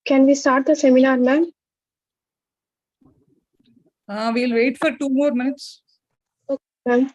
Can we start the seminar, ma'am? We'll wait for 2 more minutes. Okay, ma'am.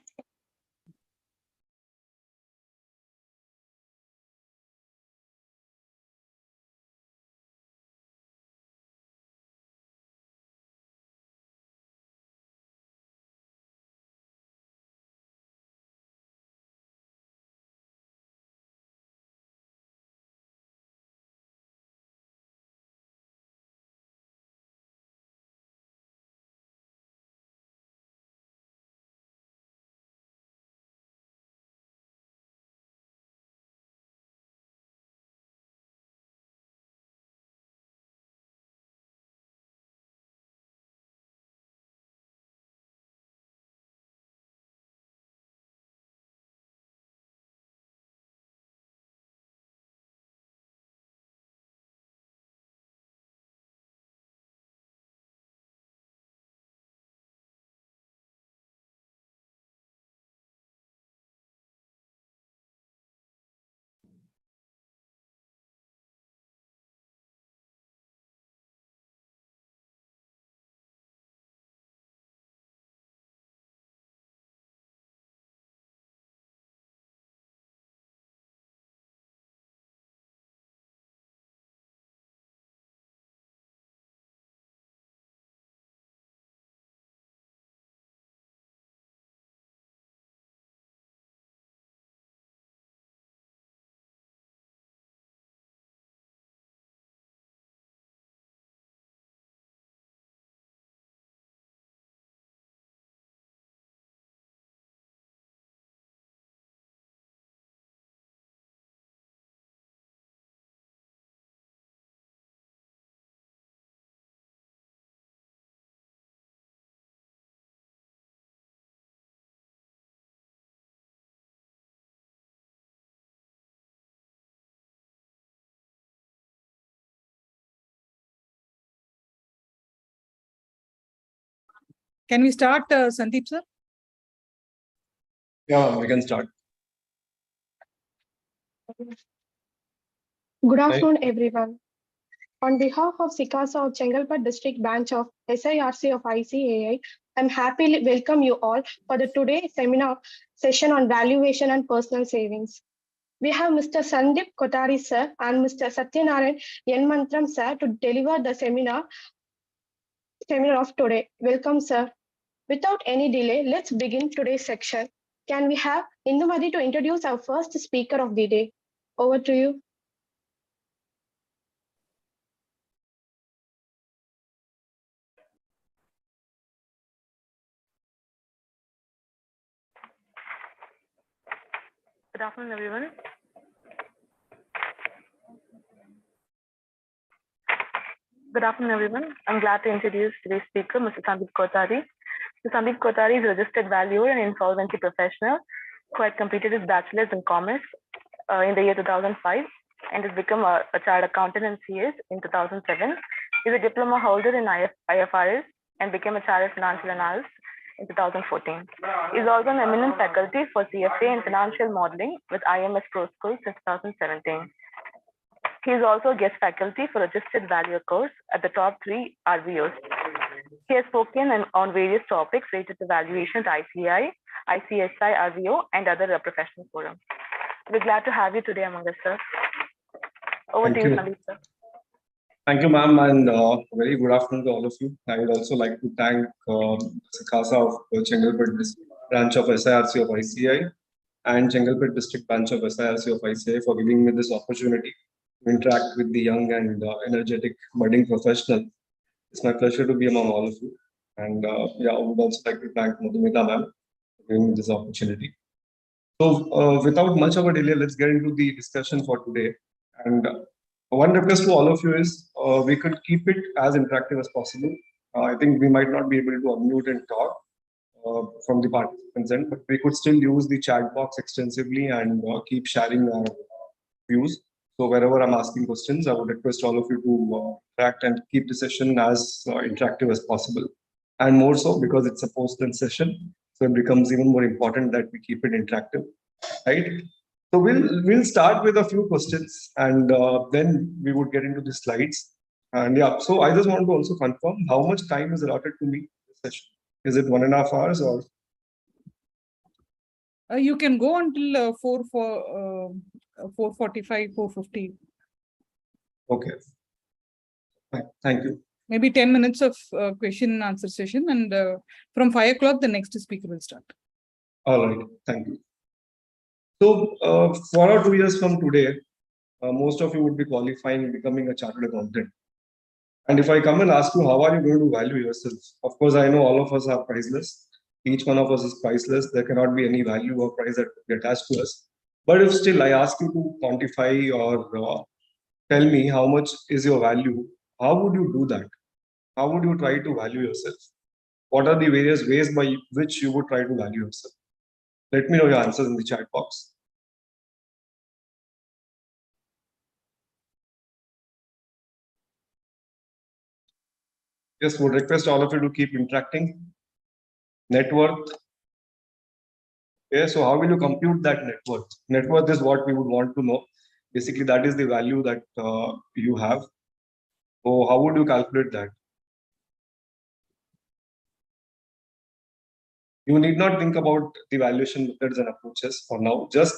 Can we start, Sandeep sir? Yeah, we can start. Good afternoon, everyone. On behalf of Sikasa of Chengalpat District Branch of SIRC of ICAI, I'm happy to welcome you all for the today seminar session on valuation and personal savings. We have Mr. Sandeep Kotari sir and Mr. Satyanarayan Yenmantram sir to deliver the seminar of today. Welcome, sir. Without any delay, let's begin today's section. Can we have Indumadi to introduce our first speaker of the day? Over to you. Good afternoon, everyone. I'm glad to introduce today's speaker, Mr. Sandeep Kothari. Mr. Sandeep Kothari is a registered valuer and insolvency professional who had completed his bachelor's in commerce in the year 2005 and has become a chartered accountant in CS in 2007. He's a diploma holder in IFRS and became a chartered financial analyst in 2014. He's also an eminent faculty for CFA and financial modeling with IMS Pro School since 2017. He is also a guest faculty for registered valuer course at the top 3 RVOs. He has spoken on various topics related to valuation at ICI, ICSI, RVO, and other professional forums. We're glad to have you today among us, sir. Over to you, Sandeep, sir. Thank you, ma'am, and very good afternoon to all of you. I would also like to thank Sikasa of Chengalpet District branch of SIRC of ICI and Chengalpet District branch of SIRC of ICI for giving me this opportunity to interact with the young and energetic budding professional. It's my pleasure to be among all of you. And I would also like to thank Madhumita ma'am for giving me this opportunity. So without much of a delay, let's get into the discussion for today. And one request to all of you is we could keep it as interactive as possible. I think we might not be able to unmute and talk from the participants end, but we could still use the chat box extensively and keep sharing our views. So wherever I'm asking questions, I would request all of you to interact and keep the session as interactive as possible. And more so because it's a post-lunch session, so it becomes even more important that we keep it interactive, right? So we'll start with a few questions and then we would get into the slides. And yeah, so I just want to also confirm how much time is allotted to me this session. Is it 1.5 hours or? You can go until 4:45, 4:50. Okay. Thank you. Maybe 10 minutes of question and answer session, and from 5 o'clock, the next speaker will start. All right. Thank you. So, 4 or 2 years from today, most of you would be qualifying and becoming a chartered accountant. And if I come and ask you, how are you going to value yourself? Of course, I know all of us are priceless. Each one of us is priceless. There cannot be any value or price that could be attached to us. But if still I ask you to quantify or tell me how much is your value, how would you do that? How would you try to value yourself? What are the various ways by which you would try to value yourself? Let me know your answers in the chat box. Just would request all of you to keep interacting. Net worth. Okay, so how will you compute that net worth? Net worth is what we would want to know. Basically, that is the value that you have. So how would you calculate that? You need not think about the valuation methods and approaches for now. Just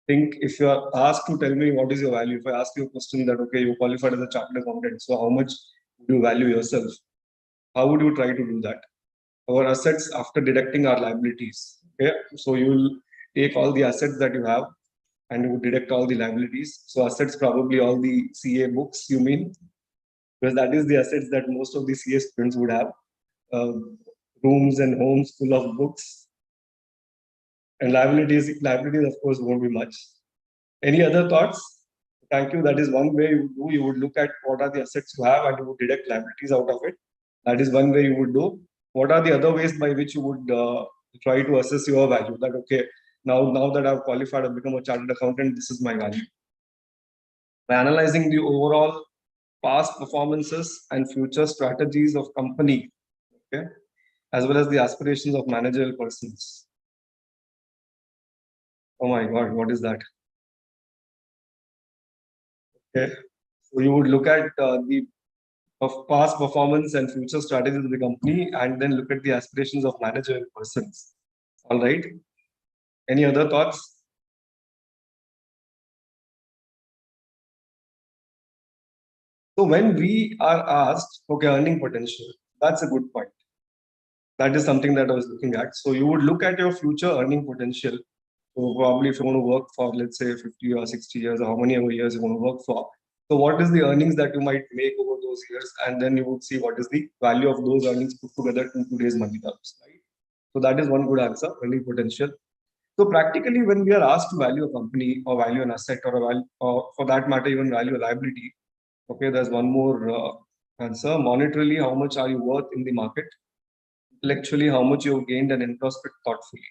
think, if you are asked to tell me what is your value, if I ask you a question that, okay, you qualified as a chartered accountant, so how much do you value yourself? How would you try to do that? Our assets after deducting our liabilities. Okay, so you will take all the assets that you have and you would deduct all the liabilities. So assets, probably all the CA books, you mean? Because that is the assets that most of the CA students would have. Rooms and homes full of books. And liabilities of course won't be much. Any other thoughts? Thank you. That is one way you would do. You would look at what are the assets you have and you would deduct liabilities out of it. That is one way you would do. What are the other ways by which you would try to assess your value? That, okay, now that I've qualified, I've become a chartered accountant, this is my value. By analyzing the overall past performances and future strategies of company, okay, as well as the aspirations of managerial persons. Oh my God, what is that? Okay, so you would look at the past performance and future strategies of the company, and then look at the aspirations of managerial persons. All right. Any other thoughts? So when we are asked, okay, earning potential, that's a good point. That is something that I was looking at. So you would look at your future earning potential. So probably if you want to work for, let's say, 50 or 60 years, or how many years you want to work for. So what is the earnings that you might make over those years? And then you would see what is the value of those earnings put together in today's money terms, right? So that is one good answer, earning potential. So practically, when we are asked to value a company or value an asset or for that matter, even value a liability, okay, there's one more answer. Monetarily, how much are you worth in the market? Intellectually, how much you've gained, and introspect thoughtfully.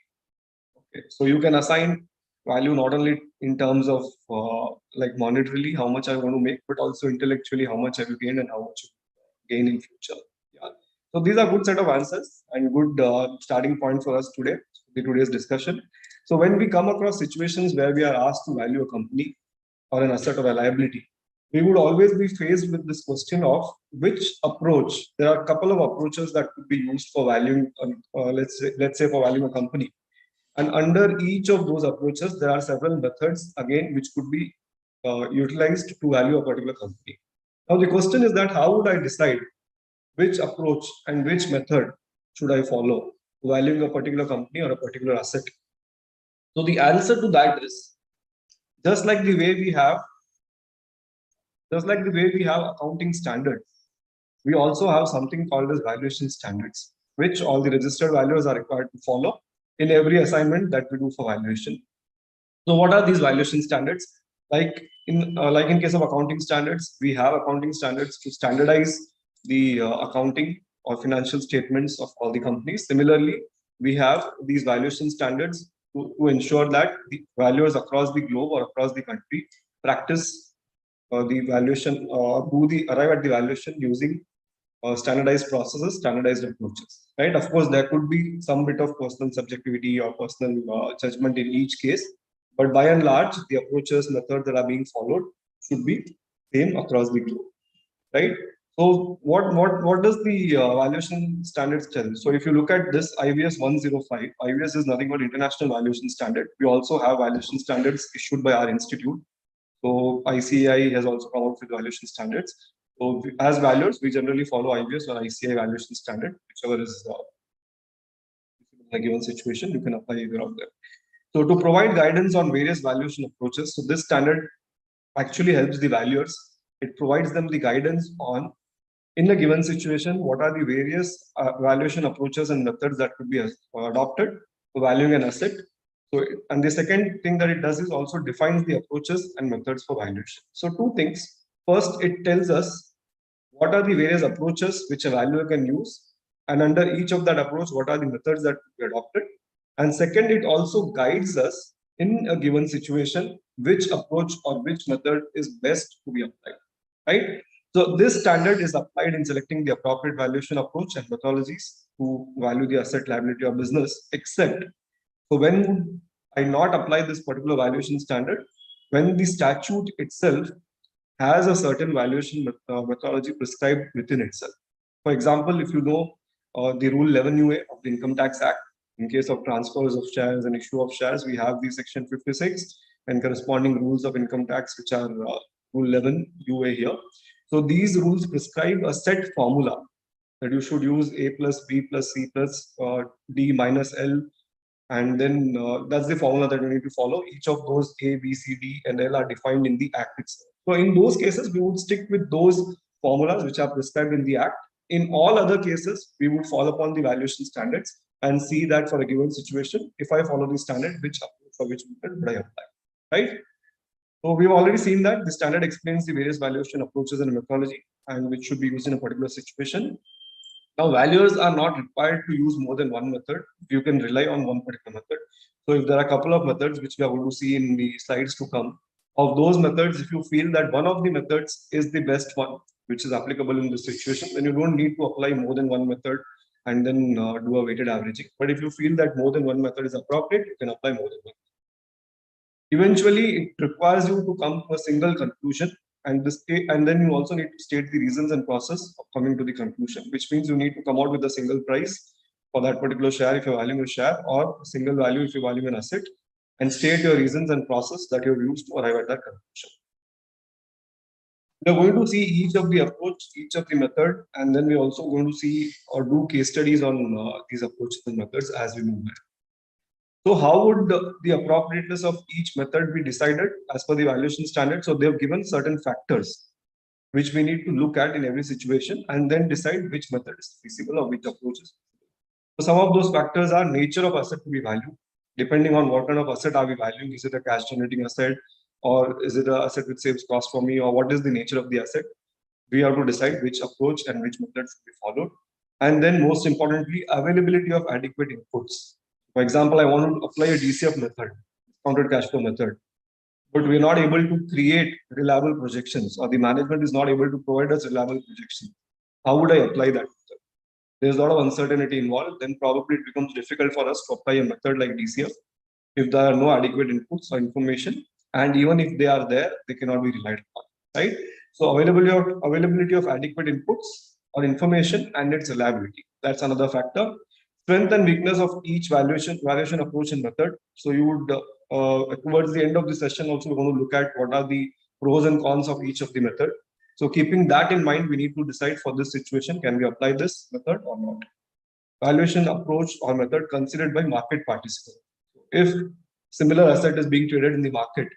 Okay, so you can assign value not only in terms of like monetarily, how much I want to make, but also intellectually, how much have you gained and how much you gain in future. Yeah. So these are good set of answers and good starting point for us today, today's discussion. So when we come across situations where we are asked to value a company or an asset or a liability, we would always be faced with this question of which approach. There are a couple of approaches that could be used for valuing, let's say for valuing a company. And under each of those approaches, there are several methods again which could be utilized to value a particular company. Now the question is that how would I decide which approach and which method should I follow valuing a particular company or a particular asset? So the answer to that is just like the way we have accounting standards, we also have something called as valuation standards, which all the registered valuers are required to follow in every assignment that we do for valuation. So what are these valuation standards? Like in case of accounting standards, we have accounting standards to standardize the accounting or financial statements of all the companies. Similarly, we have these valuation standards to ensure that the valuers across the globe or across the country practice the valuation arrive at the valuation using standardized processes, standardized approaches, right? Of course, there could be some bit of personal subjectivity or personal judgment in each case, but by and large, the approaches, methods that are being followed should be same across the globe, right? So what does the valuation standards tell? So if you look at this IVS 105, IVS is nothing but international valuation standard. We also have valuation standards issued by our institute. So ICAI has also come out with valuation standards. So as valuers, we generally follow IVS or ICAI valuation standard, whichever is in a given situation, you can apply either of them. So to provide guidance on various valuation approaches, so this standard actually helps the valuers. It provides them the guidance on, in a given situation, what are the various valuation approaches and methods that could be adopted for valuing an asset. So, and the second thing that it does is also defines the approaches and methods for valuation. So two things. First, it tells us what are the various approaches which a valuer can use, and under each of that approach, what are the methods that could be adopted. And second, it also guides us in a given situation, which approach or which method is best to be applied, right? So this standard is applied in selecting the appropriate valuation approach and methodologies to value the asset, liability, or business, except so when would I not apply this particular valuation standard? When the statute itself has a certain valuation methodology prescribed within itself. For example, if you know the Rule 11UA of the Income Tax Act, in case of transfers of shares and issue of shares, we have the Section 56 and corresponding rules of income tax, which are Rule 11UA here. So these rules prescribe a set formula that you should use A plus B plus C plus D minus L, and then that's the formula that you need to follow. Each of those A, B, C, D, and L are defined in the Act itself. So in those cases, we would stick with those formulas which are prescribed in the Act. In all other cases, we would fall upon the valuation standards and see that for a given situation, if I follow the standard, which approach for which method would I apply, right? So we've already seen that the standard explains the various valuation approaches and methodology and which should be used in a particular situation. Now, valuers are not required to use more than one method. You can rely on one particular method. So if there are a couple of methods which we are going to see in the slides to come, of those methods, if you feel that one of the methods is the best one, which is applicable in this situation, then you don't need to apply more than one method and then do a weighted averaging. But if you feel that more than one method is appropriate, you can apply more than one. Eventually, it requires you to come to a single conclusion, and then you also need to state the reasons and process of coming to the conclusion, which means you need to come out with a single price for that particular share if you're valuing a share, or a single value if you're valuing an asset, and state your reasons and process that you've used to arrive at that conclusion. We're going to see each of the approach, each of the method, and then we're also going to see or do case studies on these approaches and methods as we move ahead. So how would the appropriateness of each method be decided as per the valuation standard? So they've given certain factors which we need to look at in every situation and then decide which method is feasible or which approach is feasible. So some of those factors are nature of asset to be valued, depending on what kind of asset are we valuing. Is it a cash generating asset, or is it an asset which saves cost for me, or what is the nature of the asset? We have to decide which approach and which method should be followed. And then most importantly, availability of adequate inputs. For example, I want to apply a DCF method, discounted cash flow method, but we're not able to create reliable projections, or the management is not able to provide us reliable projections. How would I apply that method? There's a lot of uncertainty involved. Then probably it becomes difficult for us to apply a method like DCF if there are no adequate inputs or information, and even if they are there, they cannot be relied upon, right? So availability of adequate inputs or information and its reliability. That's another factor. Strength and weakness of each valuation approach and method. So you would towards the end of the session also we're going to look at what are the pros and cons of each of the method. So keeping that in mind, we need to decide for this situation, can we apply this method or not? Valuation approach or method considered by market participants. If similar asset is being traded in the market,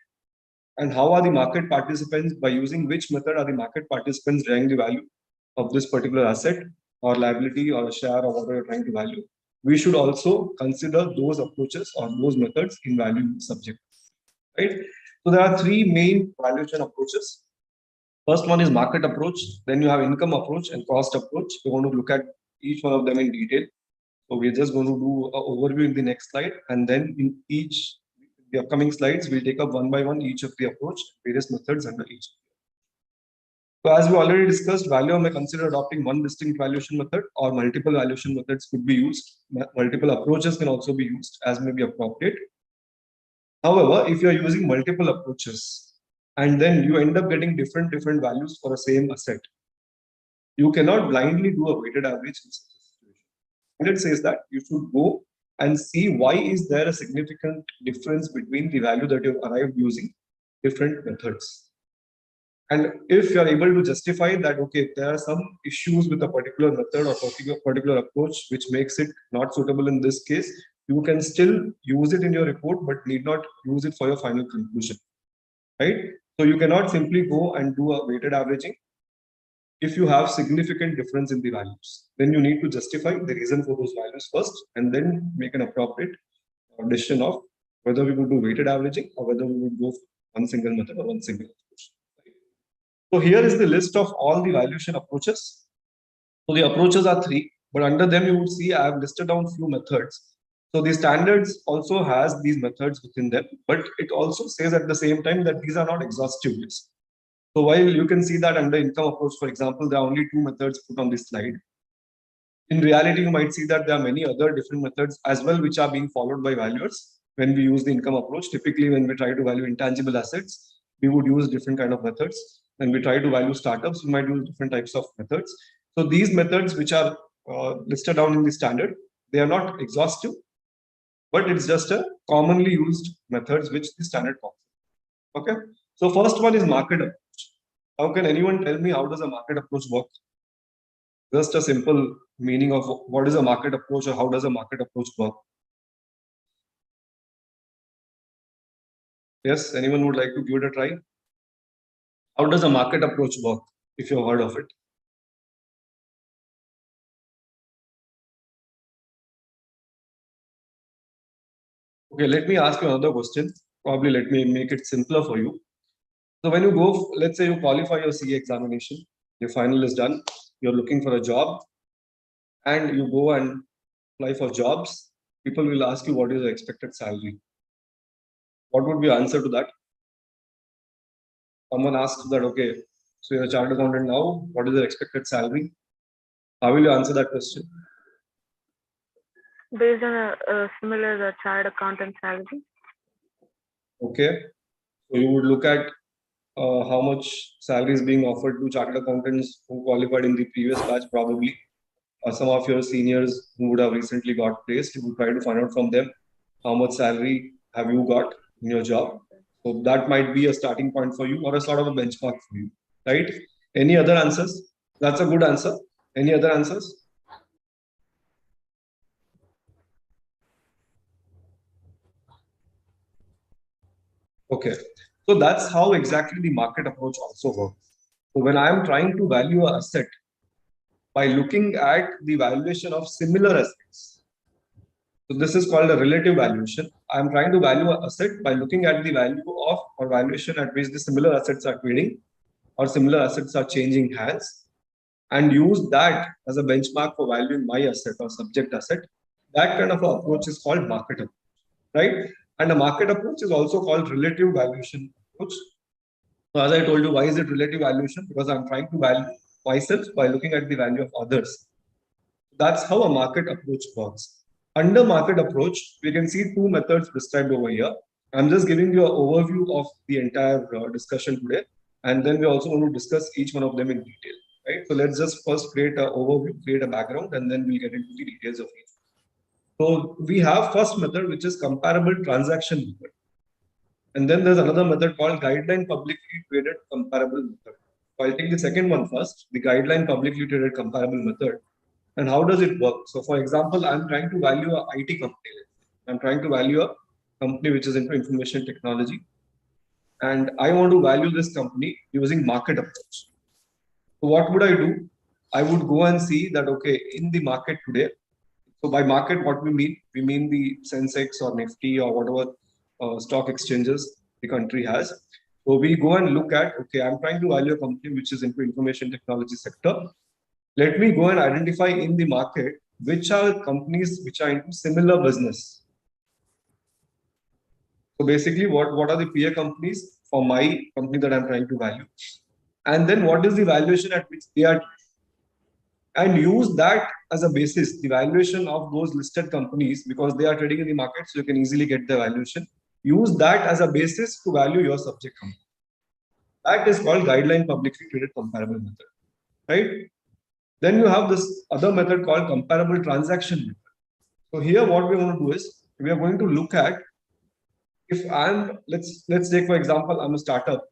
and how are the market participants, by using which method are the market participants deriving the value of this particular asset or liability or a share or whatever you're trying to value? We should also consider those approaches or those methods in valuing subject, right? So there are three main valuation approaches. First one is market approach, then you have income approach and cost approach. We're going to look at each one of them in detail. So we're just going to do an overview in the next slide, and then in the upcoming slides, we'll take up one by one each of the approach, various methods under each. So as we already discussed, valuer may consider adopting one distinct valuation method, or multiple valuation methods could be used. Multiple approaches can also be used as may be appropriate. However, if you are using multiple approaches and then you end up getting different values for the same asset, you cannot blindly do a weighted average in such a situation. And it says that you should go and see why is there a significant difference between the value that you've arrived using different methods. And if you are able to justify that, okay, there are some issues with a particular method or particular approach which makes it not suitable in this case, you can still use it in your report, but need not use it for your final conclusion, right? So you cannot simply go and do a weighted averaging if you have significant difference in the values. Then you need to justify the reason for those values first, and then make an appropriate decision of whether we would do weighted averaging or whether we would go for one single method or one single approach. So here is the list of all the valuation approaches. So the approaches are three, but under them you would see I have listed down few methods. So the standards also has these methods within them, but it also says at the same time that these are not exhaustive lists. So while you can see that under income approach, for example, there are only two methods put on this slide. In reality, you might see that there are many other different methods as well, which are being followed by valuers when we use the income approach. Typically, when we try to value intangible assets, we would use different kind of methods. When we try to value startups, we might use different types of methods. So these methods, which are listed down in the standard, they are not exhaustive, but it's just a commonly used methods which the standard calls. Okay. So first one is market approach. How can anyone tell me how does a market approach work? Just a simple meaning of what is a market approach or how does a market approach work? Yes, anyone would like to give it a try? How does a market approach work, if you've heard of it? Okay, let me ask you another question. Probably let me make it simpler for you. So when you go, let's say you qualify your CA examination, your final is done, you're looking for a job, and you go and apply for jobs, people will ask you what is the expected salary. What would be your answer to that? Someone asks that, okay, so you're a chartered accountant now, what is the expected salary? How will you answer that question? Based on a similar chartered accountant salary. Okay, so you would look at how much salary is being offered to chartered accountants who qualified in the previous batch, probably. Some of your seniors who would have recently got placed, you would try to find out from them how much salary have you got in your job. So that might be a starting point for you or a sort of a benchmark for you, right? Any other answers? That's a good answer. Any other answers? Okay, so that's how exactly the market approach also works. So when I am trying to value an asset by looking at the valuation of similar assets, So this is called a relative valuation. I'm trying to value an asset by looking at the value of or valuation at which the similar assets are trading or similar assets are changing hands, and use that as a benchmark for valuing my asset or subject asset. That kind of approach is called market approach, right? And a market approach is also called relative valuation approach. So as I told you, why is it relative valuation? Because I'm trying to value myself by looking at the value of others. That's how a market approach works. Under market approach, we can see two methods described over here. I'm just giving you an overview of the entire discussion today, and then we also want to discuss each one of them in detail, right? So let's just first create an overview, create a background, and then we'll get into the details of each. So we have first method, which is comparable transaction method. And then there's another method called guideline publicly traded comparable method. So I'll take the second one first, the guideline publicly traded comparable method. And how does it work? So for example, I'm trying to value a IT company. I'm trying to value a company which is into information technology. And I want to value this company using market approach. So what would I do? I would go and see that, okay, in the market today, so by market, what we mean the Sensex or Nifty or whatever stock exchanges the country has. So we go and look at, okay, I'm trying to value a company which is into information technology sector. Let me go and identify in the market which are companies which are into similar business. So basically, what are the peer companies for my company that I'm trying to value? And then what is the valuation at which they are, and use that as a basis, the valuation of those listed companies, because they are trading in the market, so you can easily get the valuation. Use that as a basis to value your subject company. That is called guideline publicly traded comparable method, right? Then you have this other method called comparable transaction method. So here what we want to do is we are going to look at, if I'm, let's take for example, I'm a startup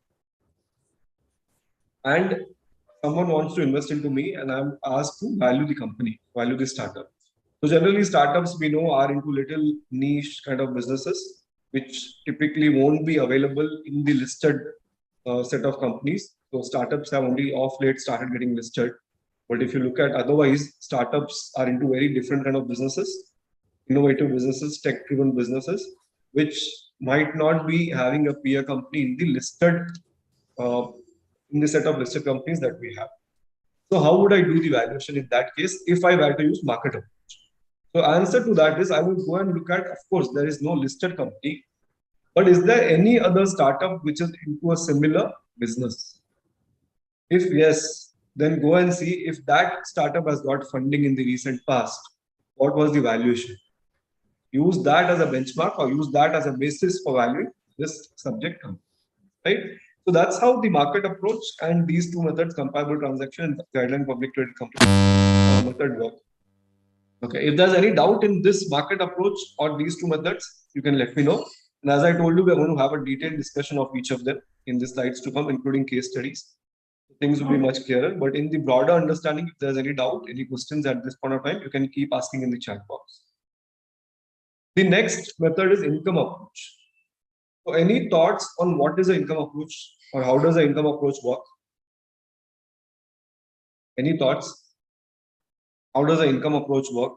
and someone wants to invest into me and I'm asked to value the company, value the startup. So generally startups we know are into little niche kind of businesses, which typically won't be available in the listed set of companies. So startups have only off late started getting listed. But if you look at otherwise, startups are into very different kind of businesses, innovative businesses, tech-driven businesses, which might not be having a peer company in the listed, in the set of listed companies that we have. So how would I do the valuation in that case if I were to use market approach? So answer to that is I would go and look at, of course, there is no listed company, but is there any other startup which is into a similar business? If yes, then go and see if that startup has got funding in the recent past. What was the valuation? Use that as a benchmark or use that as a basis for valuing this subject company, right? So that's how the market approach and these two methods, comparable transaction and guideline public traded company method work. Okay, if there's any doubt in this market approach or these two methods, you can let me know. And as I told you, we're going to have a detailed discussion of each of them in the slides to come, including case studies. Things will be much clearer. But in the broader understanding, if there's any doubt, any questions at this point of time, you can keep asking in the chat box. The next method is income approach. So any thoughts on what is the income approach or how does the income approach work? Any thoughts? How does the income approach work?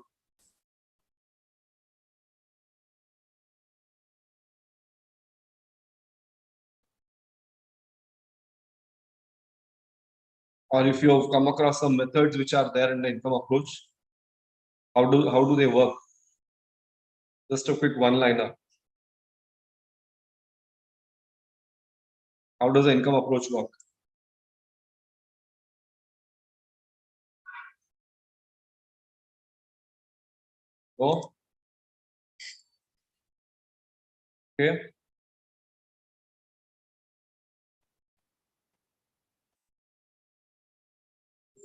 Or if you have come across some methods which are there in the income approach, how do they work? Just a quick one-liner. How does the income approach work? Oh, okay.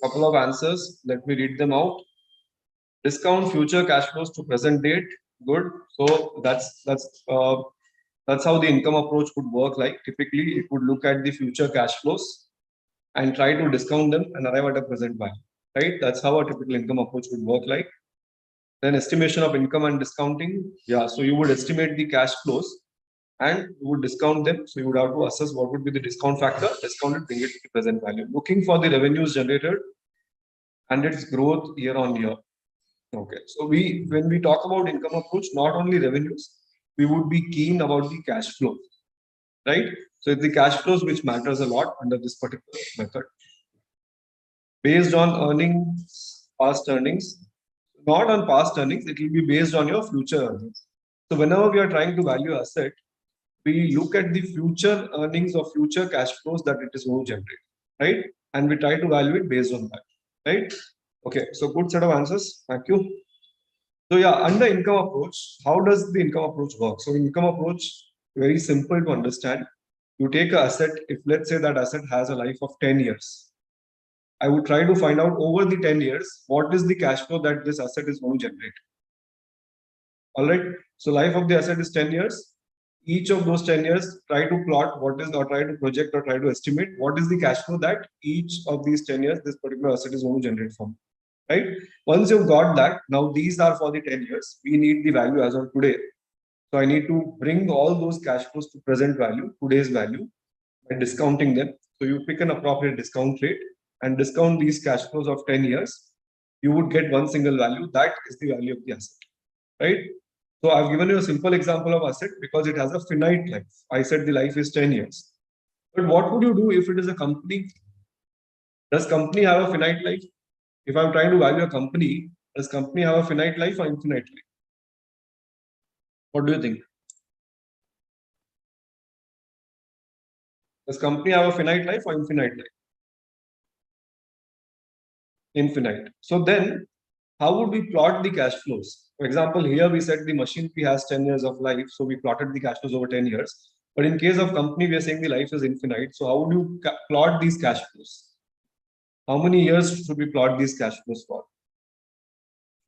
Couple of answers. Let me read them out. Discount future cash flows to present date. Good. So that's how the income approach would work. Like typically, it would look at the future cash flows and try to discount them and arrive at a present value. Right. That's how a typical income approach would work like. Then estimation of income and discounting. Yeah. So you would estimate the cash flows and you would discount them. So you would have to assess what would be the discount factor, discount it, bring it to the present value. Looking for the revenues generated and its growth year on year. Okay, so when we talk about income approach, not only revenues, we would be keen about the cash flow, right? So it's the cash flows which matters a lot under this particular method. Based on earnings, past earnings, not on past earnings, it will be based on your future earnings. So whenever we are trying to value asset, we look at the future earnings or future cash flows that it is going to generate, right? And we try to value it based on that, right? Okay, so good set of answers. Thank you. So yeah, under income approach, how does the income approach work? So income approach, very simple to understand. You take an asset, if let's say that asset has a life of 10 years, I would try to find out over the 10 years, what is the cash flow that this asset is going to generate. All right. So life of the asset is 10 years. Each of those 10 years, try to plot what is, or try to project or try to estimate what is the cash flow that each of these 10 years, this particular asset is going to generate from. Right. Once you've got that, now these are for the 10 years. We need the value as of today. So I need to bring all those cash flows to present value, today's value, by discounting them. So you pick an appropriate discount rate and discount these cash flows of 10 years. You would get one single value. That is the value of the asset, right? So I've given you a simple example of asset because it has a finite life. I said the life is 10 years. But what would you do if it is a company? Does company have a finite life? If I'm trying to value a company, does company have a finite life or infinite life? What do you think? Does company have a finite life or infinite life? Infinite. So then, how would we plot the cash flows? For example, here we said the machinery has 10 years of life, so we plotted the cash flows over 10 years. But in case of company, we are saying the life is infinite. So how would you plot these cash flows? How many years should we plot these cash flows for?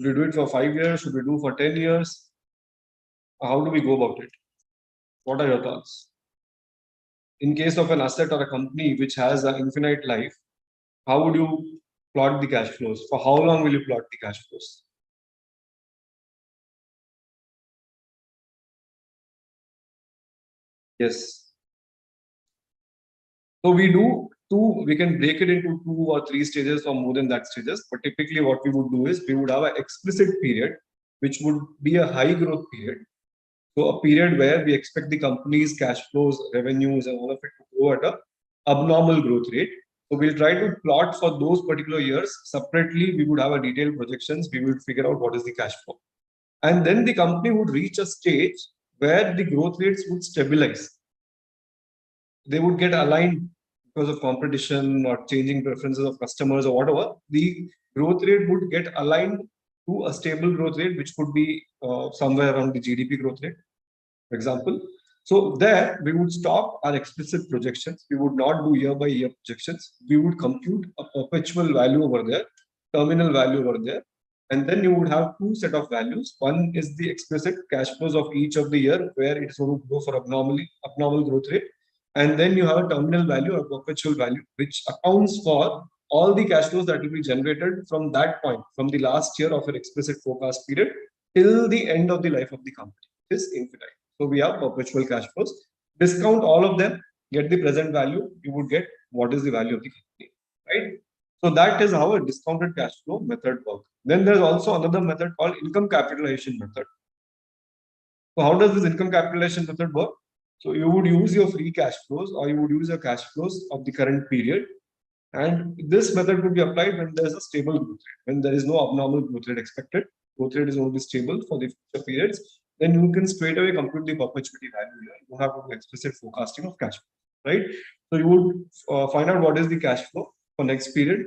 Should we do it for 5 years? Should we do for 10 years? How do we go about it? What are your thoughts? In case of an asset or a company which has an infinite life, how would you plot the cash flows? For how long will you plot the cash flows? Yes. So we can break it into 2 or 3 stages or more than that stages. But typically what we would do is we would have an explicit period, which would be a high growth period. So a period where we expect the company's cash flows, revenues, and all of it to grow at a abnormal growth rate. So we'll try to plot for those particular years separately. We would have a detailed projections. We would figure out what is the cash flow. And then the company would reach a stage where the growth rates would stabilize. They would get aligned because of competition or changing preferences of customers or whatever. The growth rate would get aligned to a stable growth rate, which could be somewhere around the GDP growth rate, for example. So there we would stop our explicit projections. We would not do year by year projections. We would compute a perpetual value over there, terminal value over there. And then you would have 2 set of values. One is the explicit cash flows of each of the year where it's going to go for abnormal growth rate. And then you have a terminal value or perpetual value, which accounts for all the cash flows that will be generated from that point, from the last year of an explicit forecast period till the end of the life of the company. It is infinite. So we have perpetual cash flows. Discount all of them, get the present value, you would get what is the value of the company, right? So that is how a discounted cash flow method works. Then there's also another method called income capitalization method. So how does this income capitalization method work? So you would use your free cash flows or you would use your cash flows of the current period. And this method could be applied when there's a stable growth rate, when there is no abnormal growth rate expected. Growth rate is only stable for the future periods. Then you can straight away compute the perpetuity value here. You don't have to do explicit forecasting of cash flow, right? So you would find out what is the cash flow for next period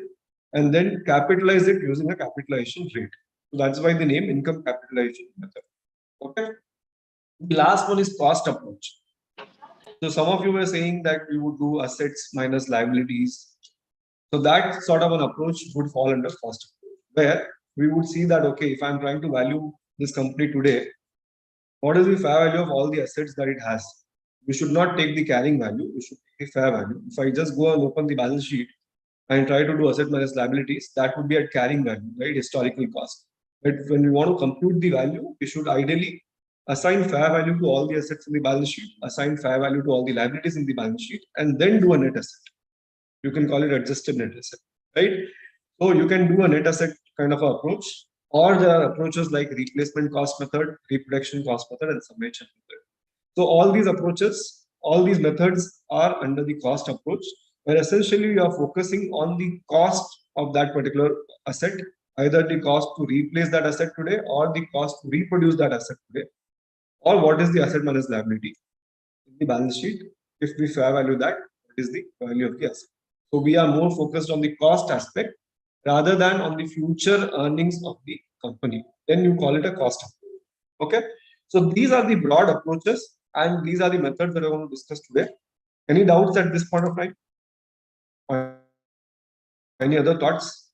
and then capitalize it using a capitalization rate. So that's why the name income capitalization method. Okay. The last one is cost approach. So some of you were saying that we would do assets minus liabilities. So that sort of an approach would fall under cost approach, where we would see that, okay, if I'm trying to value this company today, what is the fair value of all the assets that it has? We should not take the carrying value, we should take the fair value. If I just go and open the balance sheet and try to do asset minus liabilities, that would be at carrying value, right? Historical cost. But when we want to compute the value, we should ideally assign fair value to all the assets in the balance sheet, assign fair value to all the liabilities in the balance sheet, and then do a net asset. You can call it adjusted net asset, right? So you can do a net asset kind of approach Or there are approaches like replacement cost method, reproduction cost method, and summation method. So all these approaches, all these methods are under the cost approach, where essentially you are focusing on the cost of that particular asset, either the cost to replace that asset today or the cost to reproduce that asset today, or what is the asset minus liability in the balance sheet. If we fair value that, what is the value of the asset? So we are more focused on the cost aspect rather than on the future earnings of the company. Then you call it a cost approach. Okay. So these are the broad approaches and these are the methods that I want to discuss today. Any doubts at this point of time? Or any other thoughts?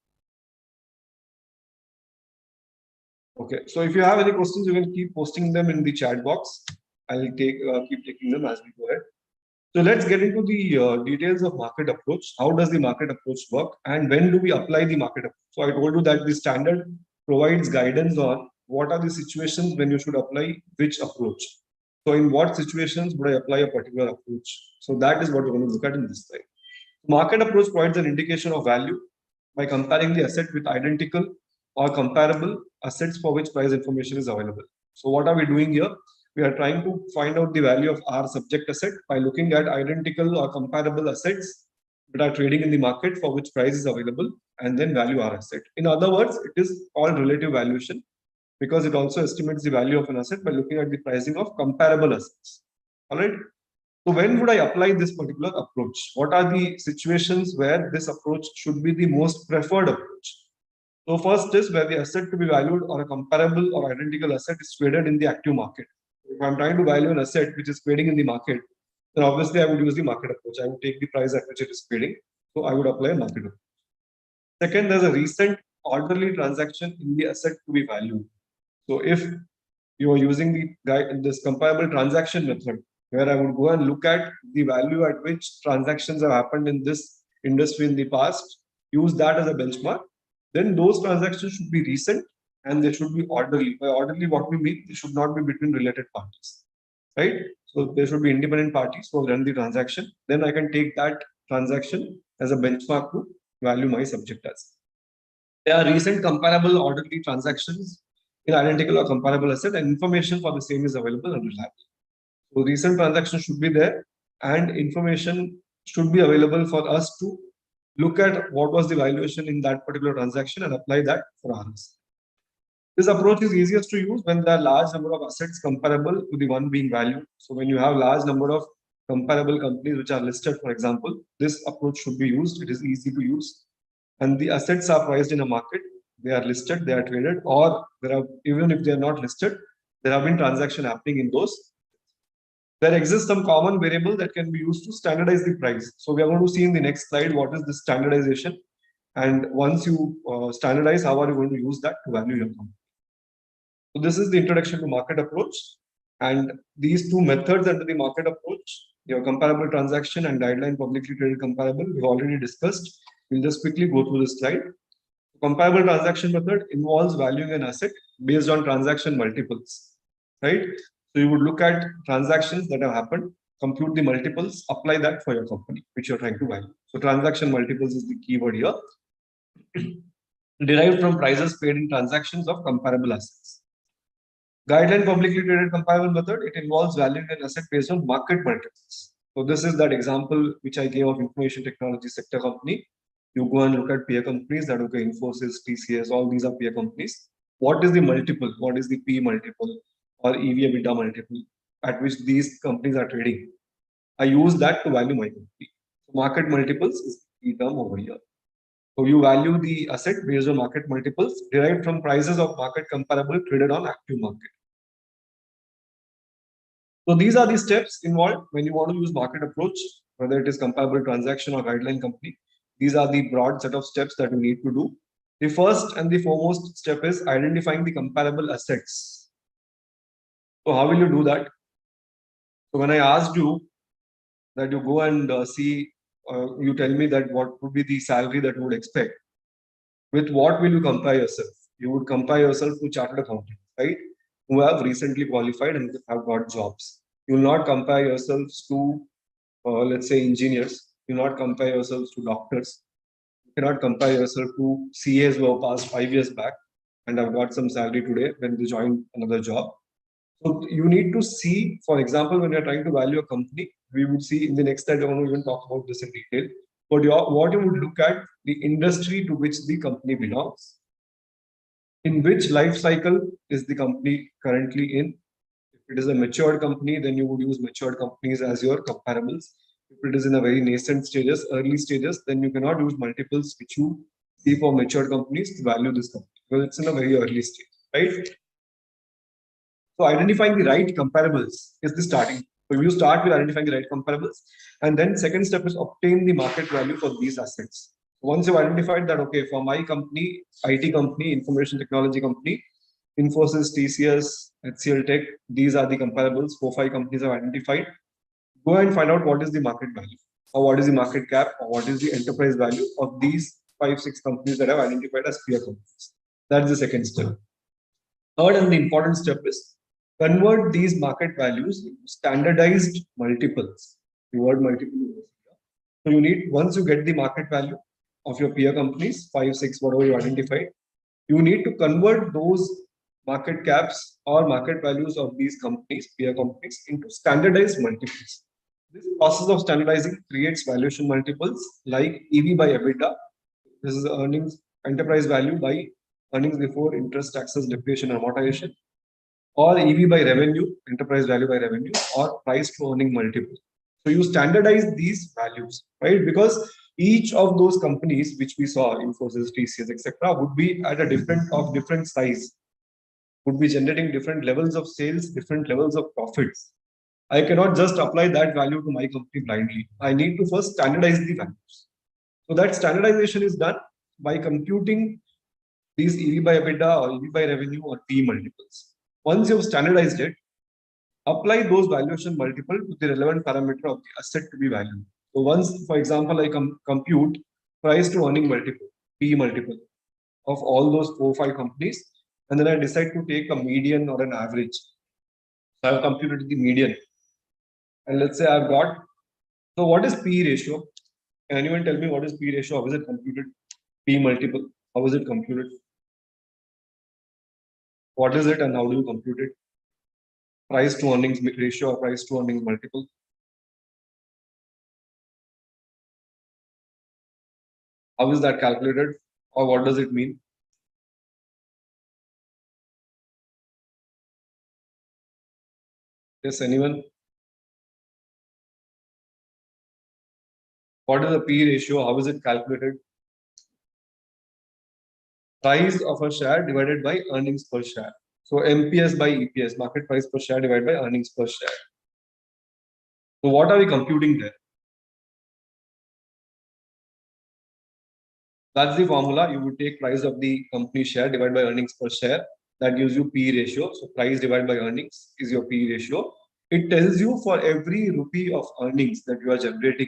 Okay. So if you have any questions, you can keep posting them in the chat box. I'll keep taking them as we go ahead. So let's get into the details of market approach. How does the market approach work and when do we apply the market approach? So I told you that the standard provides guidance on what are the situations when you should apply which approach. So in what situations would I apply a particular approach? So that is what we're going to look at in this slide. Market approach provides an indication of value by comparing the asset with identical or comparable assets for which price information is available. So what are we doing here? We are trying to find out the value of our subject asset by looking at identical or comparable assets that are trading in the market for which price is available and then value our asset. In other words, it is called relative valuation because it also estimates the value of an asset by looking at the pricing of comparable assets. All right. So when would I apply this particular approach? What are the situations where this approach should be the most preferred approach? So first is where the asset to be valued or a comparable or identical asset is traded in the active market. If I'm trying to value an asset which is trading in the market, then obviously I would use the market approach. I would take the price at which it is trading. So I would apply a market approach. Second, there's a recent orderly transaction in the asset to be valued. So if you are using this comparable transaction method, where I would go and look at the value at which transactions have happened in this industry in the past, use that as a benchmark, then those transactions should be recent and they should be orderly. By orderly, what we mean, they should not be between related parties, right? So there should be independent parties who run the transaction. Then I can take that transaction as a benchmark to value my subject as. There are recent comparable orderly transactions in identical or comparable asset and information for the same is available and reliable. So recent transactions should be there and information should be available for us to look at what was the valuation in that particular transaction and apply that for ours. This approach is easiest to use when there are large number of assets comparable to the one being valued. So when you have large number of comparable companies which are listed, for example, this approach should be used. It is easy to use. And the assets are priced in a market. They are listed, they are traded, or there are, even if they are not listed, there have been transactions happening in those. There exists some common variable that can be used to standardize the price. So we are going to see in the next slide what is the standardization. And once you standardize, how are you going to use that to value your company? So this is the introduction to market approach. And these two methods under the market approach, your comparable transaction and guideline publicly traded comparable, we've already discussed. We'll just quickly go through this slide. Comparable transaction method involves valuing an asset based on transaction multiples, right? So you would look at transactions that have happened, compute the multiples, apply that for your company, which you're trying to value. So transaction multiples is the keyword here. Derived from prices paid in transactions of comparable assets. Guideline publicly traded comparable method, it involves valuing an asset based on market multiples. So this is that example which I gave of information technology sector company. You go and look at peer companies that okay, Infosys, TCS, all these are peer companies. What is the multiple? What is the P multiple or EV EBITDA multiple at which these companies are trading? I use that to value my company. So market multiples is the key term over here. So you value the asset based on market multiples derived from prices of market comparable traded on active market. So these are the steps involved when you want to use market approach, whether it is comparable transaction or guideline company. These are the broad set of steps that you need to do. The first and the foremost step is identifying the comparable assets. So how will you do that? So when I asked you that you go and you tell me that what would be the salary that you would expect. With what will you compare yourself? You would compare yourself to chartered accountants, right? Who have recently qualified and have got jobs. You will not compare yourselves to, let's say, engineers. You will not compare yourselves to doctors. You cannot compare yourself to CAs who have passed 5 years back. and I've got some salary today when they join another job. So you need to see, for example, when you're trying to value a company, we would see in the next slide, I want to even talk about this in detail. But what you would look at the industry to which the company belongs, in which life cycle is the company currently in. If it is a matured company, then you would use matured companies as your comparables. If it is in a very nascent stages, early stages, then you cannot use multiples which you see for matured companies to value this company because it's in a very early stage, right? So identifying the right comparables is the starting. So you start with identifying the right comparables, and then second step is obtain the market value for these assets. Once you've identified that, okay, for my company, IT company, information technology company, Infosys, TCS, HCL Tech, these are the comparables. 4-5 companies have identified. Go and find out what is the market value, or what is the market cap, or what is the enterprise value of these 5-6 companies that have identified as peer companies. That's the second step. Third and the important step is convert these market values into standardized multiples. The word multiple is here. So you need, once you get the market value of your peer companies, 5-6, whatever you identified, you need to convert those market caps or market values of these companies, peer companies, into standardized multiples. This process of standardizing creates valuation multiples like EV by EBITDA. This is earnings, enterprise value by earnings before interest, taxes, depreciation, and amortization, or EV by revenue, enterprise value by revenue, or price to earning multiple. So you standardize these values, right? Because each of those companies which we saw, Infosys, TCS, etc., would be at a different size, would be generating different levels of sales, different levels of profits. I cannot just apply that value to my company blindly. I need to first standardize the values. So that standardization is done by computing these EV by EBITDA or EV by revenue or P multiples. Once you've standardized it, apply those valuation multiple to the relevant parameter of the asset to be valued. So once, for example, I compute price to earning multiple, P multiple of all those 4-5 companies, and then I decide to take a median or an average. So I've computed the median. And let's say I've got, so what is P ratio? Can anyone tell me what is P ratio? How is it computed? P multiple, how is it computed? What is it and how do you compute it? Price to earnings ratio or price to earnings multiple? How is that calculated or what does it mean? Yes, anyone? What is the P ratio? How is it calculated? Price of a share divided by earnings per share. So MPS by EPS, market price per share divided by earnings per share. So what are we computing there? That's the formula. You would take price of the company share divided by earnings per share. That gives you P ratio. So price divided by earnings is your P ratio. It tells you for every rupee of earnings that you are generating,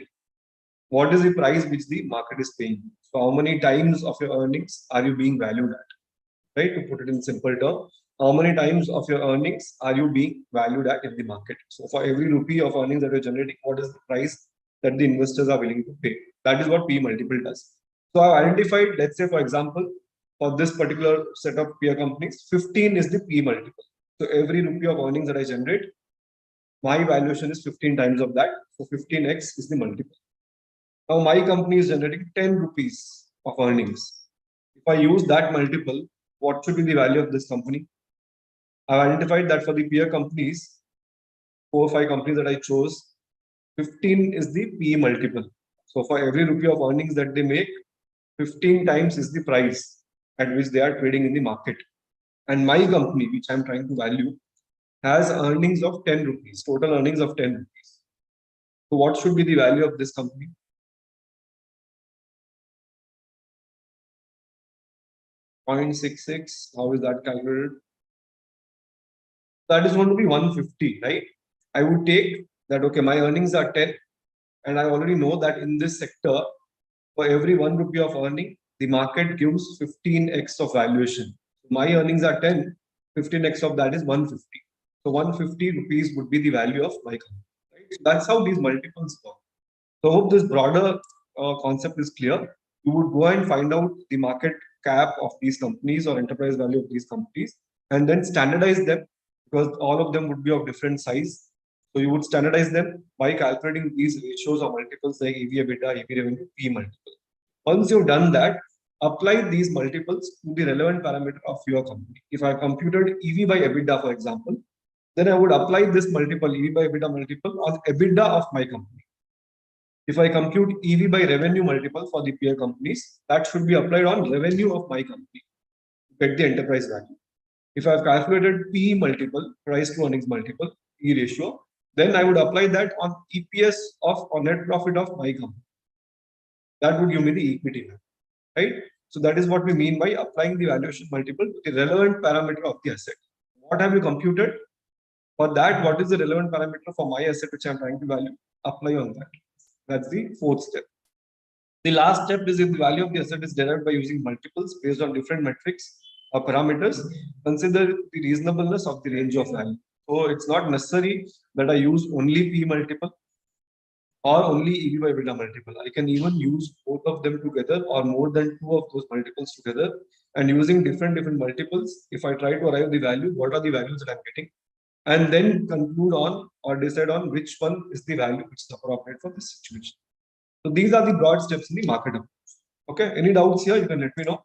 what is the price which the market is paying. So how many times of your earnings are you being valued at? Right? To put it in simple terms, how many times of your earnings are you being valued at in the market? So for every rupee of earnings that you're generating, what is the price that the investors are willing to pay? That is what P multiple does. So I've identified, let's say, for example, for this particular set of peer companies, 15 is the P multiple. So every rupee of earnings that I generate, my valuation is 15 times of that. So 15x is the multiple. Now my company is generating 10 rupees of earnings. If I use that multiple, what should be the value of this company? I've identified that for the peer companies, 4-5 companies that I chose, 15 is the P multiple. So for every rupee of earnings that they make, 15 times is the price at which they are trading in the market. And my company, which I'm trying to value, has earnings of 10 rupees, total earnings of 10 rupees. So what should be the value of this company? 0.66. How is that calculated? That is going to be 150, right? I would take that, okay, my earnings are 10, and I already know that in this sector, for every 1 rupee of earning, the market gives 15x of valuation. My earnings are 10, 15x of that is 150. So 150 rupees would be the value of my company. Right? So that's how these multiples work. So I hope this broader concept is clear. You would go and find out the market cap of these companies or enterprise value of these companies, and then standardize them, because all of them would be of different size. So you would standardize them by calculating these ratios or multiples like EV EBITDA, EV revenue, P multiple. Once you've done that, apply these multiples to the relevant parameter of your company. If I computed EV by EBITDA, for example, then I would apply this multiple, EV by EBITDA multiple, on EBITDA of my company. If I compute EV by revenue multiple for the peer companies, that should be applied on revenue of my company to get the enterprise value. If I've calculated P multiple, price to earnings multiple, P ratio, then I would apply that on EPS of or net profit of my company. That would give me the equity value, right? So that is what we mean by applying the valuation multiple to the relevant parameter of the asset. What have you computed? For that, what is the relevant parameter for my asset which I'm trying to value? Apply on that. That's the fourth step. The last step is if the value of the asset is derived by using multiples based on different metrics or parameters, consider the reasonableness of the range of value. So it's not necessary that I use only P multiple or only EV by EBITDA multiple. I can even use both of them together or more than two of those multiples together, and using different multiples, if I try to arrive the value, what are the values that I'm getting, and then conclude on or decide on which one is the value which is appropriate for this situation. So these are the broad steps in the market approach. Okay, any doubts here? You can let me know.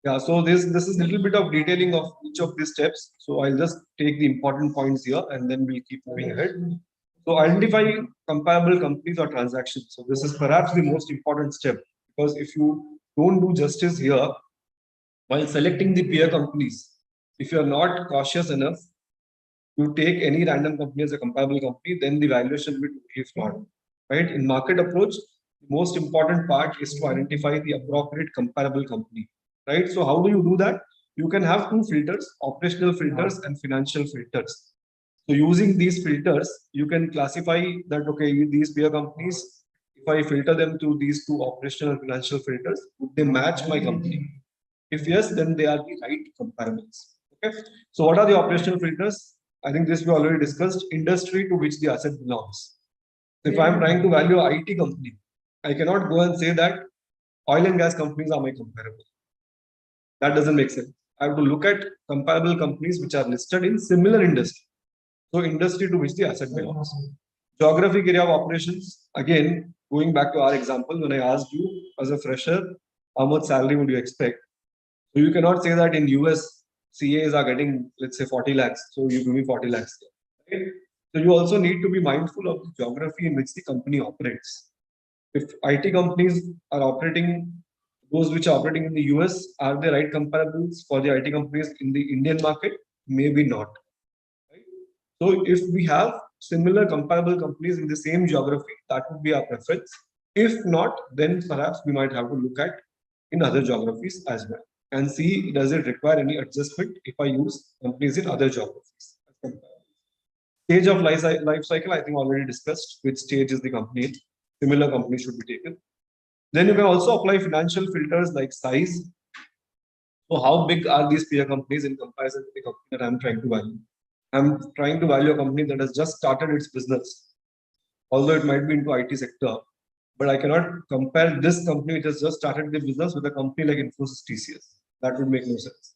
Yeah, so this is a little bit of detailing of each of these steps. So I'll just take the important points here and then we'll keep moving ahead. So identify comparable companies or transactions. So this is perhaps the most important step, because if you don't do justice here while selecting the peer companies, if you are not cautious enough to take any random company as a comparable company, then the valuation will be totally flawed, right? In market approach, the most important part is to identify the appropriate comparable company, right? So how do you do that? You can have two filters, operational filters and financial filters. So using these filters, you can classify that, okay, these peer companies, if I filter them through these two operational and financial filters, would they match my company? If yes, then they are the right comparables. Okay. So what are the operational filters? I think this we already discussed. Industry to which the asset belongs. So if I'm trying to value an IT company, I cannot go and say that oil and gas companies are my comparable. That doesn't make sense. I have to look at comparable companies which are listed in similar industry. So industry to which the asset belongs. Geographic area of operations. Again, going back to our example, when I asked you as a fresher, how much salary would you expect? So you cannot say that in US, CAs are getting, let's say 40 lakhs. So you give me 40 lakhs. Right? So you also need to be mindful of the geography in which the company operates. If IT companies are operating, those which are operating in the US, are the right comparables for the IT companies in the Indian market? Maybe not. Right? So if we have similar comparable companies in the same geography, that would be our preference. If not, then perhaps we might have to look at in other geographies as well and see, does it require any adjustment if I use companies in other geographies. Stage of life cycle, I think already discussed which stage is the company in. Similar companies should be taken. Then you can also apply financial filters like size. So how big are these peer companies in comparison to the company that I'm trying to value? I'm trying to value a company that has just started its business, although it might be into IT sector, but I cannot compare this company which has just started the business with a company like Infosys TCS. That would make no sense.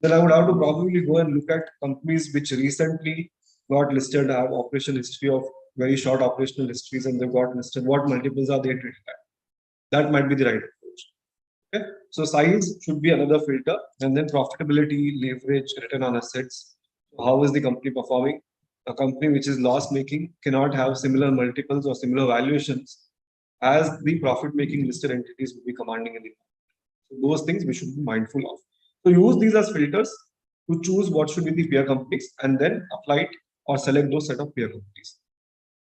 Then I would have to probably go and look at companies which recently got listed, have operational history of very short operational histories, and they've got listed. What multiples are they trading at? That might be the right approach. Okay. So size should be another filter, and then profitability, leverage, return on assets. How is the company performing? A company which is loss making cannot have similar multiples or similar valuations as the profit making listed entities will be commanding in the market. So those things we should be mindful of. So use these as filters to choose what should be the peer companies and then apply it or select those set of peer companies.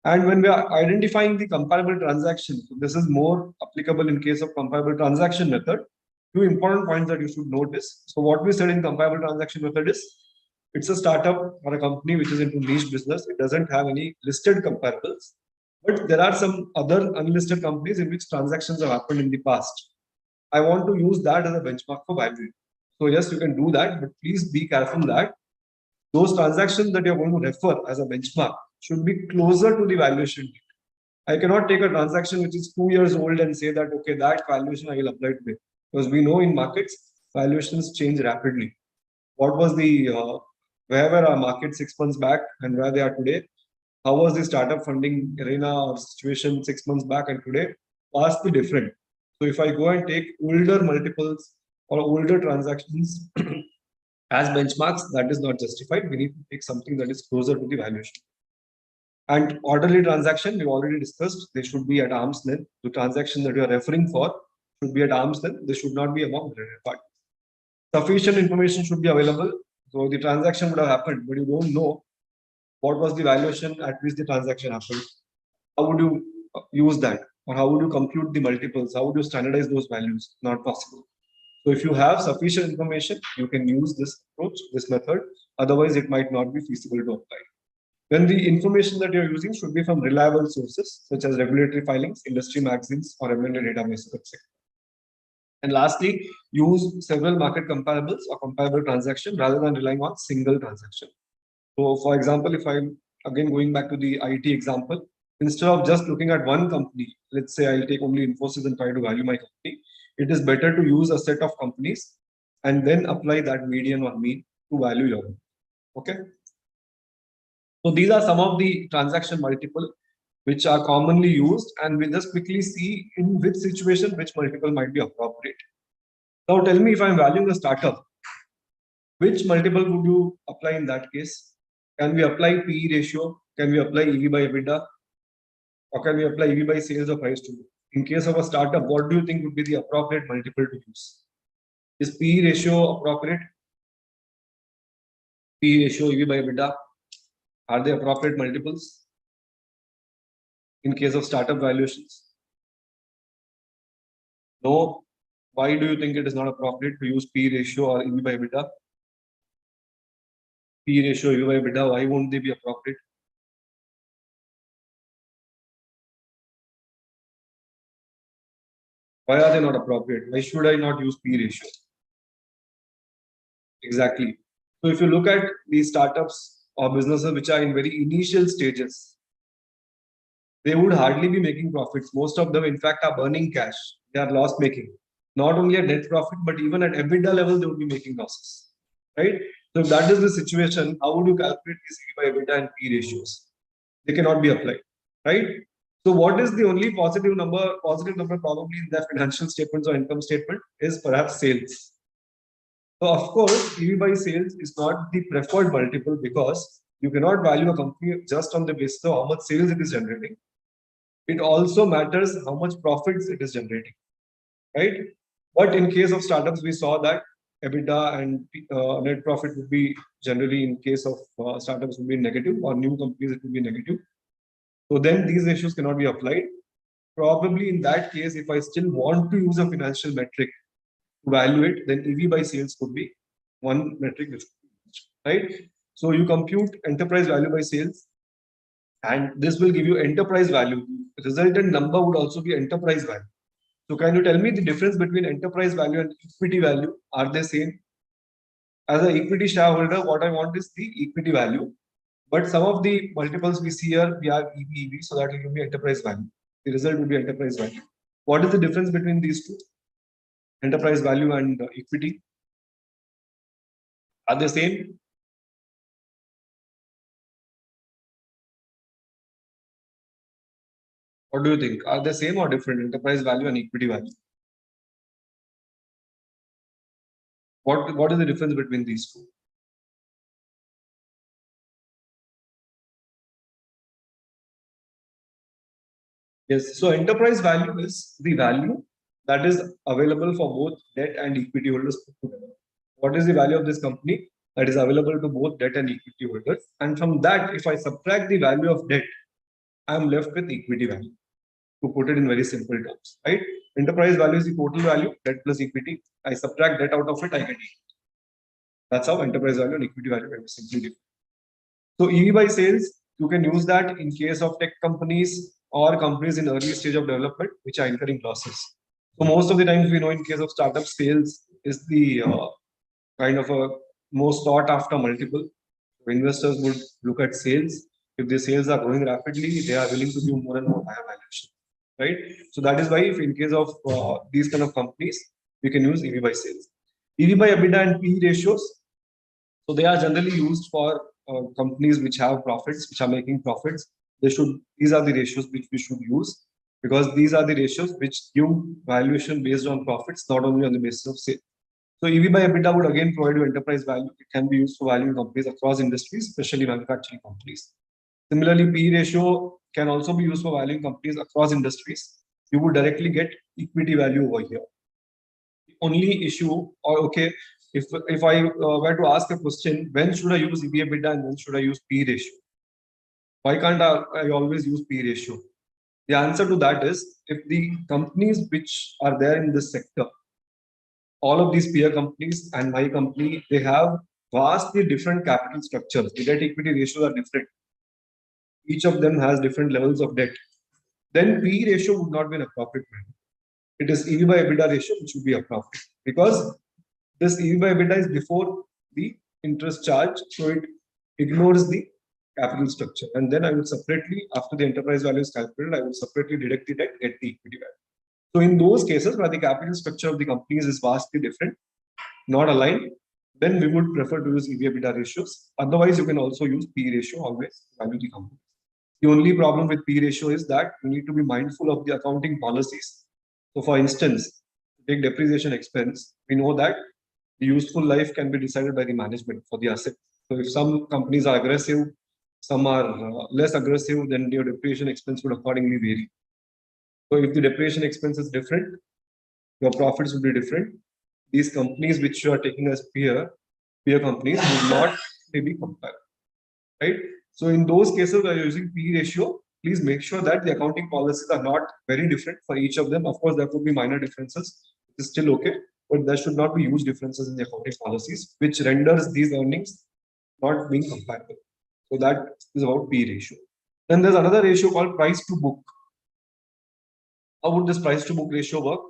And when we are identifying the comparable transaction, so this is more applicable in case of comparable transaction method. Two important points that you should notice. So what we said in comparable transaction method is, it's a startup or a company which is into niche business. It doesn't have any listed comparables, but there are some other unlisted companies in which transactions have happened in the past. I want to use that as a benchmark for valuing. So yes, you can do that, but please be careful that those transactions that you're going to refer as a benchmark should be closer to the valuation date. I cannot take a transaction which is 2 years old and say that, okay, that valuation I will apply today. Because we know in markets, valuations change rapidly. What was the, where were our market 6 months back and where they are today? How was the startup funding arena or situation 6 months back and today? Vastly different. So if I go and take older multiples or older transactions as benchmarks, that is not justified. We need to take something that is closer to the valuation. And orderly transaction, we've already discussed, they should be at arm's length. The transaction that you are referring for should be at arm's length. They should not be among related parties. Sufficient information should be available. So the transaction would have happened, but you don't know what was the valuation at which the transaction happened. How would you use that? Or how would you compute the multiples? How would you standardize those values? Not possible. So if you have sufficient information, you can use this approach, this method. Otherwise, it might not be feasible to apply. Then the information that you're using should be from reliable sources, such as regulatory filings, industry magazines, or M&A databases, etc. And lastly, use several market comparables or comparable transaction rather than relying on single transaction. So for example, if I'm again going back to the IT example, instead of just looking at one company, let's say I'll take only Infosys and try to value my company, it is better to use a set of companies and then apply that median or mean to value your company. Okay. So these are some of the transaction multiple which are commonly used, and we'll just quickly see in which situation which multiple might be appropriate. Now tell me, if I'm valuing a startup, which multiple would you apply in that case? Can we apply PE ratio? Can we apply EV by EBITDA? Or can we apply EV by sales or price to book? In case of a startup, what do you think would be the appropriate multiple to use? Is PE ratio appropriate? PE ratio, EV by EBITDA, are they appropriate multiples in case of startup valuations? No. Why do you think it is not appropriate to use PE ratio or EV by EBITDA? PE ratio, EV by EBITDA, why won't they be appropriate? Why are they not appropriate? Why should I not use PE ratio? Exactly. So if you look at these startups or businesses which are in very initial stages, they would hardly be making profits. Most of them, in fact, are burning cash. They are loss making. Not only at net profit, but even at EBITDA level, they would be making losses. Right? So if that is the situation, how would you calculate these EV by EBITDA and P ratios? They cannot be applied. Right? So what is the only positive number? Positive number probably in their financial statements or income statement is perhaps sales. So of course, EV by sales is not the preferred multiple because you cannot value a company just on the basis of how much sales it is generating. It also matters how much profits it is generating, right? But in case of startups, we saw that EBITDA and net profit would be generally, in case of startups, would be negative, or new companies it would be negative. So then these ratios cannot be applied. Probably in that case, if I still want to use a financial metric to value it, then EV by sales could be one metric, right? So you compute enterprise value by sales, and this will give you enterprise value. The resultant number would also be enterprise value. So can you tell me the difference between enterprise value and equity value? Are they same? As an equity shareholder, what I want is the equity value. But some of the multiples we see here, we have EV, so that will be enterprise value. The result will be enterprise value. What is the difference between these two? Enterprise value and equity? Are they same? What do you think? Are they same or different? Enterprise value and equity value? What is the difference between these two? Yes, so enterprise value is the value that is available for both debt and equity holders put together. What is the value of this company that is available to both debt and equity holders? And from that, if I subtract the value of debt, I am left with equity value. To put it in very simple terms, right? Enterprise value is the total value, debt plus equity. I subtract debt out of it, I get equity. That's how enterprise value and equity value are simply different. So EV by sales, you can use that in case of tech companies or companies in early stage of development which are incurring losses. So most of the times we know in case of startup, sales is the kind of a most sought after multiple. Investors would look at sales. If the sales are growing rapidly, they are willing to give more and more higher valuation, right? So that is why if in case of these kind of companies, we can use EV by sales. EV by EBITDA and PE ratios. So they are generally used for companies which have profits, which are making profits. These are the ratios which we should use, because these are the ratios which give valuation based on profits, not only on the basis of sales. So EV by EBITDA would again provide you enterprise value. It can be used for valuing companies across industries, especially manufacturing companies. Similarly, PE ratio can also be used for valuing companies across industries. You would directly get equity value over here. The only issue, or okay, if I were to ask a question, when should I use EV EBITDA and when should I use PE ratio? Why can't I always use PE ratio? The answer to that is, if the companies which are there in this sector, all of these peer companies and my company, they have vastly different capital structures. The debt equity ratios are different. Each of them has different levels of debt. Then PE ratio would not be an appropriate one. It is EV by EBITDA ratio which would be appropriate, because this EV by EBITDA is before the interest charge, so it ignores the capital structure. And then I would separately, after the enterprise value is calculated, I would separately deduct the debt, get the equity value. So in those cases where the capital structure of the companies is vastly different, not aligned, then we would prefer to use EV EBITDA ratios. Otherwise, you can also use PE ratio always to value the company. The only problem with PE ratio is that you need to be mindful of the accounting policies. So for instance, take depreciation expense, we know that the useful life can be decided by the management for the asset. So if some companies are aggressive, some are less aggressive, then your depreciation expense would accordingly vary. So if the depreciation expense is different, your profits would be different. These companies which you are taking as peer companies would not be compared, right? So in those cases where you're using PE ratio, please make sure that the accounting policies are not very different for each of them. Of course, there could be minor differences. It's still okay, but there should not be huge differences in the accounting policies, which renders these earnings not being comparable. So that is about PE ratio. Then there's another ratio called price to book. How would this price to book ratio work?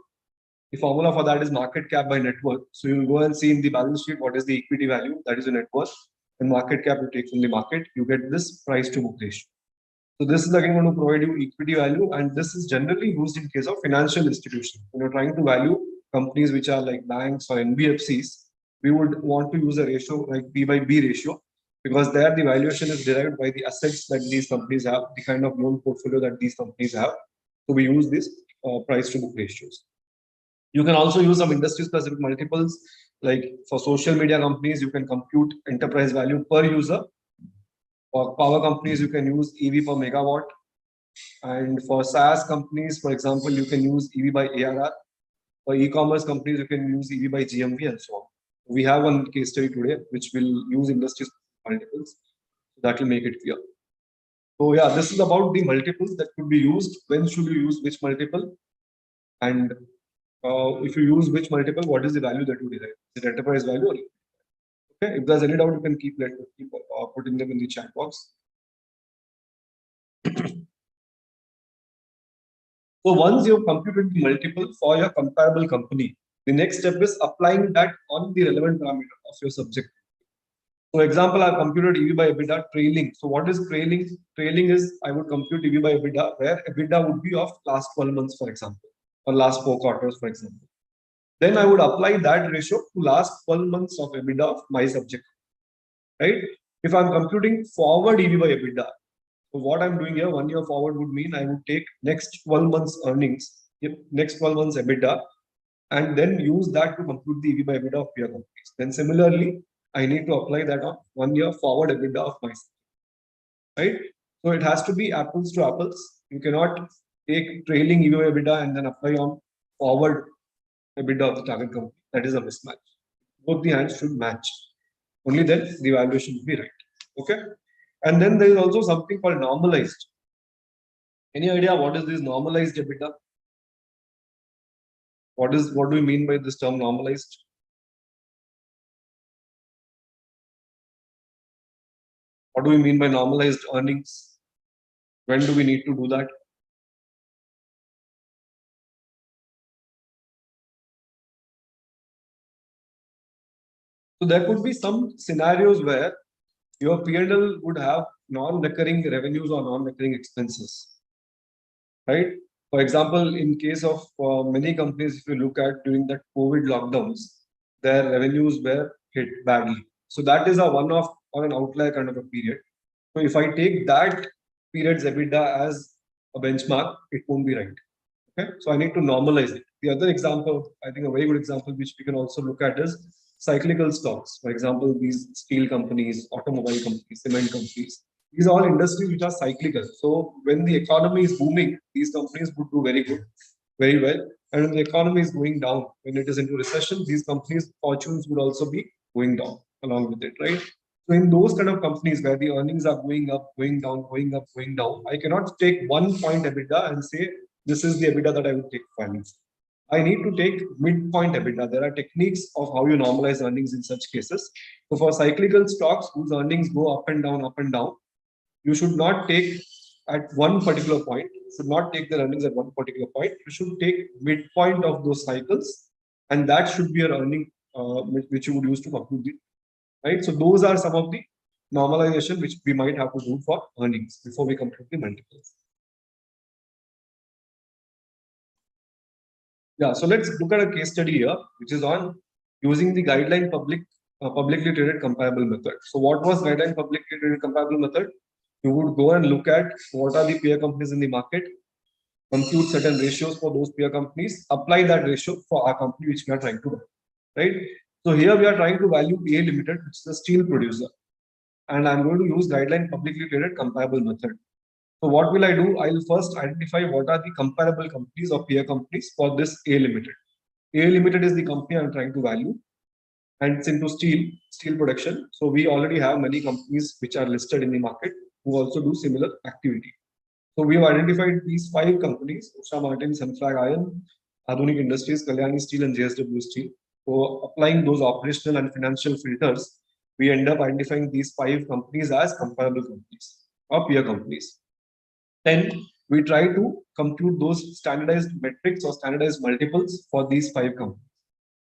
The formula for that is market cap by net worth. So you will go and see in the balance sheet what is the equity value, that is the net worth, and market cap you take from the market, you get this price to book ratio. So this is again going to provide you equity value, and this is generally used in case of financial institutions. When you're trying to value companies which are like banks or NBFCs, we would want to use a ratio like P by B ratio, because there the valuation is derived by the assets that these companies have, the kind of loan portfolio that these companies have. So we use this price to book ratios. You can also use some industry specific multiples, like for social media companies, you can compute enterprise value per user. For power companies, you can use EV per megawatt. And for SaaS companies, for example, you can use EV by ARR. For e-commerce companies, you can use EV by GMV and so on. We have one case study today, which will use industry multiples. That will make it clear. So yeah, this is about the multiples that could be used. When should you use which multiple? And if you use which multiple, what is the value that you derive? Is it enterprise value? Or okay, if there's any doubt, you can keep putting them in the chat box. So once you've computed the multiple for your comparable company, the next step is applying that on the relevant parameter of your subject. For example, I've computed EV by EBITDA trailing. So what is trailing? Trailing is I would compute EV by EBITDA where EBITDA would be of last 12 months, for example, or last 4 quarters, for example. Then I would apply that ratio to last 12 months of EBITDA of my subject, right? If I'm computing forward EV by EBITDA, so what I'm doing here, 1 year forward would mean I would take next 12 months earnings, next 12 months EBITDA, and then use that to compute the EV by EBITDA of peer companies. Then similarly, I need to apply that on 1 year forward EBITDA of myself, right? So it has to be apples to apples. You cannot take trailing EV by EBITDA and then apply on forward EBITDA of the target company. That is a mismatch. Both the hands should match. Only then the valuation will be right. Okay. And then there is also something called normalized. Any idea what is this normalized EBITDA? What do we mean by this term normalized? What do we mean by normalized earnings? When do we need to do that? So there could be some scenarios where your P&L would have non-recurring revenues or non-recurring expenses, right? For example, in case of many companies, if you look at during the COVID lockdowns, their revenues were hit badly. So that is a one-off or an outlier kind of a period. So if I take that period's EBITDA as a benchmark, it won't be right. Okay, so I need to normalize it. The other example, I think a very good example, which we can also look at is cyclical stocks. For example, these steel companies, automobile companies, cement companies. These are all industries which are cyclical. So when the economy is booming, these companies would do very good, very well. And when the economy is going down, when it is into recession, these companies' fortunes would also be going down along with it, right? So in those kind of companies where the earnings are going up, going down, going up, going down, I cannot take 1 point EBITDA and say this is the EBITDA that I will take finance. I need to take midpoint EBITDA. There are techniques of how you normalize earnings in such cases. So for cyclical stocks whose earnings go up and down, you should not take at one particular point. You should not take the earnings at one particular point. You should take midpoint of those cycles, and that should be your earning, which you would use to compute it. Right. So those are some of the normalization which we might have to do for earnings before we compute the multiples. Yeah, so let's look at a case study here, which is on using the guideline publicly traded comparable method. So what was guideline publicly traded comparable method? You would go and look at what are the peer companies in the market, compute certain ratios for those peer companies, apply that ratio for our company which we are trying to do, right? So here we are trying to value A Limited, which is a steel producer, and I'm going to use guideline publicly traded comparable method. So what will I do? I'll first identify what are the comparable companies or peer companies for this A Limited. A Limited is the company I'm trying to value, and it's into steel production. So we already have many companies which are listed in the market who also do similar activity. So we have identified these 5 companies: Usha Martin, Sunflag Iron, Adhunik Industries, Kalyani Steel, and JSW Steel. So applying those operational and financial filters, we end up identifying these 5 companies as comparable companies or peer companies. Then we try to compute those standardized metrics or standardized multiples for these 5 companies.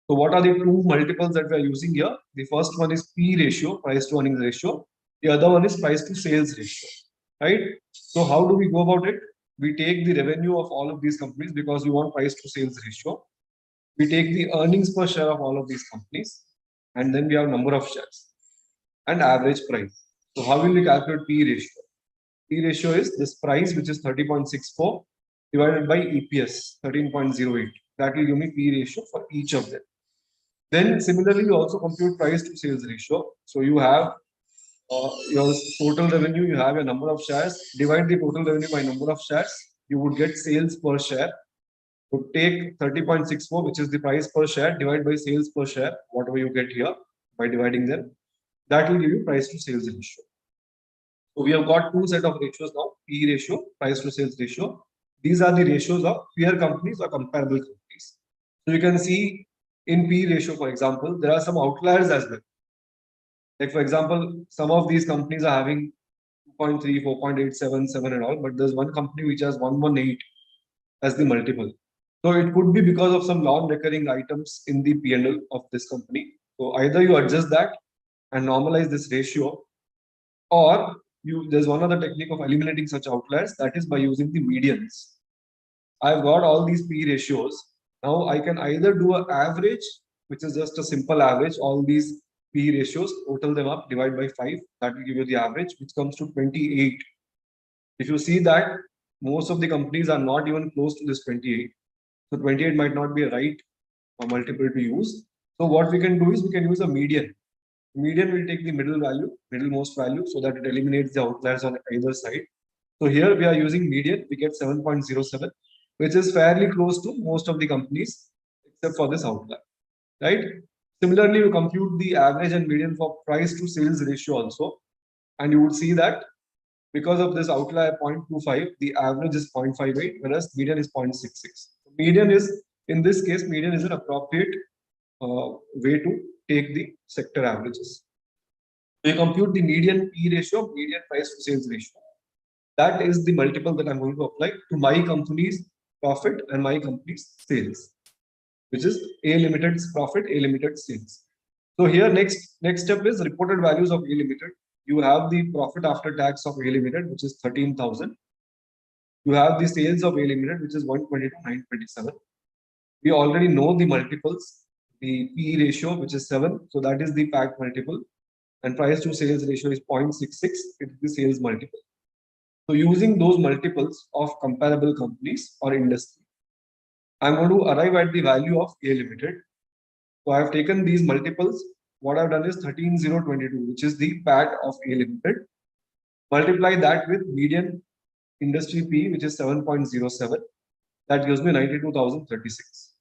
So what are the 2 multiples that we are using here? The first one is P ratio, price to earnings ratio. The other one is price to sales ratio, right? So how do we go about it? We take the revenue of all of these companies because we want price to sales ratio. We take the earnings per share of all of these companies, and then we have number of shares and average price. So how will we calculate P ratio? P ratio is this price, which is 30.64 divided by EPS 13.08. That will give me P ratio for each of them. Then similarly, you also compute price to sales ratio. So you have your total revenue, you have your number of shares, divide the total revenue by number of shares, you would get sales per share. So take 30.64, which is the price per share, divide by sales per share, whatever you get here by dividing them. That will give you price to sales ratio. So we have got 2 set of ratios now: P ratio, price to sales ratio. These are the ratios of peer companies or comparable companies. So you can see in P ratio, for example, there are some outliers as well. Like for example, some of these companies are having 2.3, 4.8, 7 and all, but there's one company which has 118 as the multiple. So it could be because of some non-recurring items in the P&L of this company. So either you adjust that and normalize this ratio, or there's one other technique of eliminating such outliers, that is by using the medians. I've got all these P ratios. Now I can either do an average, which is just a simple average, all these P ratios, total them up, divide by 5, that will give you the average, which comes to 28. If you see that most of the companies are not even close to this 28. So 28 might not be a right multiple to use. So what we can do is we can use a median. Median will take the middle value, middlemost value, so that it eliminates the outliers on either side. So here we are using median, we get 7.07, which is fairly close to most of the companies except for this outlier, right? Similarly, you compute the average and median for price to sales ratio also, and you would see that because of this outlier 0.25, the average is 0.58, whereas median is 0.66. Median is, in this case, median is an appropriate way to take the sector averages. So you compute the median P ratio, median price to sales ratio. That is the multiple that I'm going to apply to my company's profit and my company's sales, which is A Limited's profit, A Limited sales. So here next step is reported values of A Limited. You have the profit after tax of A Limited, which is 13,000. You have the sales of A Limited, which is 120 to 927. We already know the multiples, the PE ratio, which is 7. So that is the PAT multiple. And price to sales ratio is 0.66. It is the sales multiple. So using those multiples of comparable companies or industry, I'm going to arrive at the value of A Limited. So I have taken these multiples. What I've done is 13,022, which is the PAT of A Limited. Multiply that with median industry P, which is 7.07. That gives me 92,036.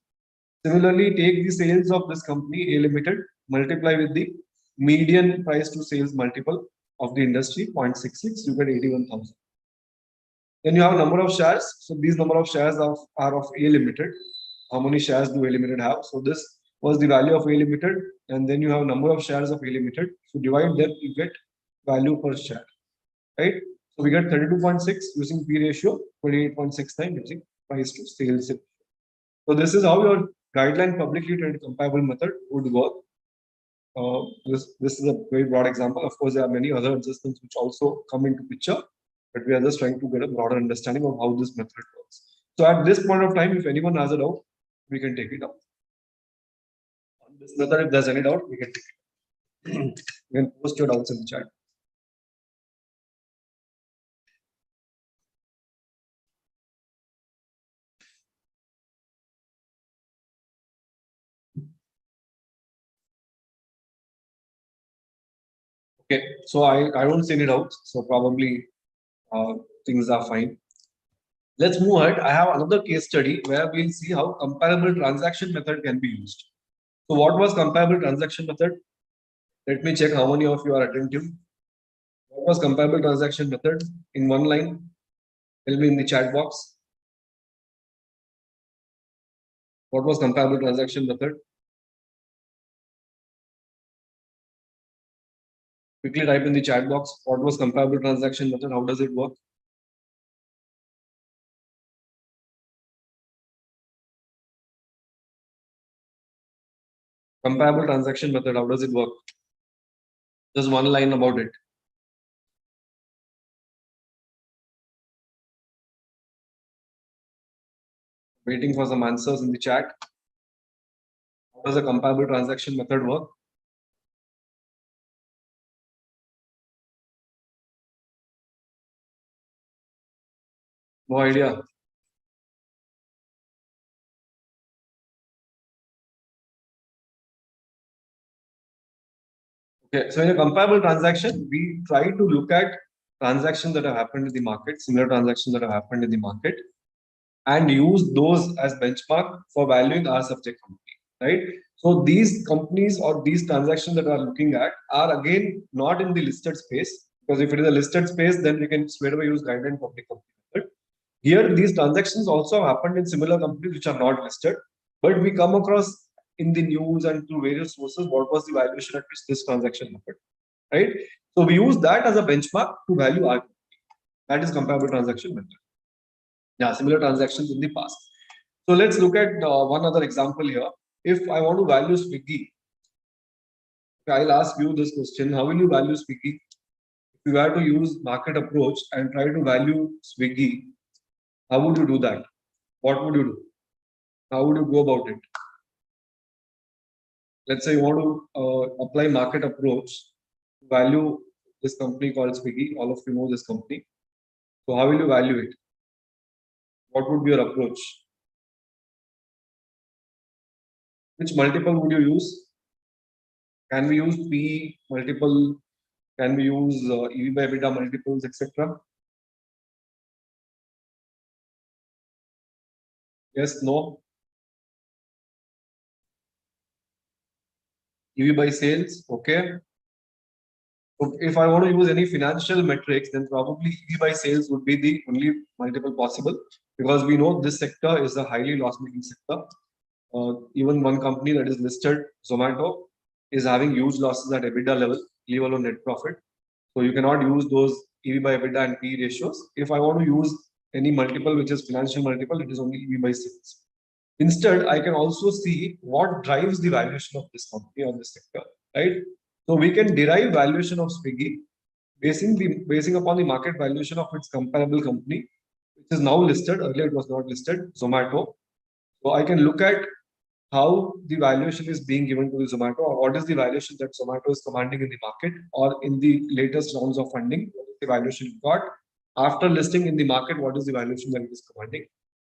Similarly, take the sales of this company A Limited, multiply with the median price to sales multiple of the industry 0.66, you get 81,000. Then you have number of shares. So these number of shares are of A Limited. How many shares do A Limited have? So this was the value of A Limited, and then you have number of shares of A Limited. So divide them, you get value per share, right? So we get 32.6 using P ratio, 28.69 using price to sales. So this is how your guideline publicly traded comparable method would work. This is a very broad example. Of course, there are many other adjustments which also come into picture, but we are just trying to get a broader understanding of how this method works. So at this point of time, if anyone has a doubt, we can take it up. On this method, if there's any doubt, we can take it up. You can post your doubts in the chat. Okay, so I don't see any doubts. So probably things are fine. Let's move ahead. I have another case study where we'll see how comparable transaction method can be used. So what was comparable transaction method? Let me check how many of you are attentive. What was comparable transaction method in one line? Tell me in the chat box. What was comparable transaction method? Quickly type in the chat box. What was comparable transaction method? How does it work? Comparable transaction method, how does it work? Just one line about it. Waiting for some answers in the chat. How does a comparable transaction method work? No idea. Okay, so in a comparable transaction, we try to look at transactions that have happened in the market, similar transactions that have happened in the market, and use those as benchmark for valuing our subject company, right? So these companies or these transactions that we are looking at are again not in the listed space, because if it is a listed space, then we can straight away use guideline public company method. Here, these transactions also happened in similar companies which are not listed, but we come across in the news and through various sources what was the valuation at which this transaction happened, right? So we use that as a benchmark to value our company. That is comparable transaction method. Yeah, similar transactions in the past. So let's look at one other example here. If I want to value Swiggy, I'll ask you this question: how will you value Swiggy? If you were to use market approach and try to value Swiggy, how would you do that? What would you do? How would you go about it? Let's say you want to apply market approach to value this company called Swiggy. All of you know this company. So how will you value it? What would be your approach? Which multiple would you use? Can we use P multiple? Can we use EV by EBITDA multiples, etc.? Yes, no. EV by sales, okay. So if I want to use any financial metrics, then probably EV by sales would be the only multiple possible, because we know this sector is a highly loss-making sector. Even one company that is listed, Zomato, is having huge losses at EBITDA level, leave alone net profit. So you cannot use those EV by EBITDA and PE ratios. If I want to use any multiple which is financial multiple, it is only EV by sales. Instead, I can also see what drives the valuation of this company or this sector, right? So we can derive valuation of Swiggy basing upon the market valuation of its comparable company, which is now listed. Earlier it was not listed, Zomato. So I can look at how the valuation is being given to the Zomato, or what is the valuation that Zomato is commanding in the market, or in the latest rounds of funding, what is the valuation it got. After listing in the market, what is the valuation that it is commanding.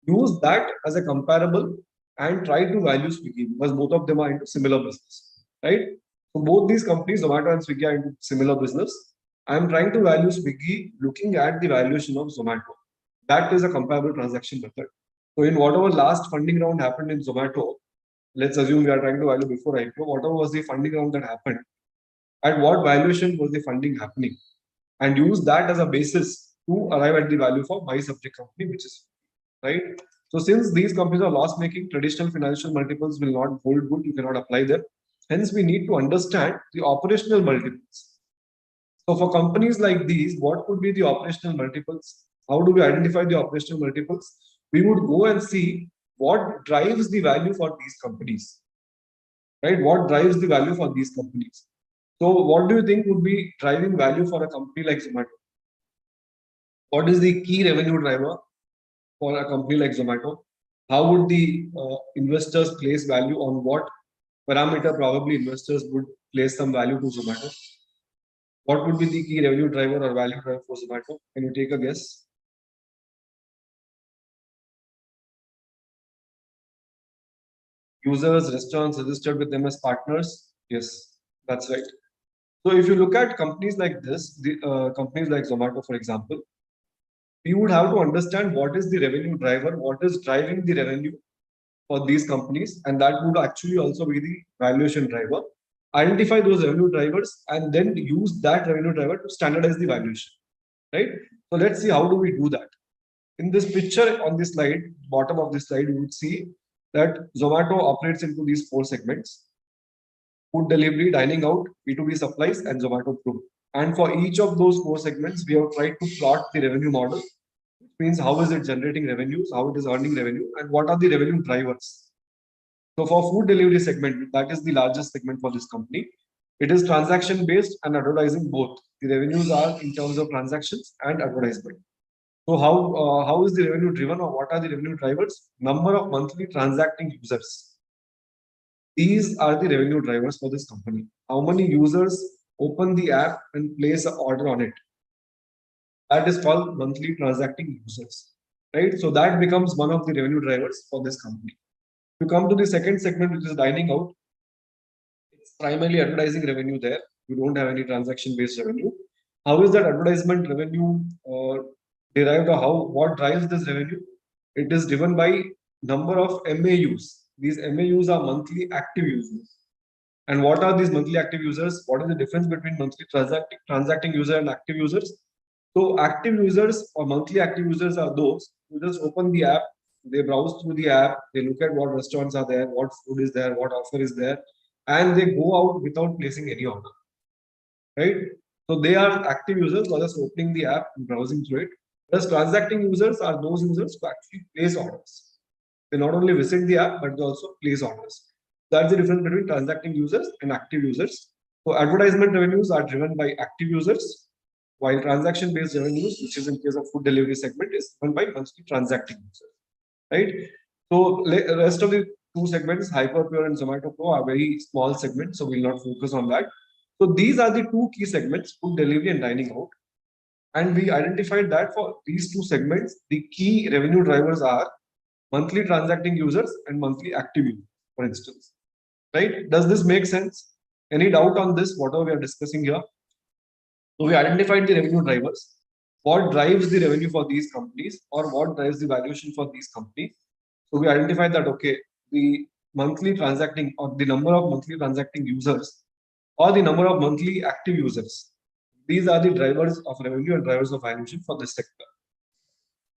Use that as a comparable and try to value Swiggy, because both of them are into similar business, right? So both these companies, Zomato and Swiggy, are into similar business. I am trying to value Swiggy looking at the valuation of Zomato. That is a comparable transaction method. So in whatever last funding round happened in Zomato, let's assume we are trying to value before IPO, whatever was the funding round that happened, at what valuation was the funding happening, and use that as a basis to arrive at the value for my subject company, which is right. So since these companies are loss making, traditional financial multiples will not hold good, you cannot apply them. Hence, we need to understand the operational multiples. So for companies like these, what could be the operational multiples? How do we identify the operational multiples? We would go and see what drives the value for these companies, right? What drives the value for these companies? So what do you think would be driving value for a company like Zomato? What is the key revenue driver for a company like Zomato? How would the investors place value on what parameter probably investors would place some value to Zomato? What would be the key revenue driver or value driver for Zomato? Can you take a guess? Users, restaurants registered with them as partners. Yes, that's right. So if you look at companies like this, the companies like Zomato, for example, we would have to understand what is the revenue driver, what is driving the revenue for these companies, and that would actually also be the valuation driver. Identify those revenue drivers and then use that revenue driver to standardize the valuation, right? So let's see how do we do that. In this picture on this slide, bottom of this slide, you would see that Zomato operates into these 4 segments: food delivery, dining out, B2B supplies, and Zomato Group. And for each of those 4 segments, we have tried to plot the revenue model, which means how is it generating revenues, how it is earning revenue, and what are the revenue drivers. So for food delivery segment, that is the largest segment for this company. It is transaction based and advertising both. The revenues are in terms of transactions and advertisement. So how is the revenue driven, or what are the revenue drivers? Number of monthly transacting users. These are the revenue drivers for this company. How many users open the app and place an order on it? That is called monthly transacting users, right? So that becomes one of the revenue drivers for this company. To come to the second segment, which is dining out, it's primarily advertising revenue there. You don't have any transaction-based revenue. How is that advertisement revenue derived, or what drives this revenue? It is driven by number of MAUs. These MAUs are monthly active users. And what are these monthly active users? What is the difference between monthly transacting user and active users? So active users or monthly active users are those who just open the app, they browse through the app, they look at what restaurants are there, what food is there, what offer is there, and they go out without placing any order, right? So they are active users who are just opening the app and browsing through it. Whereas transacting users are those users who actually place orders. They not only visit the app, but they also place orders. That's the difference between transacting users and active users. So advertisement revenues are driven by active users, while transaction-based revenues, which is in case of food delivery segment, is driven by monthly transacting users, right? So the rest of the 2 segments, Hyperpure and Zomato Pro, are very small segments, so we'll not focus on that. So these are the 2 key segments, food delivery and dining out. And we identified that for these 2 segments, the key revenue drivers are monthly transacting users and monthly active users, for instance, right? Does this make sense? Any doubt on this, whatever we are discussing here? So we identified the revenue drivers. What drives the revenue for these companies, or what drives the valuation for these companies? So we identified that, okay, the monthly transacting, or the number of monthly transacting users, or the number of monthly active users. These are the drivers of revenue and drivers of valuation for this sector.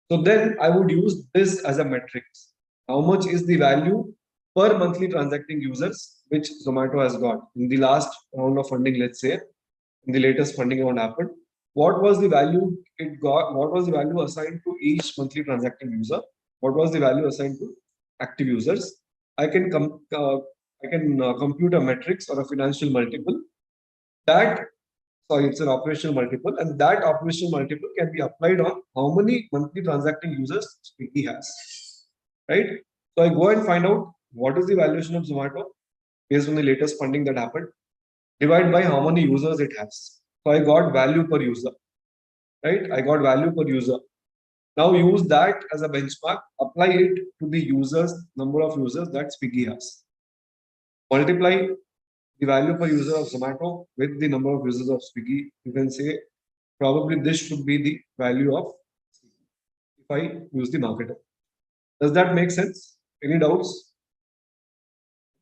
So then I would use this as a metric. How much is the value per monthly transacting users, which Zomato has got in the last round of funding, let's say, in the latest funding round happened. What was the value it got? What was the value assigned to each monthly transacting user? What was the value assigned to active users? I can compute a matrix or a financial multiple that sorry, it's an operational multiple, and that operational multiple can be applied on how many monthly transacting users Swiggy has, right? So I go and find out what is the valuation of Zomato based on the latest funding that happened, divide by how many users it has. So I got value per user, right? I got value per user. Now use that as a benchmark, apply it to the users, number of users that Swiggy has. Multiply the value per user of Zomato with the number of users of Swiggy. You can say probably this should be the value of if I use the marketer. Does that make sense? Any doubts?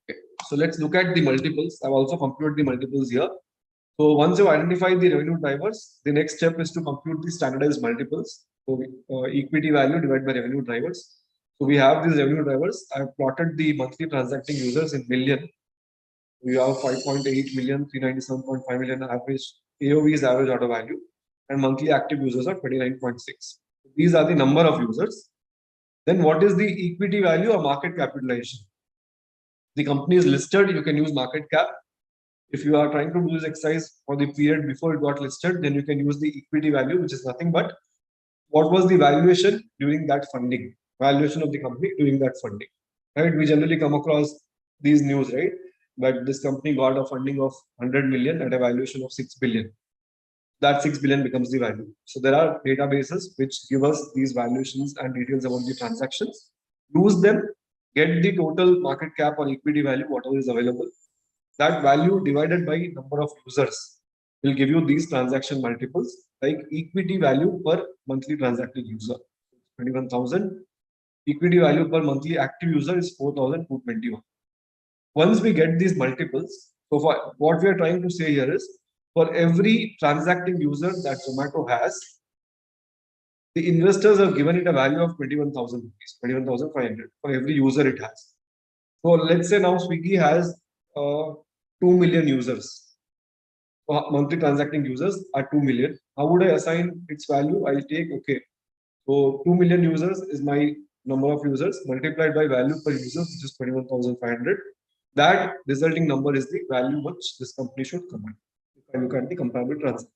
Okay. So let's look at the multiples. I've also computed the multiples here. So once you identify the revenue drivers, the next step is to compute the standardized multiples. So equity value divided by revenue drivers. So we have these revenue drivers. I've plotted the monthly transacting users in million. We have 5.8 million, 397.5 million average. AOV is average order value, and monthly active users are 29.6. These are the number of users. Then what is the equity value or market capitalization? The company is listed, you can use market cap. If you are trying to do this exercise for the period before it got listed, then you can use the equity value, which is nothing but what was the valuation during that funding, valuation of the company during that funding, right? We generally come across these news, right? But this company got a funding of 100 million at a valuation of 6 billion. That 6 billion becomes the value. So there are databases which give us these valuations and details about the transactions. Use them, get the total market cap or equity value, whatever is available. That value divided by number of users will give you these transaction multiples, like equity value per monthly transacting user, 21,000. Equity value per monthly active user is 4,221. Once we get these multiples, so for what we are trying to say here is, for every transacting user that Zomato has, the investors have given it a value of 21,000 rupees, 21,500 for every user it has. So let's say now Swiggy has 2 million users. Monthly transacting users are 2 million. How would I assign its value? I'll take, okay, so 2 million users is my number of users multiplied by value per user, which is 21,500. That resulting number is the value which this company should command if I look at the comparable transaction.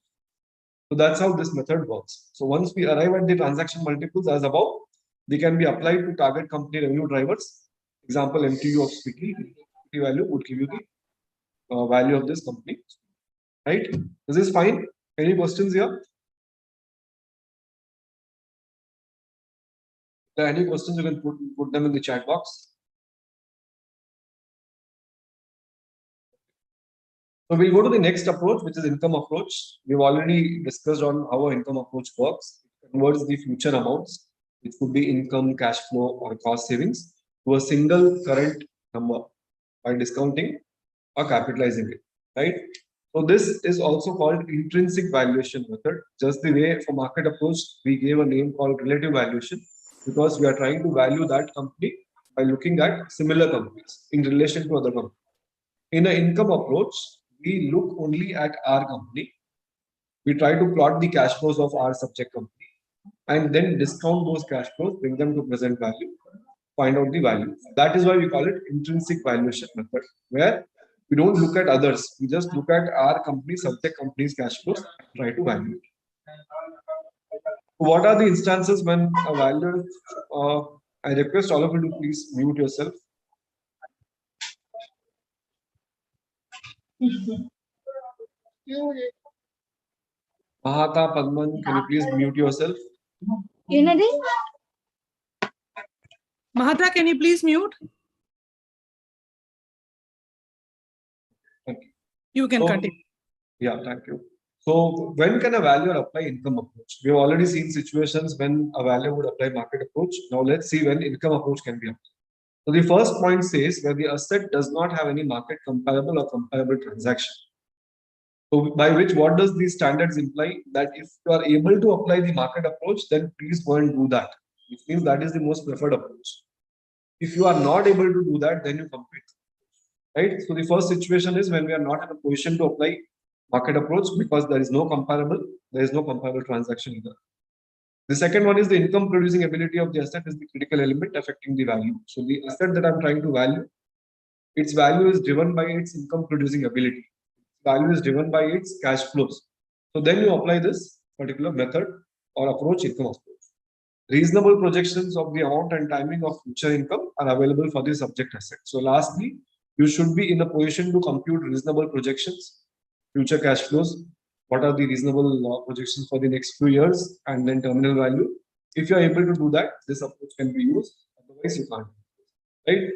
So that's how this method works. So once we arrive at the transaction multiples as above, they can be applied to target company revenue drivers. Example, MTU of Swiggy, value would give you the value of this company. Right? Is this fine? Any questions here? If there are any questions, you can put them in the chat box. So we'll go to the next approach, which is income approach. We've already discussed on how our income approach works. It converts the future amounts, which could be income, cash flow, or cost savings, to a single current number by discounting or capitalizing it. Right? So this is also called intrinsic valuation method. Just the way for market approach, we gave a name called relative valuation, because we are trying to value that company by looking at similar companies in relation to other companies. In an income approach, we look only at our company. We try to plot the cash flows of our subject company and then discount those cash flows, bring them to present value, find out the value. That is why we call it intrinsic valuation method, where we don't look at others. We just look at our company, subject company's cash flows, and try to value it. What are the instances when a value? I request all of you to please mute yourself. Mahata, Padman, can you please mute yourself? Mahata, can you please mute? Thank you. You can continue. Yeah, thank you. So when can a valuer apply income approach? We have already seen situations when a valuer would apply market approach. Now let's see when income approach can be applied. So the first point says where the asset does not have any market comparable or comparable transaction. So by which, what does these standards imply? That if you are able to apply the market approach, then please go and do that. Which means that is the most preferred approach. If you are not able to do that, then you complete. Right? So the first situation is when we are not in a position to apply market approach because there is no comparable transaction either. The second one is the income producing ability of the asset is the critical element affecting the value. So the asset that I'm trying to value, its value is driven by its income producing ability. Value is driven by its cash flows. So then you apply this particular method or approach, income approach. Reasonable projections of the amount and timing of future income are available for the subject asset. So lastly, you should be in a position to compute reasonable projections, future cash flows, what are the reasonable projections for the next few years, and then terminal value. If you are able to do that, this approach can be used. Otherwise, you can't. Right?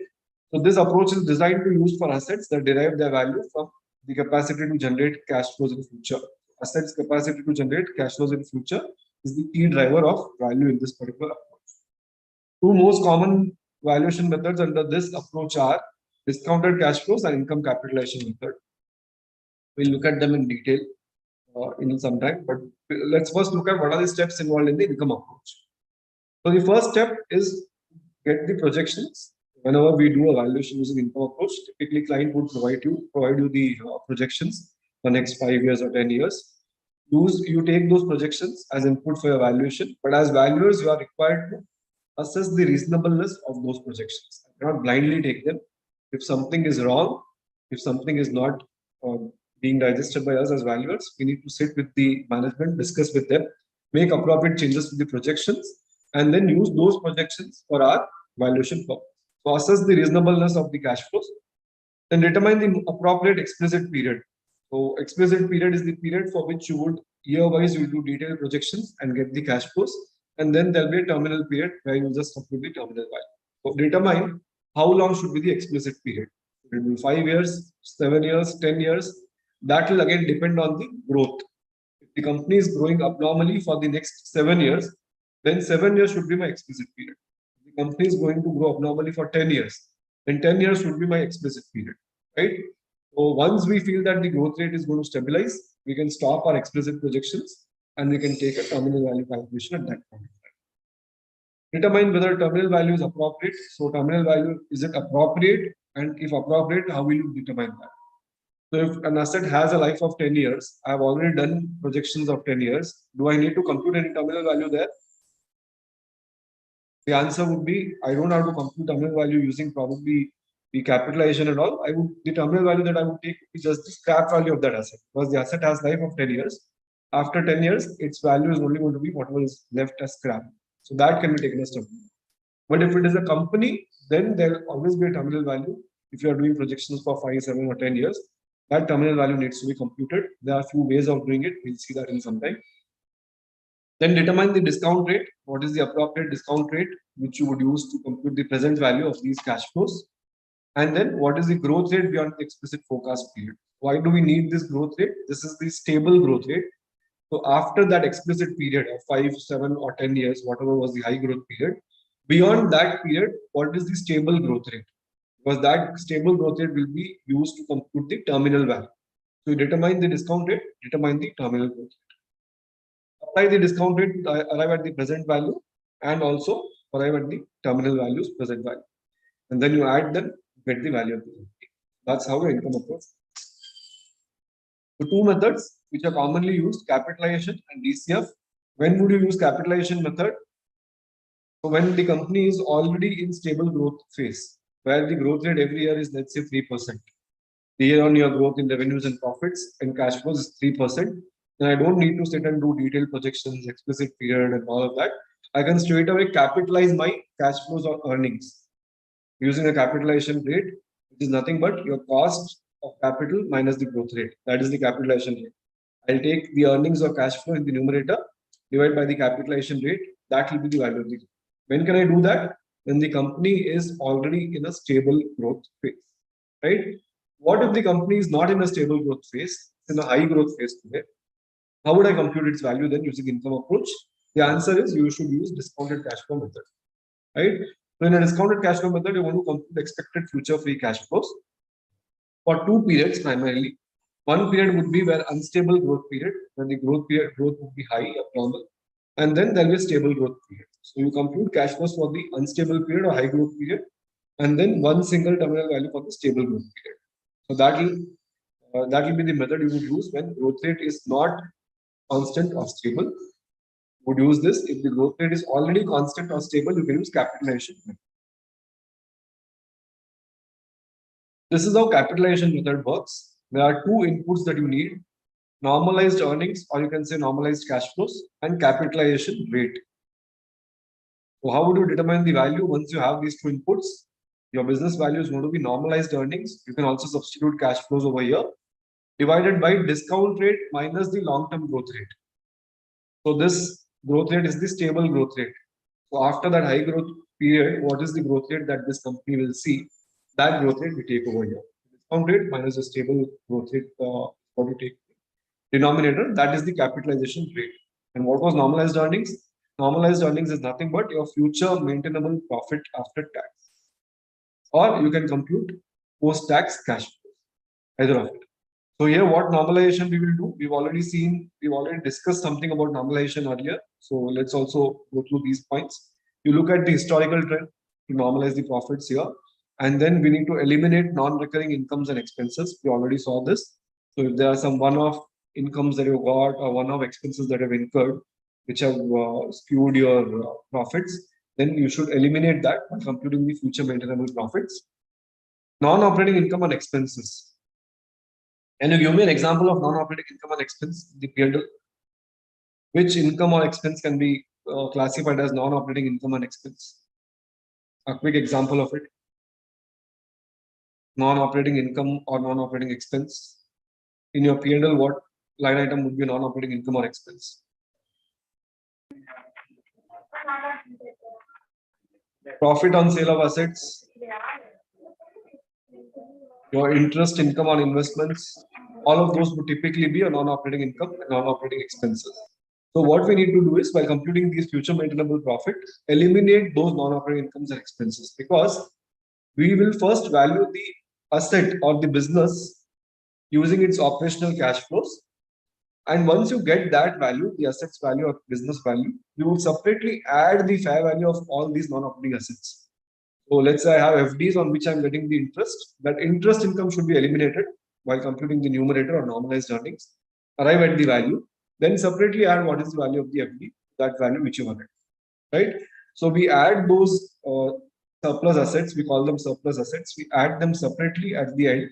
So this approach is designed to use for assets that derive their value from the capacity to generate cash flows in future. Assets capacity to generate cash flows in future is the key driver of value in this particular approach. Two most common valuation methods under this approach are discounted cash flows and income capitalization method. We'll look at them in detail in some time, but let's first look at what are the steps involved in the income approach. So the first step is get the projections. Whenever we do a valuation using income approach, typically client would provide you the projections for next 5 years or 10 years. You take those projections as input for your valuation, but as valuers, you are required to assess the reasonableness of those projections. You cannot blindly take them. If something is wrong, if something is not being digested by us as valuers, we need to sit with the management, discuss with them, make appropriate changes to the projections, and then use those projections for our valuation purpose. So assess the reasonableness of the cash flows, then determine the appropriate explicit period. So explicit period is the period for which you would year-wise you will do detailed projections and get the cash flows, and then there'll be a terminal period where you just compute the terminal value. So determine how long should be the explicit period. It will be 5 years, 7 years, 10 years. That will again depend on the growth. If the company is growing abnormally for the next 7 years, then 7 years should be my explicit period. If the company is going to grow abnormally for 10 years, then 10 years should be my explicit period, right? So once we feel that the growth rate is going to stabilize, we can stop our explicit projections and we can take a terminal value calculation at that point. Determine whether terminal value is appropriate. So terminal value, is it appropriate? And if appropriate, how will you determine that? So if an asset has a life of 10 years, I have already done projections of 10 years. Do I need to compute any terminal value there? The answer would be, I don't have to compute terminal value using probably the capitalization and all. The terminal value that I would take is just the scrap value of that asset, because the asset has life of 10 years. After 10 years, its value is only going to be whatever is left as scrap. So that can be taken as terminal. But if it is a company, then there will always be a terminal value. If you are doing projections for 5, 7, or 10 years, that terminal value needs to be computed. There are a few ways of doing it. We'll see that in some time. Then determine the discount rate. What is the appropriate discount rate which you would use to compute the present value of these cash flows? And then what is the growth rate beyond the explicit forecast period? Why do we need this growth rate? This is the stable growth rate. So after that explicit period of 5, 7, or 10 years, whatever was the high growth period, beyond that period, what is the stable growth rate? Because that stable growth rate will be used to compute the terminal value. So you determine the discount rate, determine the terminal growth rate. Apply the discount rate, arrive at the present value, and also arrive at the terminal values, present value. And then you add them, get the value of the company. That's how your income approach. The two methods which are commonly used, capitalization and DCF. When would you use capitalization method? So when the company is already in stable growth phase, where the growth rate every year is, let's say, 3%. The year-on-year growth in revenues and profits and cash flows is 3%. Then I don't need to sit and do detailed projections, explicit period, and all of that. I can straight away capitalize my cash flows or earnings using a capitalization rate, which is nothing but your cost of capital minus the growth rate. That is the capitalization rate. I'll take the earnings or cash flow in the numerator, divide by the capitalization rate. That will be the value of the. When can I do that? When the company is already in a stable growth phase, right? What if the company is not in a stable growth phase, it's in a high growth phase today? How would I compute its value then using income approach? The answer is you should use discounted cash flow method, right? So in a discounted cash flow method, you want to compute expected future free cash flows for 2 periods primarily. One period would be where unstable growth period, when the growth would be high, abnormal, and then there will be a stable growth period. So you compute cash flows for the unstable period or high growth period, and then one single terminal value for the stable growth period. So that will be the method you would use when growth rate is not constant or stable. Would use this. If the growth rate is already constant or stable, you can use capitalization method. This is how capitalization method works. There are two inputs that you need. normalized earnings, or you can say normalized cash flows, and capitalization rate. So how would you determine the value once you have these two inputs? Your business value is going to be normalized earnings. You can also substitute cash flows over here, divided by discount rate minus the long-term growth rate. So this growth rate is the stable growth rate. So after that high growth period, what is the growth rate that this company will see? That growth rate we take over here. Discount rate minus the stable growth rate, what you take. Denominator, that is the capitalization rate. And what was normalized earnings? Normalized earnings is nothing but your future maintainable profit after tax. Or you can compute post-tax cash flows, either of it. So here, what normalization we will do? We've already discussed something about normalization earlier. So let's also go through these points. You look at the historical trend to normalize the profits here. And then we need to eliminate non-recurring incomes and expenses. We already saw this. So if there are some one-off incomes that you got or one-off expenses that have incurred, which have skewed your profits, then you should eliminate that by computing the future maintainable profits. Non-operating income and expenses. Can you give me an example of non-operating income and expense? The P&L. Which income or expense can be classified as non-operating income and expense? A quick example of it. Non-operating income or non-operating expense. In your P&L, what line item would be non-operating income or expense? Profit on sale of assets. Your interest income on investments. All of those would typically be a non-operating income and non-operating expenses. So what we need to do is, by computing these future maintainable profit, eliminate those non-operating incomes and expenses, because we will first value the asset or the business using its operational cash flows. And once you get that value, the assets value or business value, you will separately add the fair value of all these non-operating assets. So let's say I have FDs on which I'm getting the interest. That interest income should be eliminated while computing the numerator or normalized earnings. Arrive at the value, then separately add what is the value of the FD, that value which you have, right? So we add those surplus assets, we call them surplus assets. We add them separately at the end,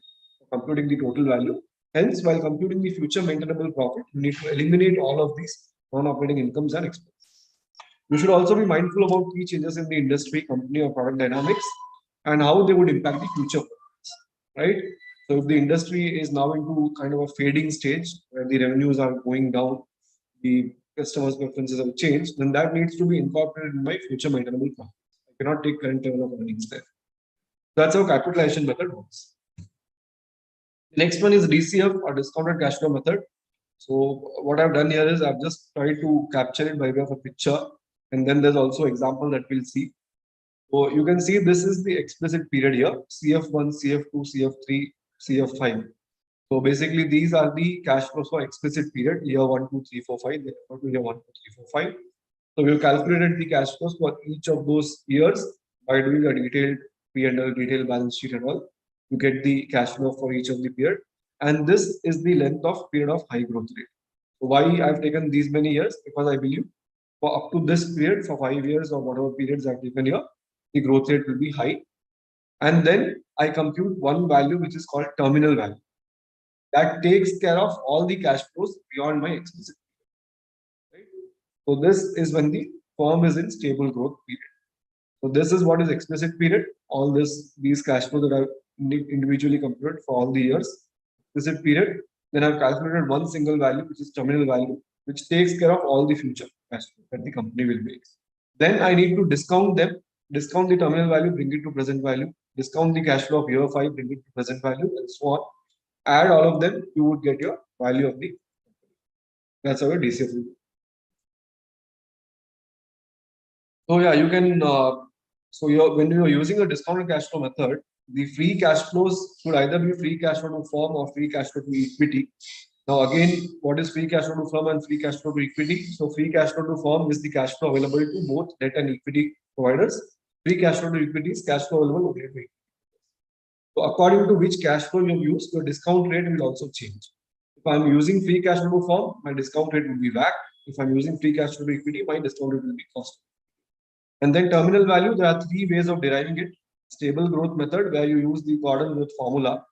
computing the total value. Hence, while computing the future maintainable profit, we need to eliminate all of these non-operating incomes and expenses. You should also be mindful about key changes in the industry, company, or product dynamics and how they would impact the future profits, right? So if the industry is now into kind of a fading stage where the revenues are going down, the customers' preferences have changed, then that needs to be incorporated in my future maintainable profit. I cannot take current level of earnings there. That's how capitalization method works. The next one is DCF, or discounted cash flow method. So what I've done here is I've just tried to capture it by way of a picture, and then there's also example that we'll see. So you can see this is the explicit period here: CF1, CF2, CF3, CF5. So basically, these are the cash flows for explicit period, year 1, 2, 3, 4, 5. They refer to year 1, 2, 3, 4, 5. So we've calculated the cash flows for each of those years by doing a detailed P&L, detailed balance sheet and all. You get the cash flow for each of the period. And this is the length of period of high growth rate. So why I've taken these many years? Because I believe for up to this period, for 5 years or whatever periods I've taken here, the growth rate will be high. And then I compute one value which is called terminal value. That takes care of all the cash flows beyond my explicit period. Right? So this is when the firm is in stable growth period. So this is what is explicit period. All these cash flows that I've individually computed for all the years. Explicit period. Then I've calculated one single value, which is terminal value, which takes care of all the future cash flows that the company will make. Then I need to discount them. Discount the terminal value, bring it to present value. Discount the cash flow of year 5, bring it to present value, and so on. Add all of them, you would get your value of the company. That's how a DCF will be. So yeah, you can. When you are using a discounted cash flow method, the free cash flows should either be free cash flow to firm or free cash flow to equity. Now again, what is free cash flow to firm and free cash flow to equity? So free cash flow to firm is the cash flow available to both debt and equity providers. Free cash flow to equity is cash flow available only to equity. So according to which cash flow you use, your discount rate will also change. If I'm using free cash flow to firm, my discount rate will be WACC. If I'm using free cash flow to equity, my discount rate will be cost. And then terminal value, there are 3 ways of deriving it. Stable growth method, where you use the Gordon-Growth formula.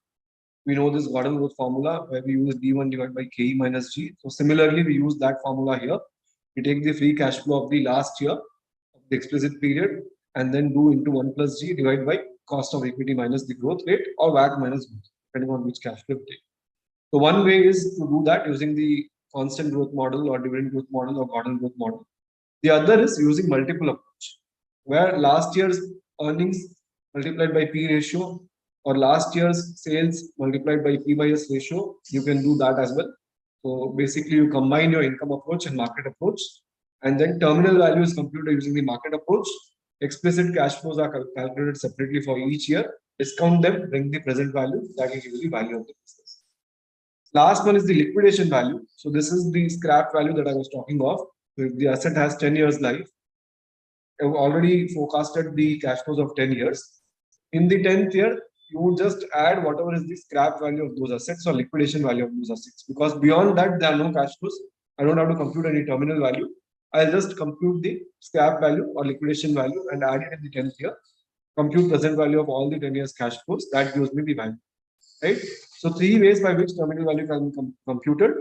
We know this Gordon growth formula where we use D1 divided by KE minus G. So similarly, we use that formula here. We take the free cash flow of the last year, of the explicit period, and then do into 1 plus G divided by cost of equity minus the growth rate or WACC minus growth, depending on which cash flow we take. So one way is to do that using the constant growth model or dividend growth model or Gordon growth model. The other is using multiple approach, where last year's earnings multiplied by P ratio or last year's sales multiplied by P by S ratio, you can do that as well. So basically you combine your income approach and market approach, and then terminal value is computed using the market approach. Explicit cash flows are calculated separately for each year, discount them, bring the present value, that will give you the value of the business. Last one is the liquidation value. So this is the scrap value that I was talking of. So if the asset has 10 years life, I've already forecasted the cash flows of 10 years. In the 10th year, you would just add whatever is the scrap value of those assets or liquidation value of those assets. Because beyond that, there are no cash flows. I don't have to compute any terminal value. I'll just compute the scrap value or liquidation value and add it in the 10th year. Compute present value of all the 10 years cash flows. That gives me the value. Right? So 3 ways by which terminal value can be computed.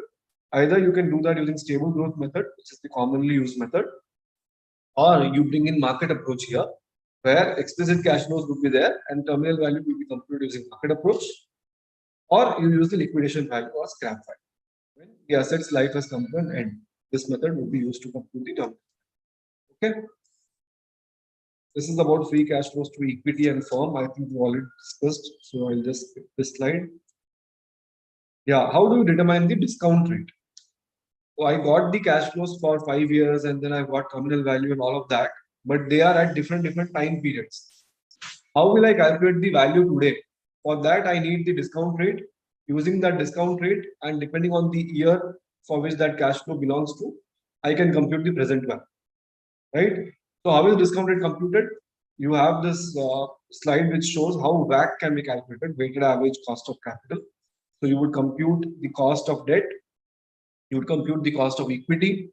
Either you can do that using stable growth method, which is the commonly used method, or you bring in market approach here, where explicit cash flows would be there and terminal value will be computed using market approach, or you use the liquidation value or scrap value. When the asset's life has come to an end, this method will be used to compute the terminal. Okay. This is about free cash flows to equity and firm. I think we already discussed, so I'll just skip this slide. Yeah, how do you determine the discount rate? So I got the cash flows for 5 years and then I got terminal value and all of that, but they are at different time periods. How will I calculate the value today? For that, I need the discount rate. Using that discount rate and depending on the year for which that cash flow belongs to, I can compute the present value. Right? So how is discount rate computed? You have this slide which shows how WACC can be calculated, weighted average cost of capital. So you would compute the cost of debt, you would compute the cost of equity,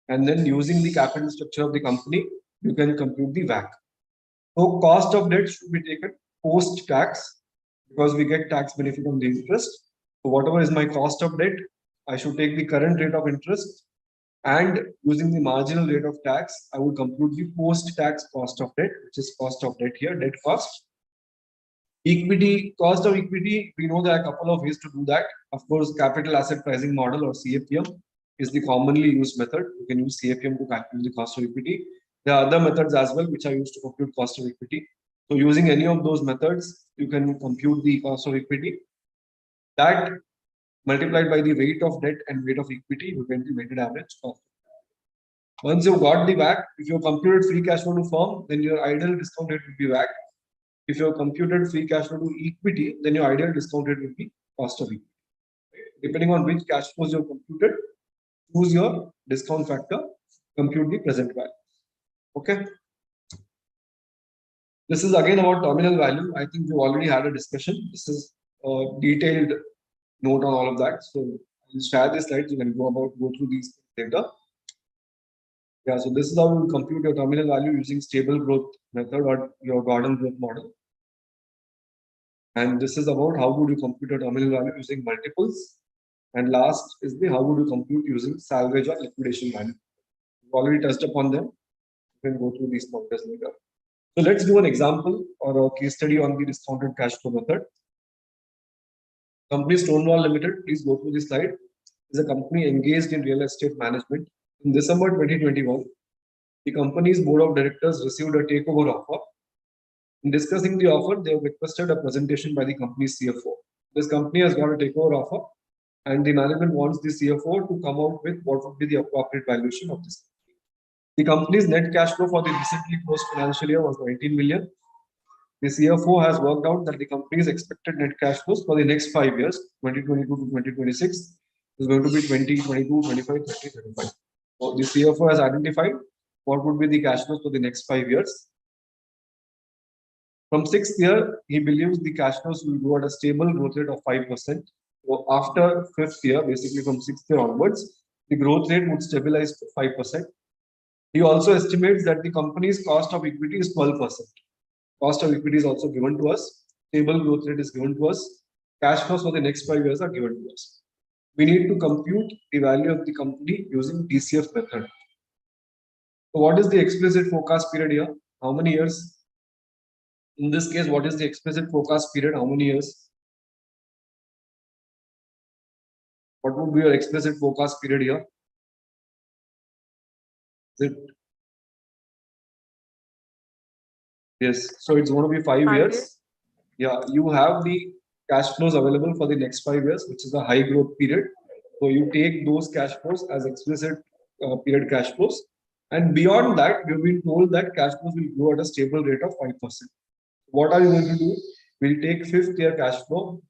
and then using the capital structure of the company, you can compute the WACC. So cost of debt should be taken post-tax because we get tax benefit on the interest. So whatever is my cost of debt, I should take the current rate of interest, and using the marginal rate of tax, I would compute the post-tax cost of debt, which is cost of debt here, debt cost. Equity, cost of equity, we know there are a couple of ways to do that. Of course, capital asset pricing model or CAPM is the commonly used method. You can use CAPM to calculate the cost of equity. There are other methods as well which are used to compute cost of equity. So using any of those methods, you can compute the cost of equity. That multiplied by the rate of debt and rate of equity, you get the weighted average cost. Once you've got the WACC, if you've computed free cash flow to firm, then your ideal discount rate will be WACC. If you have computed free cash flow to equity, then your ideal discount rate will be cost of equity. Depending on which cash flows you have computed, choose your discount factor, compute the present value. Okay. This is again about terminal value. I think we already had a discussion. This is a detailed note on all of that. So I'll share the slides. You can go through these later. Yeah, so this is how you compute your terminal value using stable growth method or your Gordon growth model. And this is about how would you compute your terminal value using multiples. And last is the how would you compute using salvage or liquidation value. We've already touched upon them. You can go through these pointers later. So let's do an example or a case study on the discounted cash flow method. Company Stonewall Limited, please go through this slide, is a company engaged in real estate management. In December 2021, the company's board of directors received a takeover offer. In discussing the offer, they have requested a presentation by the company's CFO. This company has got a takeover offer, and the management wants the CFO to come out with what would be the appropriate valuation of this company. The company's net cash flow for the recently closed financial year was 19 million. The CFO has worked out that the company's expected net cash flows for the next 5 years, 2022 to 2026, is going to be 20, 22, 25, 30, 35. So the CFO has identified what would be the cash flows for the next 5 years. From 6th year, he believes the cash flows will grow at a stable growth rate of 5%. So after 5th year, basically from 6th year onwards, the growth rate would stabilize to 5%. He also estimates that the company's cost of equity is 12%. Cost of equity is also given to us. Stable growth rate is given to us. cash flows for the next 5 years are given to us. We need to compute the value of the company using DCF method. So what is the explicit forecast period here? How many years? In this case, what is the explicit forecast period? How many years? What would be your explicit forecast period here? Is it? Yes, so it's going to be 5 years. Yeah, you have the cash flows available for the next 5 years, which is a high growth period. So you take those cash flows as explicit period cash flows. And beyond that, you've been told that cash flows will grow at a stable rate of 5%. What are you going to do? We'll take 5th year cash flow,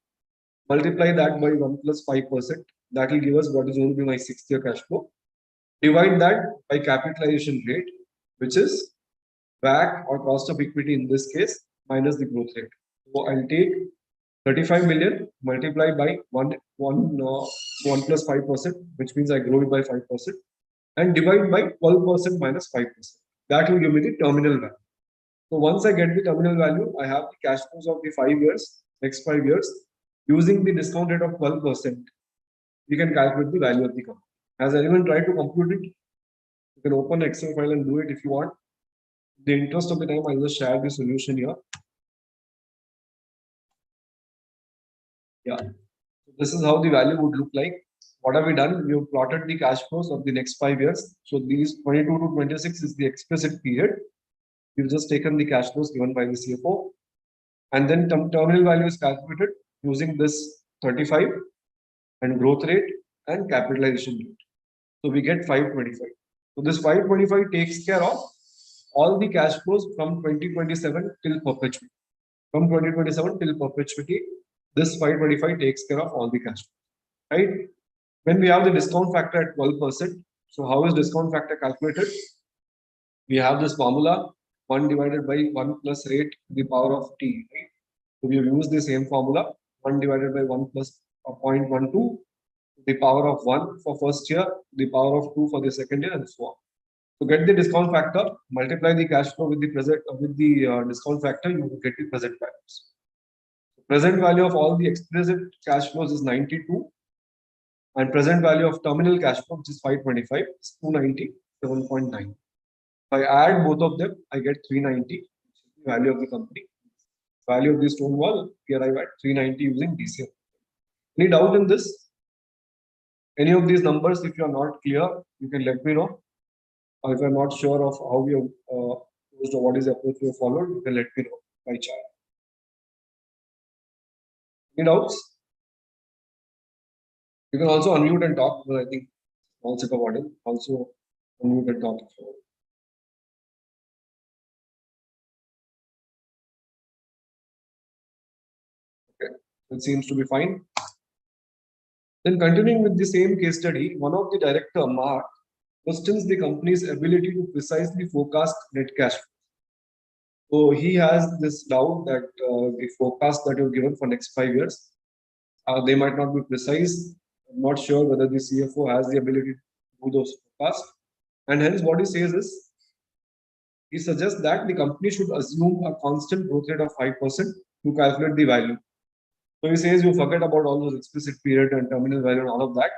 multiply that by 1 plus 5%. That will give us what is going to be my 6th year cash flow. Divide that by capitalization rate, which is WACC or cost of equity in this case, minus the growth rate. So I'll take 35 million multiplied by 1 plus 5%, which means I grow it by 5%, and divide by 12% minus 5%. That will give me the terminal value. So once I get the terminal value, I have the cash flows of the 5 years, next 5 years. Using the discount rate of 12%, we can calculate the value of the company. Has anyone tried to compute it? You can open Excel file and do it if you want. In the interest of the time, I'll just share the solution here. Yeah, so this is how the value would look like. What have we done? We have plotted the cash flows of the next 5 years. So these 22 to 26 is the explicit period. We've just taken the cash flows given by the CFO, and then terminal value is calculated using this 35 and growth rate and capitalization rate. So we get 525. So this 525 takes care of all the cash flows from 2027 till perpetuity. From 2027 till perpetuity, this 525 takes care of all the cash flows, right? When we have the discount factor at 12%, so how is discount factor calculated? We have this formula, 1 divided by 1 plus rate to the power of t, right? So we have used the same formula, 1 divided by 1 plus 0.12 to the power of 1 for first year, the power of 2 for the second year, and so on. To get the discount factor, multiply the cash flow with the discount factor, you will get the present values. The present value of all the explicit cash flows is 92, and present value of terminal cash flow, which is 525, is 297.9. If I add both of them, I get 390, which is the value of the company. Value of the stone wall, we arrive at 390 using DCF. Any doubt in this? Any of these numbers, if you are not clear, you can let me know. Or if you are not sure of how we have used or what is the approach we have followed, you can let me know by chat. Any doubts? You can also unmute and talk, because I think also unmute and talk. Okay, it seems to be fine. Then continuing with the same case study, one of the director, Mark, questions the company's ability to precisely forecast net cash flow. So he has this doubt that the forecast that you've given for next 5 years, they might not be precise. I'm not sure whether the CFO has the ability to do those forecasts. And hence what he says is, he suggests that the company should assume a constant growth rate of 5% to calculate the value. So he says you forget about all those explicit period and terminal value and all of that.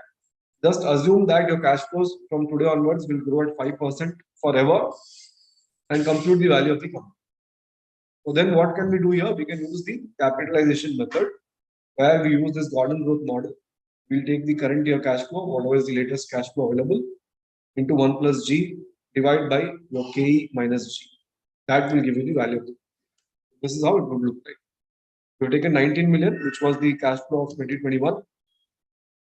Just assume that your cash flows from today onwards will grow at 5% forever and compute the value of the company. So then what can we do here? We can use the capitalization method, where we use this Gordon growth model. We'll take the current year cash flow, whatever is the latest cash flow available, into 1 plus G, divide by your KE minus G. That will give you the value of the. This is how it would look like. We've taken 19 million, which was the cash flow of 2021,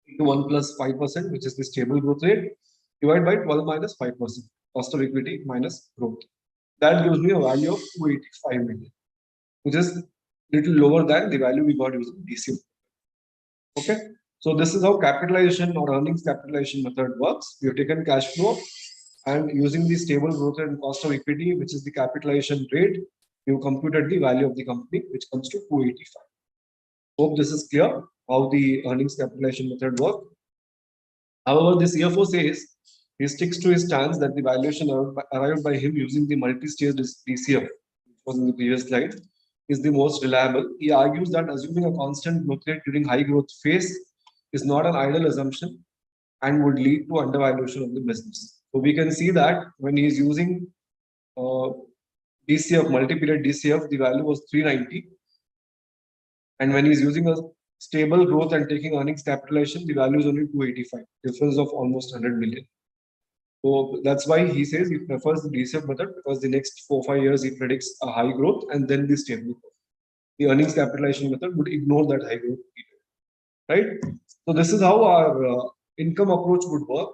into 1 plus 5%, which is the stable growth rate, divided by 12 minus 5%, cost of equity minus growth. That gives me a value of 285 million, which is little lower than the value we got using DCF. Okay, so this is how capitalization or earnings capitalization method works. We have taken cash flow and using the stable growth rate and cost of equity, which is the capitalization rate, you computed the value of the company, which comes to 285. Hope this is clear how the earnings capitalization method works. However, the CFO says he sticks to his stance that the valuation arrived by him using the multi-stage DCF, which was in the previous slide, is the most reliable. He argues that assuming a constant growth rate during high growth phase is not an idle assumption and would lead to undervaluation of the business. So we can see that when he is using DCF, multi-period DCF, the value was 390. And when he's using a stable growth and taking earnings capitalization, the value is only 285, difference of almost 100 million. So that's why he says he prefers the DCF method, because the next 4-5 years he predicts a high growth and then the stable growth. The earnings capitalization method would ignore that high growth period, right? So this is how our income approach would work.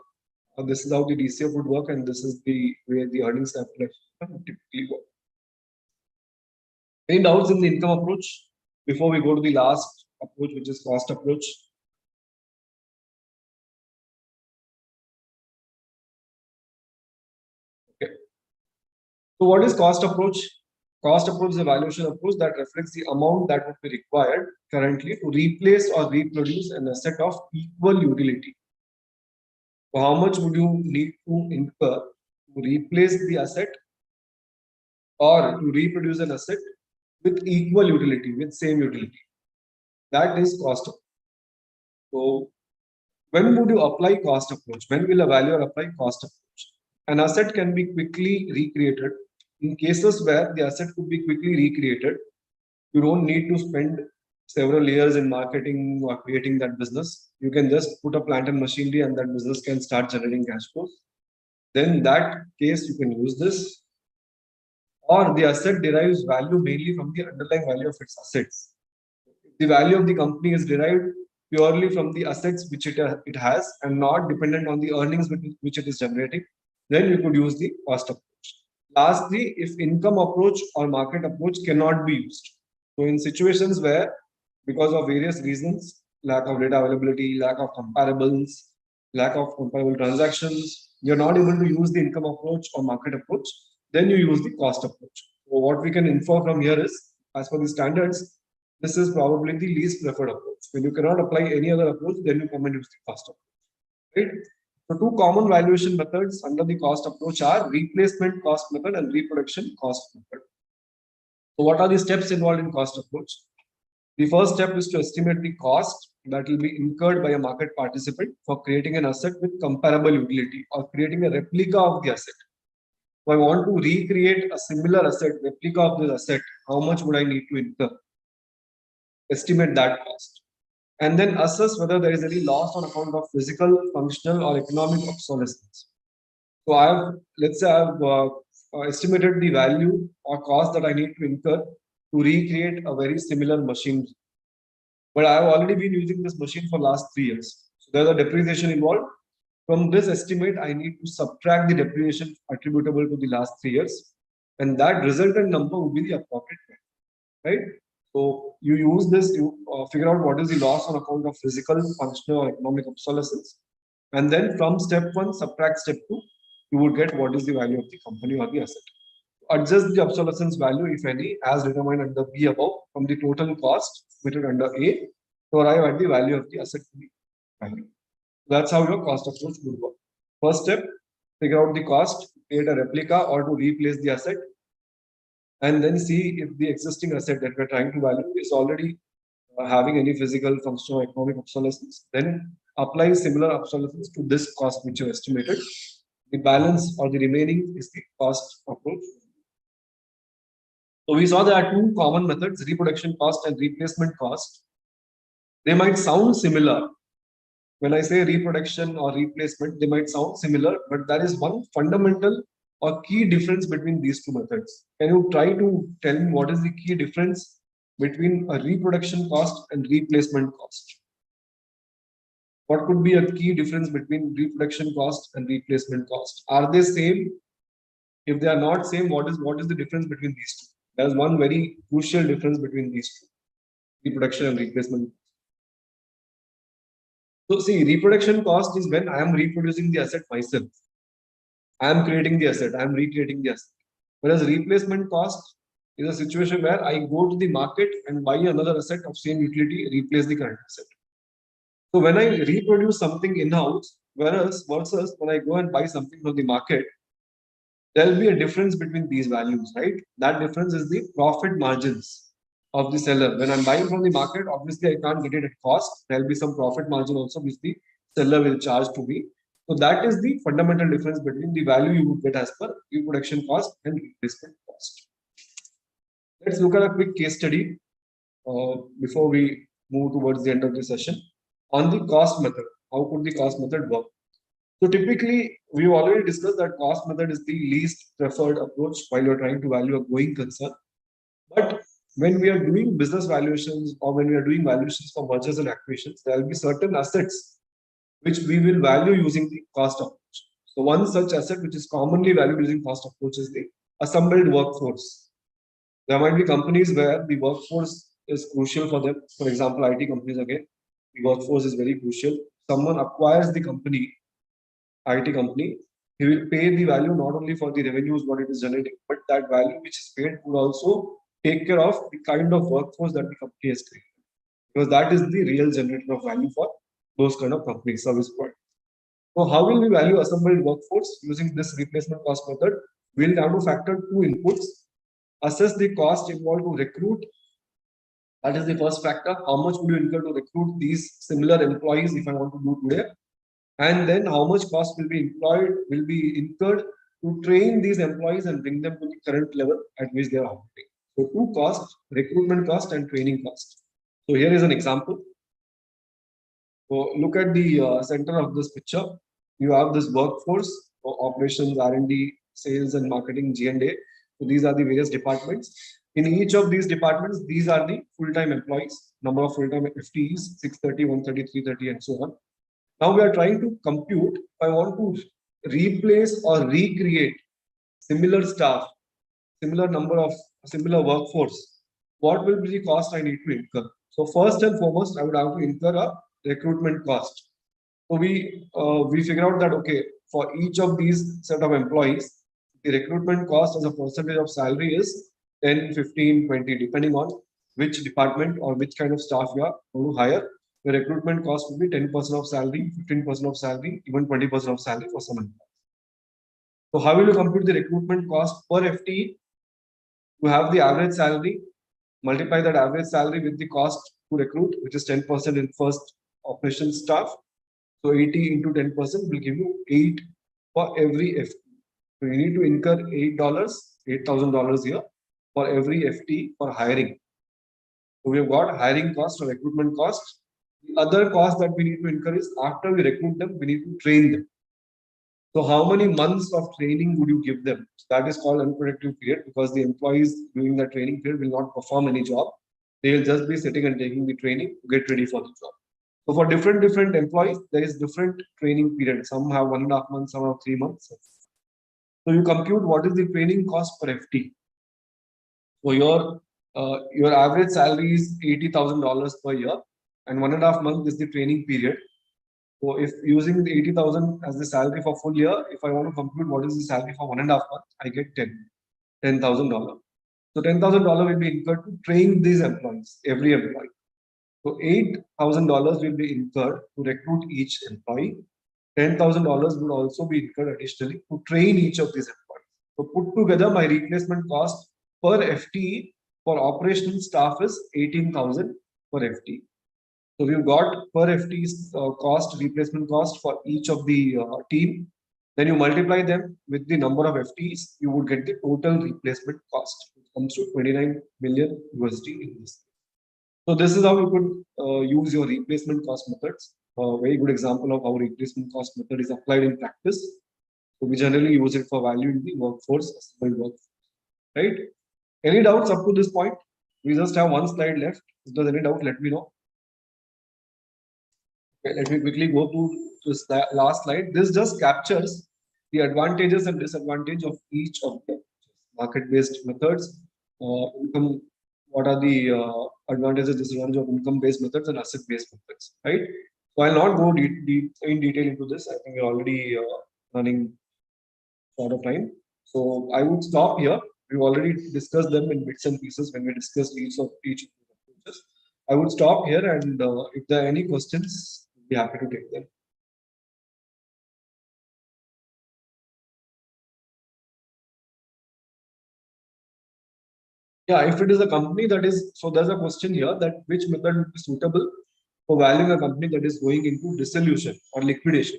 This is how the DCF would work, and this is the way the earnings capitalization would typically work. Any doubts in the income approach before we go to the last approach, which is cost approach? Okay. So what is cost approach? Cost approach is a valuation approach that reflects the amount that would be required currently to replace or reproduce an asset of equal utility. So how much would you need to incur to replace the asset or to reproduce an asset with equal utility, with same utility? That is cost approach. So when would you apply cost approach? When will a valuer apply cost approach? An asset can be quickly recreated. In cases where the asset could be quickly recreated, you don't need to spend several years in marketing or creating that business. You can just put a plant and machinery and that business can start generating cash flows. Then in that case, you can use this. Or the asset derives value mainly from the underlying value of its assets. The value of the company is derived purely from the assets which it has and not dependent on the earnings which it is generating, then you could use the cost approach. Lastly, if income approach or market approach cannot be used. So in situations where, because of various reasons, lack of data availability, lack of comparables, lack of comparable transactions, you're not able to use the income approach or market approach, then you use the cost approach. So what we can infer from here is, as per the standards, this is probably the least preferred approach. When you cannot apply any other approach, then you come and use the cost approach. Right? So two common valuation methods under the cost approach are replacement cost method and reproduction cost method. So what are the steps involved in cost approach? The first step is to estimate the cost that will be incurred by a market participant for creating an asset with comparable utility or creating a replica of the asset. So I want to recreate a similar asset, replica of this asset. How much would I need to incur? Estimate that cost. And then assess whether there is any loss on account of physical, functional, or economic obsolescence. So let's say I've estimated the value or cost that I need to incur to recreate a very similar machine. But I have already been using this machine for last 3 years. So there's a depreciation involved. From this estimate, I need to subtract the depreciation attributable to the last 3 years. And that resultant number will be the appropriate value, right? So you use this, you figure out what is the loss on account of physical, functional, or economic obsolescence. And then from step 1, subtract step 2, you would get what is the value of the company or the asset. Adjust the obsolescence value, if any, as determined under B above from the total cost submitted under A to arrive at the value of the asset to be value. That's how your cost approach would work. First step, figure out the cost, create a replica or to replace the asset, and then see if the existing asset that we're trying to value is already having any physical, functional, or economic obsolescence. Then apply similar obsolescence to this cost which you estimated. The balance or the remaining is the cost approach. So we saw there are two common methods, reproduction cost and replacement cost. They might sound similar. When I say reproduction or replacement, they might sound similar, but there is one fundamental or key difference between these two methods. Can you try to tell me what is the key difference between a reproduction cost and replacement cost? What could be a key difference between reproduction cost and replacement cost? Are they same? If they are not same, what is the difference between these two? There's one very crucial difference between these two, reproduction and replacement. So see, reproduction cost is when I am reproducing the asset myself. I am creating the asset, I am recreating the asset. Whereas replacement cost is a situation where I go to the market and buy another asset of same utility, replace the current asset. So when I reproduce something in-house, versus when I go and buy something from the market, there will be a difference between these values, right? That difference is the profit margins. of the seller. When I'm buying from the market, obviously I can't get it at cost. There'll be some profit margin also which the seller will charge to me. So that is the fundamental difference between the value you would get as per reproduction cost and replacement cost. Let's look at a quick case study before we move towards the end of the session on the cost method. How could the cost method work? So typically, we've already discussed that cost method is the least preferred approach while you're trying to value a going concern. But when we are doing business valuations or when we are doing valuations for mergers and acquisitions, there will be certain assets which we will value using the cost approach. So one such asset which is commonly valued using cost approach is the assembled workforce. There might be companies where the workforce is crucial for them. For example, IT companies again, the workforce is very crucial. Someone acquires the company, IT company, he will pay the value not only for the revenues what it is generating, but that value which is paid would also take care of the kind of workforce that the company has created. Because that is the real generator of value for those kind of companies, service providers. So how will we value assembled workforce using this replacement cost method? We'll have to factor two inputs. Assess the cost involved to recruit. That is the first factor. How much would you incur to recruit these similar employees if I want to do today? And then how much cost will be incurred to train these employees and bring them to the current level at which they are operating. So two costs, recruitment cost and training cost. So here is an example. So look at the center of this picture. You have this workforce for operations, R&D, sales and marketing, G&A. So these are the various departments. In each of these departments, these are the full-time employees, number of full-time FTEs, 630, 130, 330 and so on. Now we are trying to compute if I want to replace or recreate similar staff, similar number of similar workforce, what will be the cost I need to incur? So first and foremost, I would have to incur a recruitment cost. So we figure out that okay, for each of these set of employees, the recruitment cost as a percentage of salary is 10, 15, 20, depending on which department or which kind of staff you are going to hire. The recruitment cost will be 10% of salary, 15% of salary, even 20% of salary for some employees. So how will you compute the recruitment cost per FTE? You have the average salary, multiply that average salary with the cost to recruit, which is 10% in first operations staff. So 80 into 10% will give you 8 for every FTE. So you need to incur $8, $8,000 here for every FTE for hiring. So we have got hiring cost or recruitment cost. The other cost that we need to incur is after we recruit them, we need to train them. So how many months of training would you give them? That is called unproductive period because the employees during the training period will not perform any job. They will just be sitting and taking the training to get ready for the job. So for different employees, there is different training period. Some have 1.5 months, some have 3 months. So you compute what is the training cost per FT. So your average salary is $80,000 per year, and 1.5 months is the training period. So if using the 80,000 as the salary for full year, if I want to compute what is the salary for 1.5 months, I get $10,000. So $10,000 will be incurred to train these employees, every employee. So $8,000 will be incurred to recruit each employee. $10,000 would also be incurred additionally to train each of these employees. So put together, my replacement cost per FTE for operational staff is 18,000 per FTE. So we've got per FTE's cost, replacement cost for each of the team. Then you multiply them with the number of FTEs, you would get the total replacement cost. It comes to 29 million USD in this. So this is how you could use your replacement cost methods. A very good example of how replacement cost method is applied in practice. So we generally use it for valuing the workforce, assembled workforce, right? Any doubts up to this point? We just have one slide left. If there's any doubt, let me know. Okay, let me quickly go to this last slide. This just captures the advantages and disadvantages of each of the market-based methods. Income, what are the advantages, disadvantages of income-based methods and asset-based methods, right? So I'll not go in detail into this. I think we're already running short of time. So I would stop here. We've already discussed them in bits and pieces when we discussed each of the approaches. I would stop here, and if there are any questions, I'd be happy to take them. Yeah, if it is a company that is, so there's a question here that which method would be suitable for valuing a company that is going into dissolution or liquidation.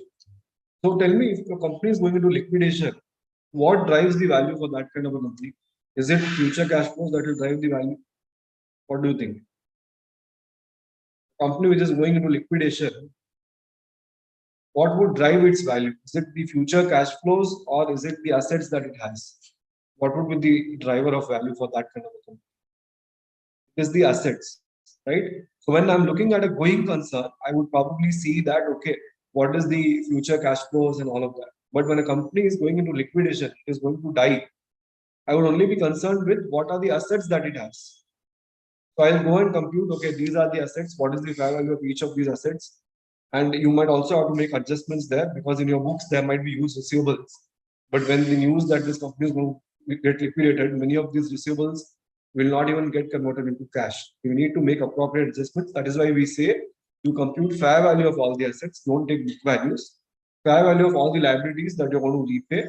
So tell me, if a company is going into liquidation, what drives the value for that kind of a company? Is it future cash flows that will drive the value? What do you think? Company which is going into liquidation, what would drive its value? Is it the future cash flows or is it the assets that it has? What would be the driver of value for that kind of a company? It is the assets, right? So when I'm looking at a going concern, I would probably see that, okay, what is the future cash flows and all of that. But when a company is going into liquidation, it is going to die. I would only be concerned with what are the assets that it has. So I'll go and compute, okay, these are the assets. What is the fair value of each of these assets? And you might also have to make adjustments there because in your books, there might be used receivables. But when the news that this company is going to get liquidated, many of these receivables will not even get converted into cash. You need to make appropriate adjustments. That is why we say you compute fair value of all the assets, don't take book values, fair value of all the liabilities that you're going to repay,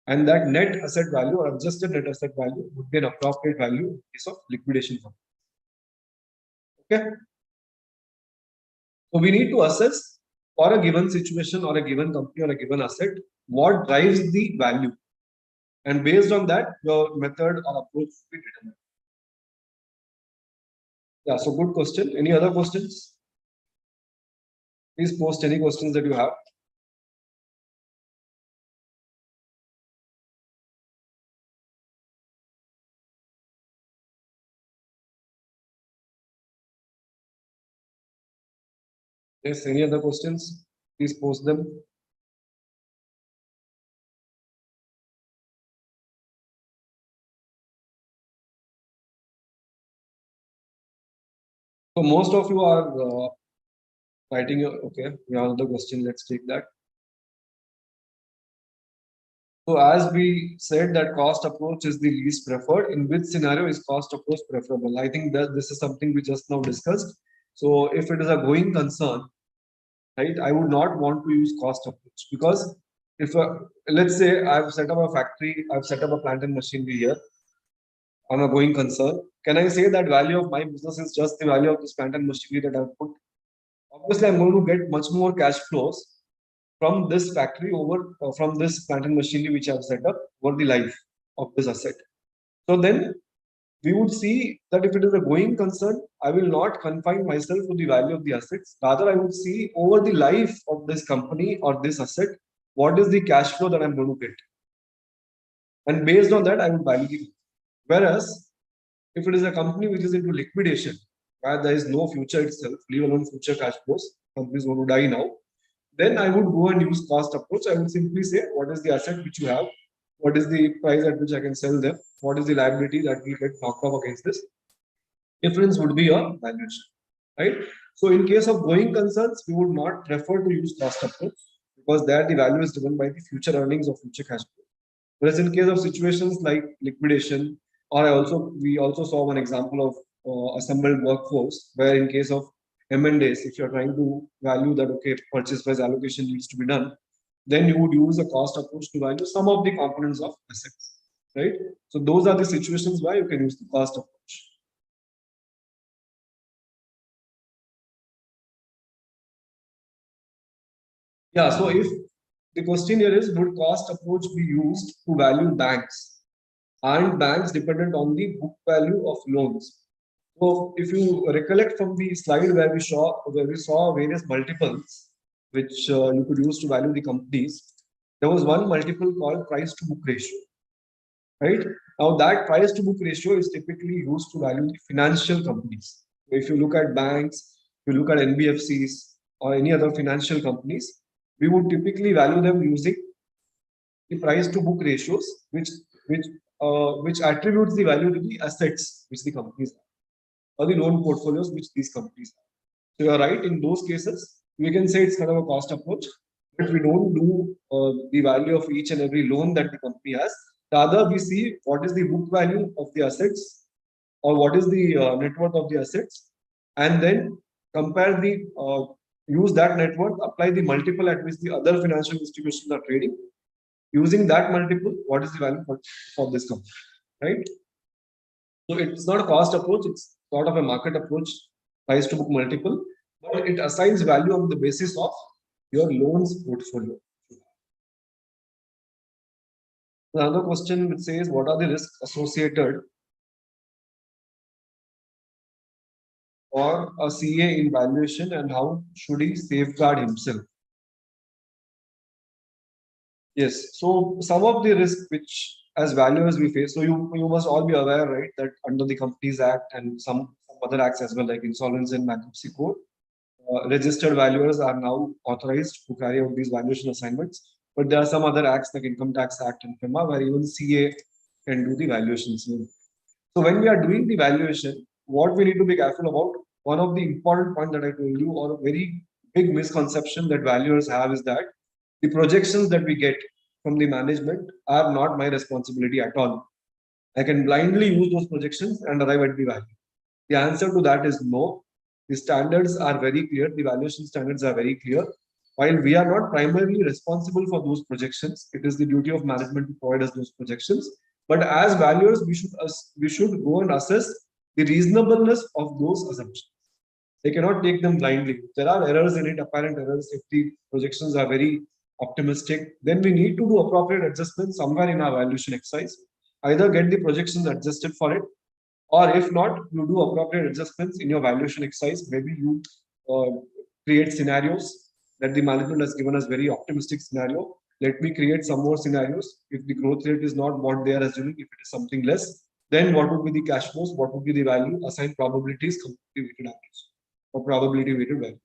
and that net asset value or adjusted net asset value would be an appropriate value in case of liquidation fund. Okay. So we need to assess for a given situation or a given company or a given asset, what drives the value. And based on that, your method or approach will be determined. Yeah, so good question. Any other questions? Please post any questions that you have. Yes, any other questions? Please post them. So most of you are writing your, okay, we have the question, let's take that. So as we said that cost approach is the least preferred, in which scenario is cost approach preferable? I think that this is something we just now discussed. So if it is a going concern, right, I would not want to use cost approach because if let's say I've set up a factory, I've set up a plant and machinery here on a going concern. Can I say that value of my business is just the value of this plant and machinery that I've put? Obviously, I'm going to get much more cash flows from this factory over from this plant and machinery which I've set up over the life of this asset. So then we would see that if it is a going concern, I will not confine myself to the value of the assets. Rather, I would see over the life of this company or this asset, what is the cash flow that I'm going to get. And based on that, I would value it. Whereas, if it is a company which is into liquidation, where there is no future itself, leave alone future cash flows, company is going to die now, then I would go and use cost approach. I would simply say, what is the asset which you have? What is the price at which I can sell them? What is the liability that will get knocked off against this? Difference would be your valuation, right? So in case of going concerns, we would not prefer to use cost approach because there the value is driven by the future earnings of future cash flow. Whereas in case of situations like liquidation, or we also saw one example of assembled workforce, where in case of M&As, if you're trying to value that, okay, purchase price allocation needs to be done, then you would use a cost approach to value some of the components of assets, right? So those are the situations where you can use the cost approach. Yeah, so if the question here is, would cost approach be used to value banks? Aren't banks dependent on the book value of loans? So if you recollect from the slide where we saw various multiples which you could use to value the companies, there was one multiple called price to book ratio, right? Now that price to book ratio is typically used to value the financial companies. If you look at banks, if you look at NBFCs or any other financial companies, we would typically value them using the price to book ratios, which attributes the value to the assets which the companies have, or the loan portfolios which these companies have. So you're right, in those cases, we can say it's kind of a cost approach, but we don't do the value of each and every loan that the company has. Rather, we see what is the book value of the assets or what is the net worth of the assets, and then compare use that net worth, apply the multiple at which the other financial institutions are trading. Using that multiple, what is the value for this company, right? So it's not a cost approach, it's sort of a market approach, price to book multiple, but it assigns value on the basis of your loans portfolio. Another question which says, what are the risks associated for a CA in valuation and how should he safeguard himself? Yes, so some of the risks which as valuers we face, so you must all be aware, right, that under the Companies Act and some other acts as well, like Insolvency and Bankruptcy Code, registered valuers are now authorized to carry out these valuation assignments. But there are some other acts like Income Tax Act and FEMA where even CA can do the valuations. So when we are doing the valuation, what we need to be careful about, one of the important point that I told you, or a very big misconception that valuers have, is that the projections that we get from the management are not my responsibility at all. I can blindly use those projections and arrive at the value. The answer to that is no. The standards are very clear. The valuation standards are very clear. While we are not primarily responsible for those projections, it is the duty of management to provide us those projections. But as valuers, we should go and assess the reasonableness of those assumptions. They cannot take them blindly. There are errors in it, apparent errors. If the projections are very optimistic, then we need to do appropriate adjustments somewhere in our valuation exercise. Either get the projections adjusted for it, or if not, you do appropriate adjustments in your valuation exercise. Maybe you create scenarios that the management has given us very optimistic scenario. Let me create some more scenarios. If the growth rate is not what they are assuming, if it is something less, then what would be the cash flows? What would be the value? Assign probabilities, complete weighted average, or probability weighted value.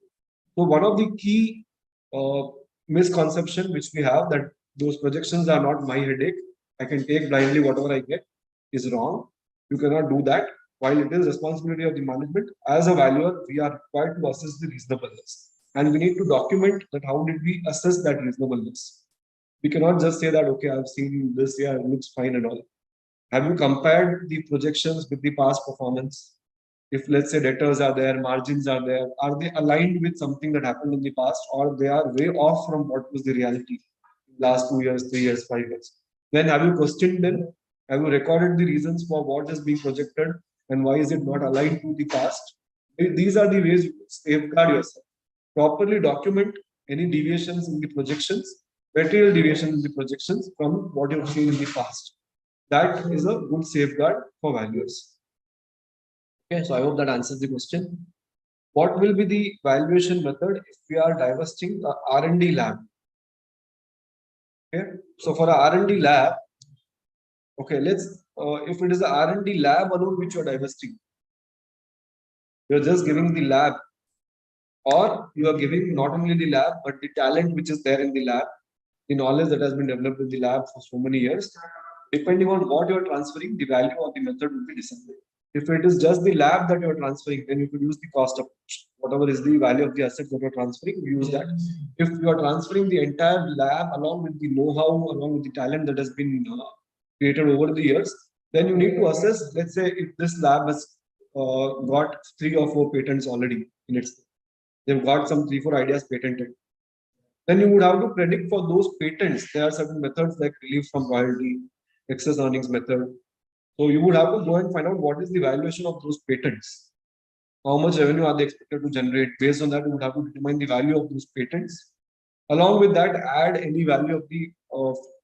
So one of the key misconception which we have, that those projections are not my headache, I can take blindly whatever I get, is wrong. You cannot do that. While it is responsibility of the management, as a valuer, we are required to assess the reasonableness. And we need to document that how did we assess that reasonableness. We cannot just say that, okay, I've seen this, yeah, it looks fine and all. Have you compared the projections with the past performance? If let's say debtors are there, margins are there, are they aligned with something that happened in the past, or they are way off from what was the reality last 2 years, 3 years, 5 years? Then have you questioned them? Have you recorded the reasons for what is being projected and why is it not aligned to the past? These are the ways you safeguard yourself. Properly document any deviations in the projections, material deviations in the projections from what you've seen in the past. That is a good safeguard for valuers. Okay, so I hope that answers the question. What will be the valuation method if we are divesting a R&D lab? Okay, so for a R&D lab, okay, let's if it is a R&D lab alone which you are divesting, you are just giving the lab, or you are giving not only the lab but the talent which is there in the lab, the knowledge that has been developed in the lab for so many years. Depending on what you are transferring, the value of the method will be decided. If it is just the lab that you are transferring, then you could use the cost approach. Whatever is the value of the asset that you are transferring, you use that. If you are transferring the entire lab along with the know-how, along with the talent that has been created over the years, then you need to assess, let's say, if this lab has got 3 or 4 patents already in its, they've got some 3-4 ideas patented. Then you would have to predict for those patents. There are certain methods like relief from royalty, excess earnings method. So you would have to go and find out what is the valuation of those patents. How much revenue are they expected to generate? Based on that, you would have to determine the value of those patents. Along with that, add any value of the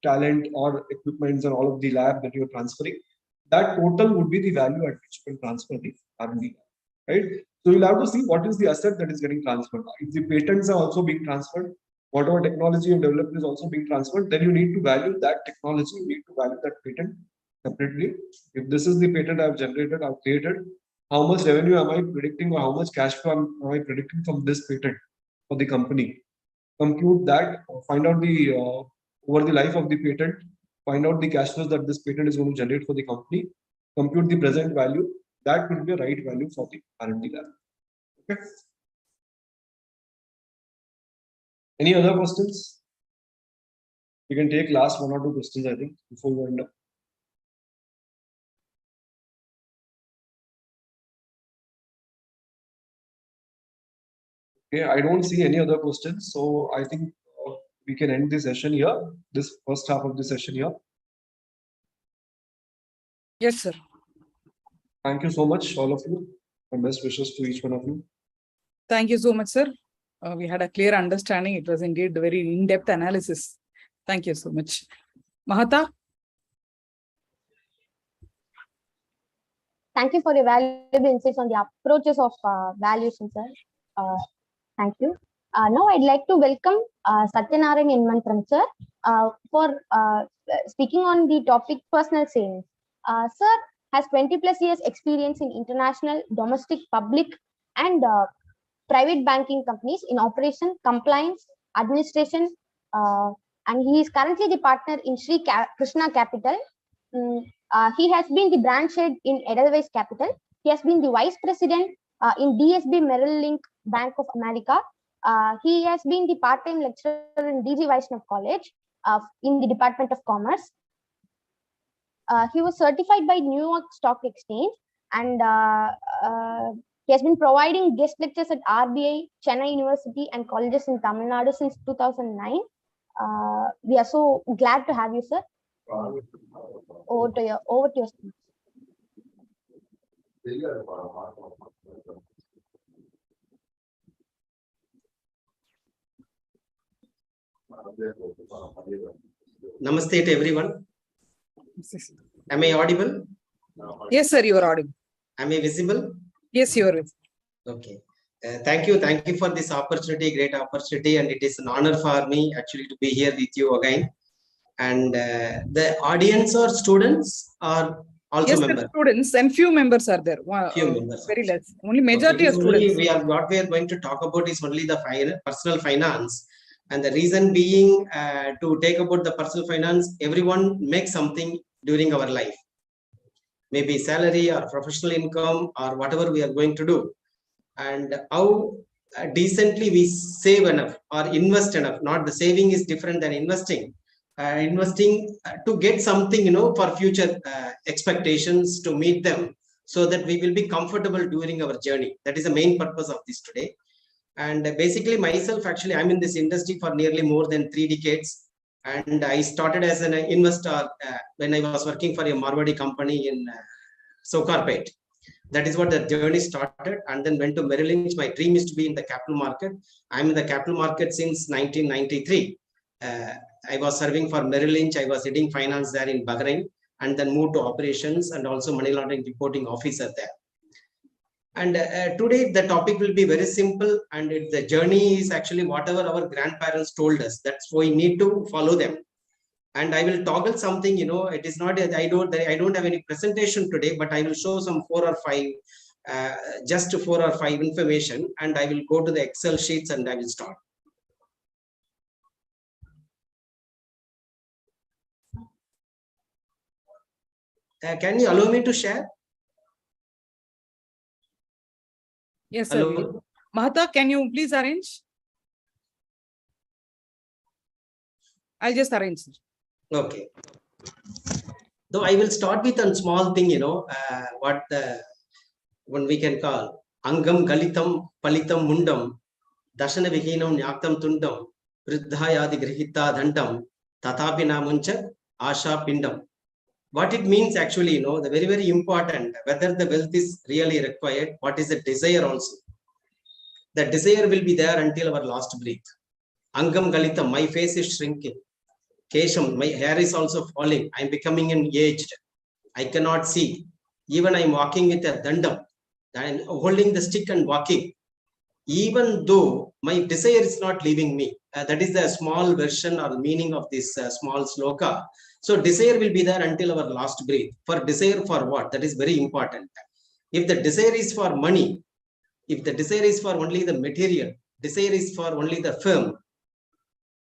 talent or equipments and all of the lab that you are transferring. That total would be the value at which you can transfer the R&D, right? So you'll have to see what is the asset that is getting transferred. If the patents are also being transferred, whatever technology you developed is also being transferred, then you need to value that technology, you need to value that patent separately. If this is the patent I've generated, I've created, how much revenue am I predicting or how much cash flow am I predicting from this patent for the company? Compute that, find out the over the life of the patent, find out the cash flows that this patent is going to generate for the company, compute the present value. That will be a right value for the R&D lab. Okay. Any other questions? We can take last 1 or 2 questions, I think, before we end up. Okay, I don't see any other questions, so I think we can end the session here, this first half of the session here. Yes, sir. Thank you so much, all of you. My best wishes to each one of you. Thank you so much, sir. We had a clear understanding. It was indeed very in-depth analysis. Thank you so much. Mahata? Thank you for your valuable insights on the approaches of valuation, sir. Thank you. Now I'd like to welcome Satyanarayan Inmantram, sir, for speaking on the topic personal savings. Sir has 20 plus years experience in international, domestic, public, and private banking companies in operation, compliance, administration, and he is currently the partner in Sri Krishna Capital. He has been the branch head in Edelweiss Capital. He has been the vice president in DSB Merrill Lynch Bank of America. He has been the part-time lecturer in DG Vaishnav College in the Department of Commerce. He was certified by New York Stock Exchange, and he has been providing guest lectures at RBI, Chennai University, and colleges in Tamil Nadu since 2009. We are so glad to have you, sir. Over to your speech. Namaste to everyone. Am I audible? Yes, sir, you are audible. Am I visible? Yes, you are visible. Okay. Thank you for this opportunity, great opportunity, and it is an honor for me actually to be here with you again. And the audience or students are also yes, members. Students and few members are there. Few members. Very less. Only majority okay, are students. What we are going to talk about is only the personal finance. And the reason being to take about the personal finance, everyone makes something during our life. Maybe salary or professional income or whatever we are going to do. And how decently we save enough or invest enough. Not the saving is different than investing. Investing to get something, for future expectations to meet them so that we will be comfortable during our journey. That is the main purpose of this today. And basically myself, actually, I'm in this industry for nearly more than 3 decades. And I started as an investor when I was working for a Marwadi company in Sokarpet. That is what the journey started, and then went to Merrill Lynch. My dream is to be in the capital market. I'm in the capital market since 1993. I was serving for Merrill Lynch. I was heading finance there in Bahrain, and then moved to operations and also money laundering reporting officer there. And today the topic will be very simple, and the journey is actually whatever our grandparents told us. That's why we need to follow them. And I will toggle something, it is not, I don't have any presentation today, but I will show some 4 or 5, just 4 or 5 information, and I will go to the Excel sheets and I will start. Can you allow me to share? Yes, sir. Hello? Mahata, can you please arrange? I'll just arrange, sir. Okay. Though I will start with a small thing, what one we can call Angam Galitam Palitam Mundam Dashana Vihinam Nyaktam Tundam Vriddhayadi Grihita Dhandam Tatapina Muncha Asha Pindam. What it means actually, the very, very important, whether the wealth is really required, what is the desire also. The desire will be there until our last breath. Angam Galitam, my face is shrinking. Kesham, my hair is also falling. I'm becoming aged. I cannot see. Even I'm walking with a dandam. I'm holding the stick and walking. Even though my desire is not leaving me. That is the small version or meaning of this small sloka. So desire will be there until our last breath. For desire for what? That is very important. If the desire is for money, if the desire is for only the material, desire is for only the firm,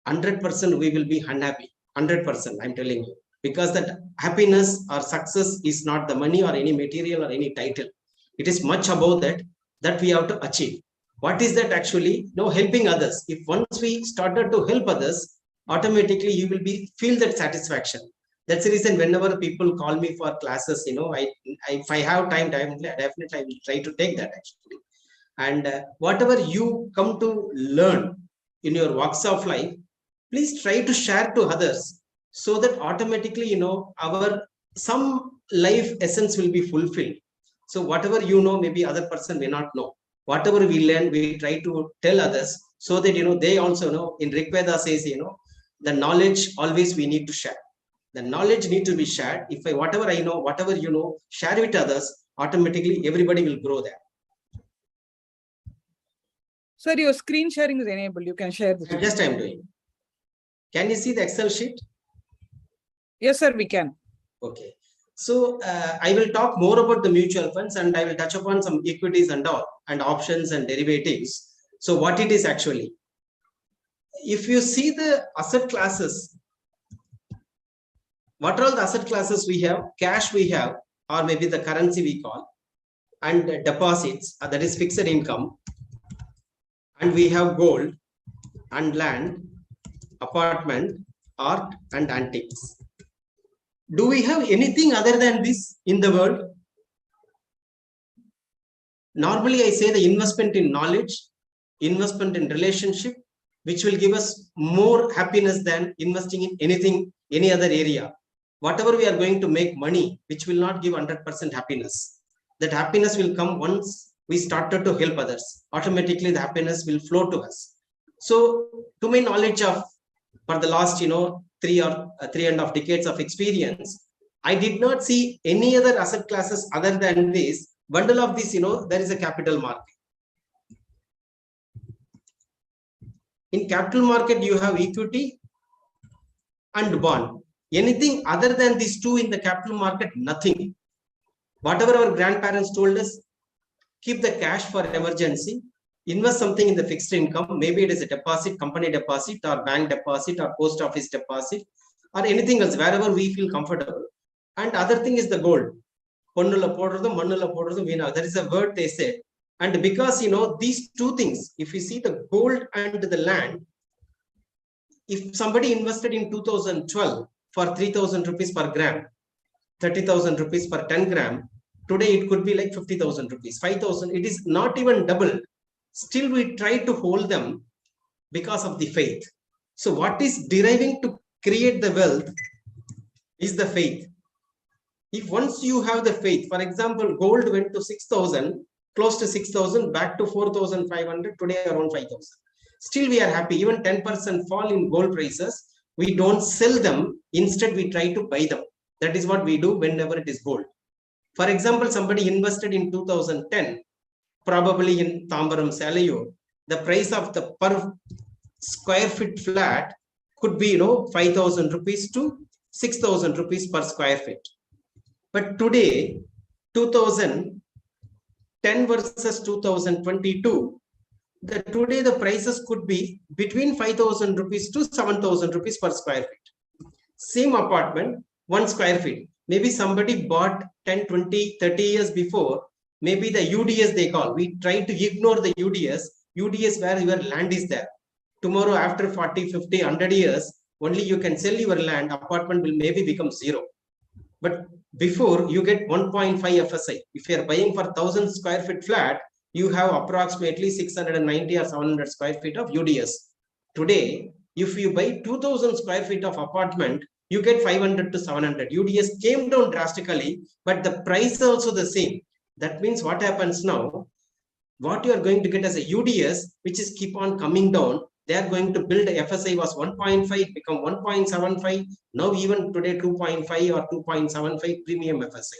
100% we will be unhappy. 100%, I'm telling you. Because that happiness or success is not the money or any material or any title. It is much above that we have to achieve. What is that actually? Helping others. If once we started to help others, automatically you will feel that satisfaction. That's the reason whenever people call me for classes, if I have time, definitely I will try to take that actually. And whatever you come to learn in your walks of life, please try to share to others so that automatically, our some life essence will be fulfilled. So whatever you know, maybe other person may not know. Whatever we learn, we try to tell others so that, they also know. In Rigveda says, the knowledge always we need to share. The knowledge need to be shared. If whatever I know, whatever you know, share with others, automatically everybody will grow there. Sir, your screen sharing is enabled. You can share this. Just I'm doing. Can you see the Excel sheet? Yes, sir, we can. Okay. So I will talk more about the mutual funds, and I will touch upon some equities and all, and options and derivatives. So what it is actually, if you see the asset classes, what are all the asset classes we have? Cash we have, or maybe the currency we call, and deposits, that is fixed income, and we have gold and land, apartment, art and antiques. Do we have anything other than this in the world? Normally, I say the investment in knowledge, investment in relationship, which will give us more happiness than investing in anything, any other area. Whatever we are going to make money, which will not give 100% happiness. That happiness will come once we started to help others. Automatically, the happiness will flow to us. So, to my knowledge of, for the last, 3.5 decades of experience, I did not see any other asset classes other than this. Bundle of this, there is a capital market. In capital market, you have equity and bond. Anything other than these two in the capital market, nothing. Whatever our grandparents told us, keep the cash for emergency, invest something in the fixed income. Maybe it is a deposit, company deposit, or bank deposit, or post office deposit, or anything else, wherever we feel comfortable. And other thing is the gold. There is a word they said. And because, these two things, if you see the gold and the land, if somebody invested in 2012 for 3,000 rupees per gram, 30,000 rupees per 10 gram, today it could be like 50,000 rupees, 5,000. It is not even double. Still, we try to hold them because of the faith. So what is deriving to create the wealth is the faith. If once you have the faith, for example, gold went to 6,000, close to 6,000, back to 4,500, today around 5,000. Still, we are happy. Even 10% fall in gold prices, we don't sell them. Instead, we try to buy them. That is what we do whenever it is gold. For example, somebody invested in 2010, probably in Tambaram, Salayu, the price of the per square feet flat could be, 5,000 rupees to 6,000 rupees per square feet. But today, 2010 versus 2022, today the prices could be between 5,000 rupees to 7,000 rupees per square feet. Same apartment, 1 square feet. Maybe somebody bought 10, 20, 30 years before, maybe the UDS they call. We try to ignore the UDS where your land is there. Tomorrow, after 40, 50, 100 years, only you can sell your land, apartment will maybe become zero. But before, you get 1.5 FSI. If you are buying for 1,000 square feet flat, you have approximately 690 or 700 square feet of UDS. Today, if you buy 2,000 square feet of apartment, you get 500 to 700. UDS came down drastically, but the price is also the same. That means what happens now, what you are going to get as a UDS, which is keep on coming down, they are going to build FSI was 1.5, become 1.75. Now even today 2.5 or 2.75 premium FSI.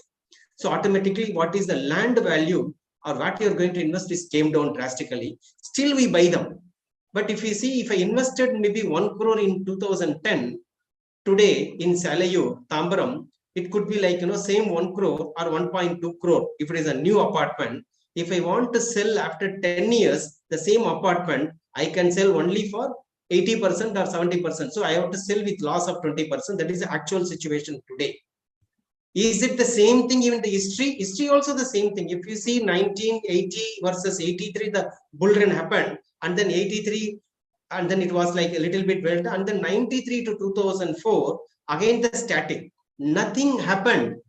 So automatically what is the land value or what you are going to invest is came down drastically. Still we buy them. But if you see, if I invested maybe 1 crore in 2010, today in Salayu, Tambaram, it could be like, same 1 crore or 1.2 crore if it is a new apartment. If I want to sell after 10 years, the same apartment, I can sell only for 80% or 70%. So I have to sell with loss of 20%. That is the actual situation today. Is it the same thing even the history? History also the same thing. If you see 1980 versus 83, the bull run happened, and then 83, and then it was like a little bit built, and then 93 to 2004, again the static. Nothing happened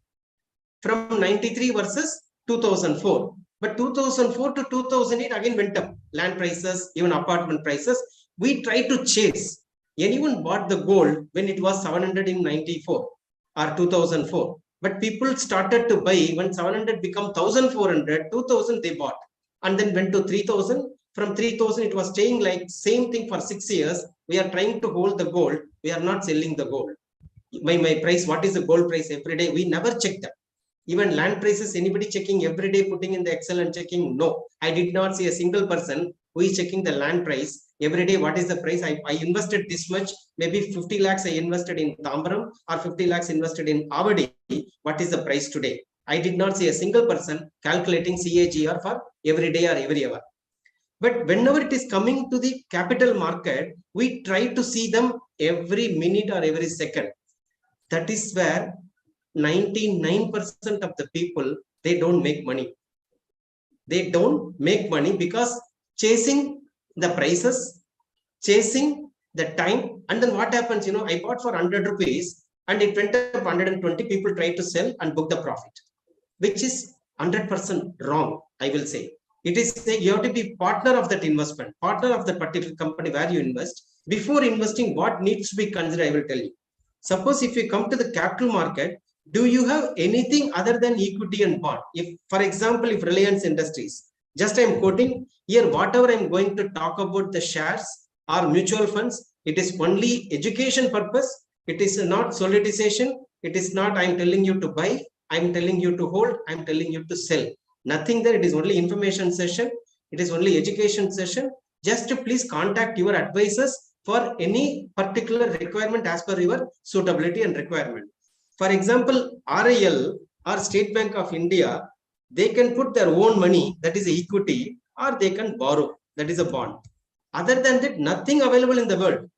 from 93 versus 2004. But 2004 to 2008 again went up. Land prices, even apartment prices. We try to chase. Anyone bought the gold when it was 700 in 94 or 2004? But people started to buy when 700 become 1,400, 2,000 they bought, and then went to 3,000. From 3,000, it was staying like same thing for 6 years. We are trying to hold the gold. We are not selling the gold. My price, what is the gold price every day? We never check that. Even land prices, anybody checking every day, putting in the Excel and checking? No, I did not see a single person who is checking the land price every day. What is the price? I invested this much, maybe 50 lakhs I invested in Tambaram or 50 lakhs invested in Avadi. What is the price today? I did not see a single person calculating CAGR for every day or every hour. But whenever it is coming to the capital market, we try to see them every minute or every second. That is where 99% of the people, they don't make money. They don't make money because chasing the prices, chasing the time, and then what happens, I bought for 100 rupees and it went up 120, people try to sell and book the profit, which is 100% wrong, I will say. It is, you have to be partner of that investment, partner of the particular company where you invest. Before investing, what needs to be considered, I will tell you. Suppose if you come to the capital market, do you have anything other than equity and bond? If, for example, if Reliance Industries, just I am quoting here, whatever I am going to talk about the shares or mutual funds, it is only education purpose. It is not solidization. It is not I am telling you to buy, I am telling you to hold, I am telling you to sell. Nothing there. It is only information session. It is only education session. Just to please contact your advisors for any particular requirement as per your suitability and requirement. For example, RIL or State Bank of India, they can put their own money, that is equity, or they can borrow, that is a bond. Other than that, nothing available in the world.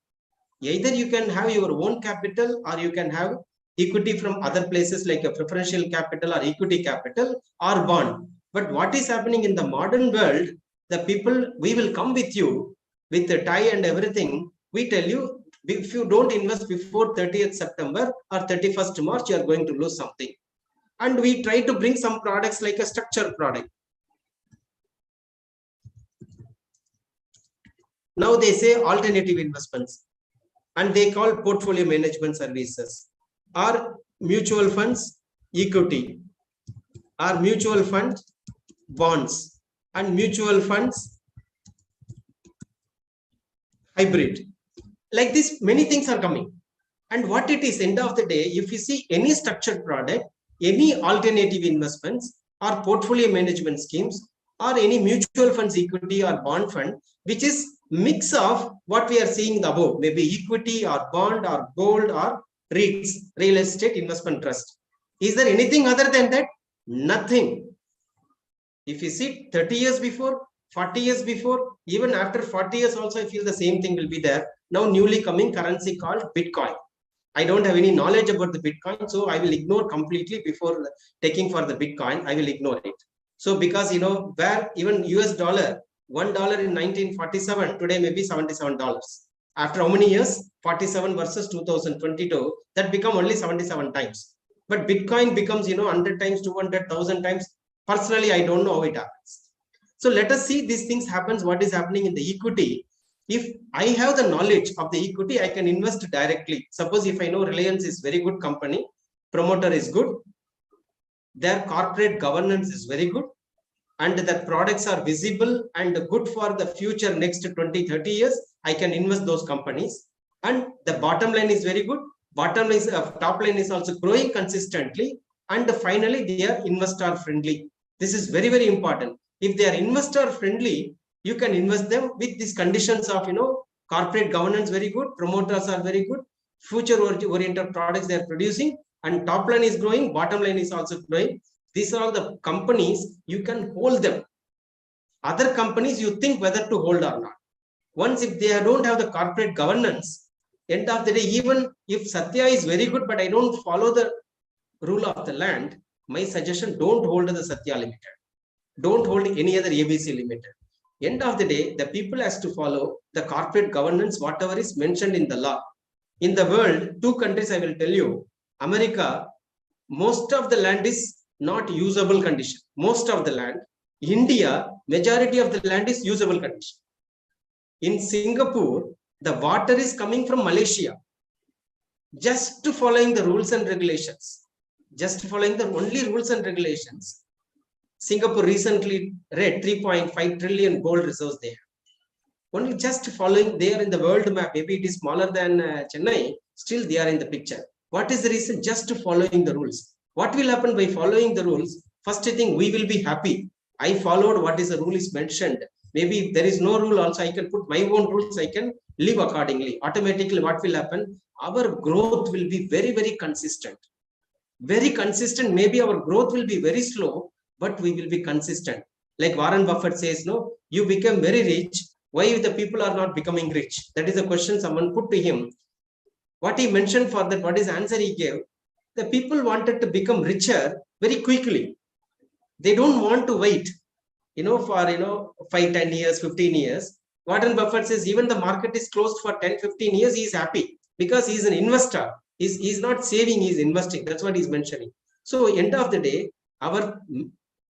Either you can have your own capital or you can have equity from other places like a preferential capital or equity capital or bond. But what is happening in the modern world, the people, we will come with you with the tie and everything. We tell you, if you don't invest before 30th September or 31st March, you are going to lose something. And we try to bring some products like a structured product. Now they say alternative investments, and they call portfolio management services, or mutual funds equity, or mutual fund bonds, and mutual funds hybrid. Like this, many things are coming. And what it is, end of the day, if you see any structured product, any alternative investments or portfolio management schemes, or any mutual funds equity or bond fund, which is mix of what we are seeing above, maybe equity or bond or gold or REITs, real estate investment trust. Is there anything other than that? Nothing. If you see 30 years before, 40 years before, even after 40 years also, I feel the same thing will be there. Now newly coming currency called Bitcoin. I don't have any knowledge about the Bitcoin, so I will ignore completely before taking for the Bitcoin. I will ignore it. So because, where even US dollar, $1 in 1947, today may be $77. After how many years? 47 versus 2022, that become only 77 times. But Bitcoin becomes, 100 times, 200,000 times. Personally, I don't know how it happens. So let us see these things happens, what is happening in the equity. If I have the knowledge of the equity, I can invest directly. Suppose if I know Reliance is very good company, promoter is good, their corporate governance is very good, and the products are visible and good for the future next 20-30 years, I can invest those companies. And the bottom line is very good. Bottom line is top line is also growing consistently. And finally, they are investor friendly. This is very, very important. If they are investor friendly, you can invest them with these conditions of, corporate governance very good, promoters are very good, future oriented products they are producing, and top line is growing, bottom line is also growing. These are all the companies you can hold them. Other companies you think whether to hold or not. Once if they don't have the corporate governance, end of the day, even if Satya is very good, but I don't follow the rule of the land, my suggestion, don't hold the Satya Limited. Don't hold any other ABC Limited. End of the day, the people has to follow the corporate governance, whatever is mentioned in the law. In the world, 2 countries I will tell you, America, most of the land is not usable condition. Most of the land. India, majority of the land is usable condition. In Singapore, the water is coming from Malaysia. Just following the rules and regulations. just following the only rules and regulations. Singapore recently read 3.5 trillion gold reserves there. Only just following, they are in the world map. Maybe it is smaller than Chennai, still they are in the picture. What is the reason? Just following the rules. What will happen by following the rules? First thing, we will be happy. I followed what is the rule is mentioned. Maybe if there is no rule also, I can put my own rules, I can live accordingly. Automatically, what will happen? Our growth will be very, very consistent. Very consistent. Maybe our growth will be very slow, but we will be consistent. Like Warren Buffett says, no, you become very rich. Why the people are not becoming rich? That is a question someone put to him. What he mentioned for that, what is the answer he gave? The people wanted to become richer very quickly. They don't want to wait, for 5, 10 years, 15 years. Warren Buffett says even the market is closed for 10, 15 years, he is happy because he is an investor. He's not saving, he's investing. That's what he's mentioning. So end of the day, our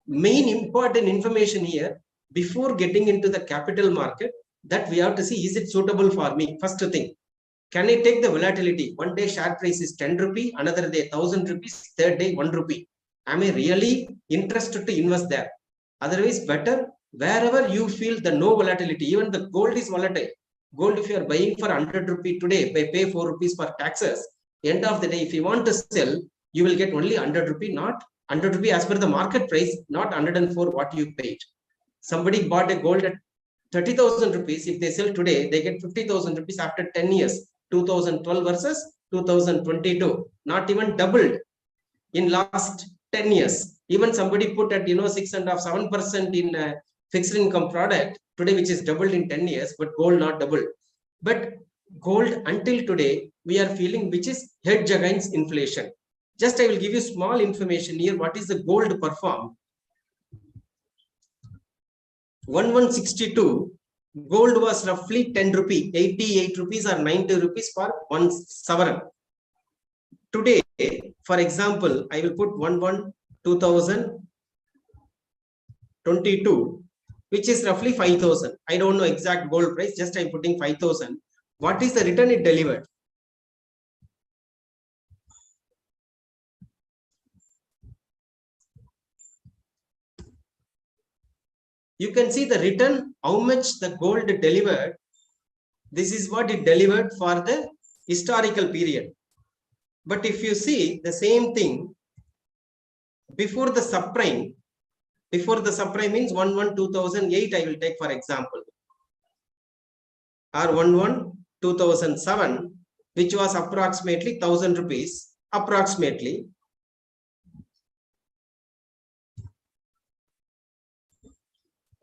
main important information here, before getting into the capital market, that we have to see, is it suitable for me? First thing, can I take the volatility? One day share price is 10 rupee, another day 1000 rupees, third day 1 rupee. Am I really interested to invest there? Otherwise, better wherever you feel the no volatility. Even the gold is volatile. Gold, if you are buying for 100 rupee today, pay 4 rupees for taxes. End of the day, if you want to sell, you will get only 100 rupee, not 100 rupee as per the market price, not 104 what you paid. Somebody bought a gold at 30,000 rupees. If they sell today, they get 50,000 rupees after 10 years. 2012 versus 2022, not even doubled in last 10 years. Even somebody put at 6.5%, 7% in fixed income product today, which is doubled in 10 years, but gold not doubled. But gold until today, we are feeling which is hedge against inflation. Just I will give you small information here. What is the gold perform? 1162, gold was roughly 10 rupee, 88 rupees or 90 rupees for 1 sovereign. Today, for example, I will put 2022, which is roughly 5,000. I don't know exact gold price, just I'm putting 5,000. What is the return it delivered? You can see the return, how much the gold delivered. This is what it delivered for the historical period. But if you see the same thing before the subprime means 11-2008, I will take for example, or 11-2007, which was approximately 1,000 rupees, approximately.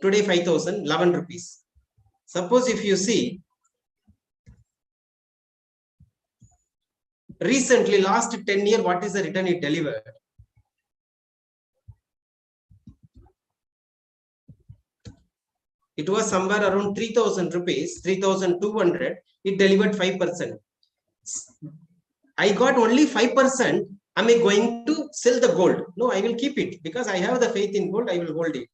Today 5,000, 11 rupees. Suppose if you see, recently last 10 years, what is the return it delivered? It was somewhere around 3,000 rupees, 3,200. It delivered 5%. I got only 5%. Am I going to sell the gold? No, I will keep it because I have the faith in gold. I will hold it.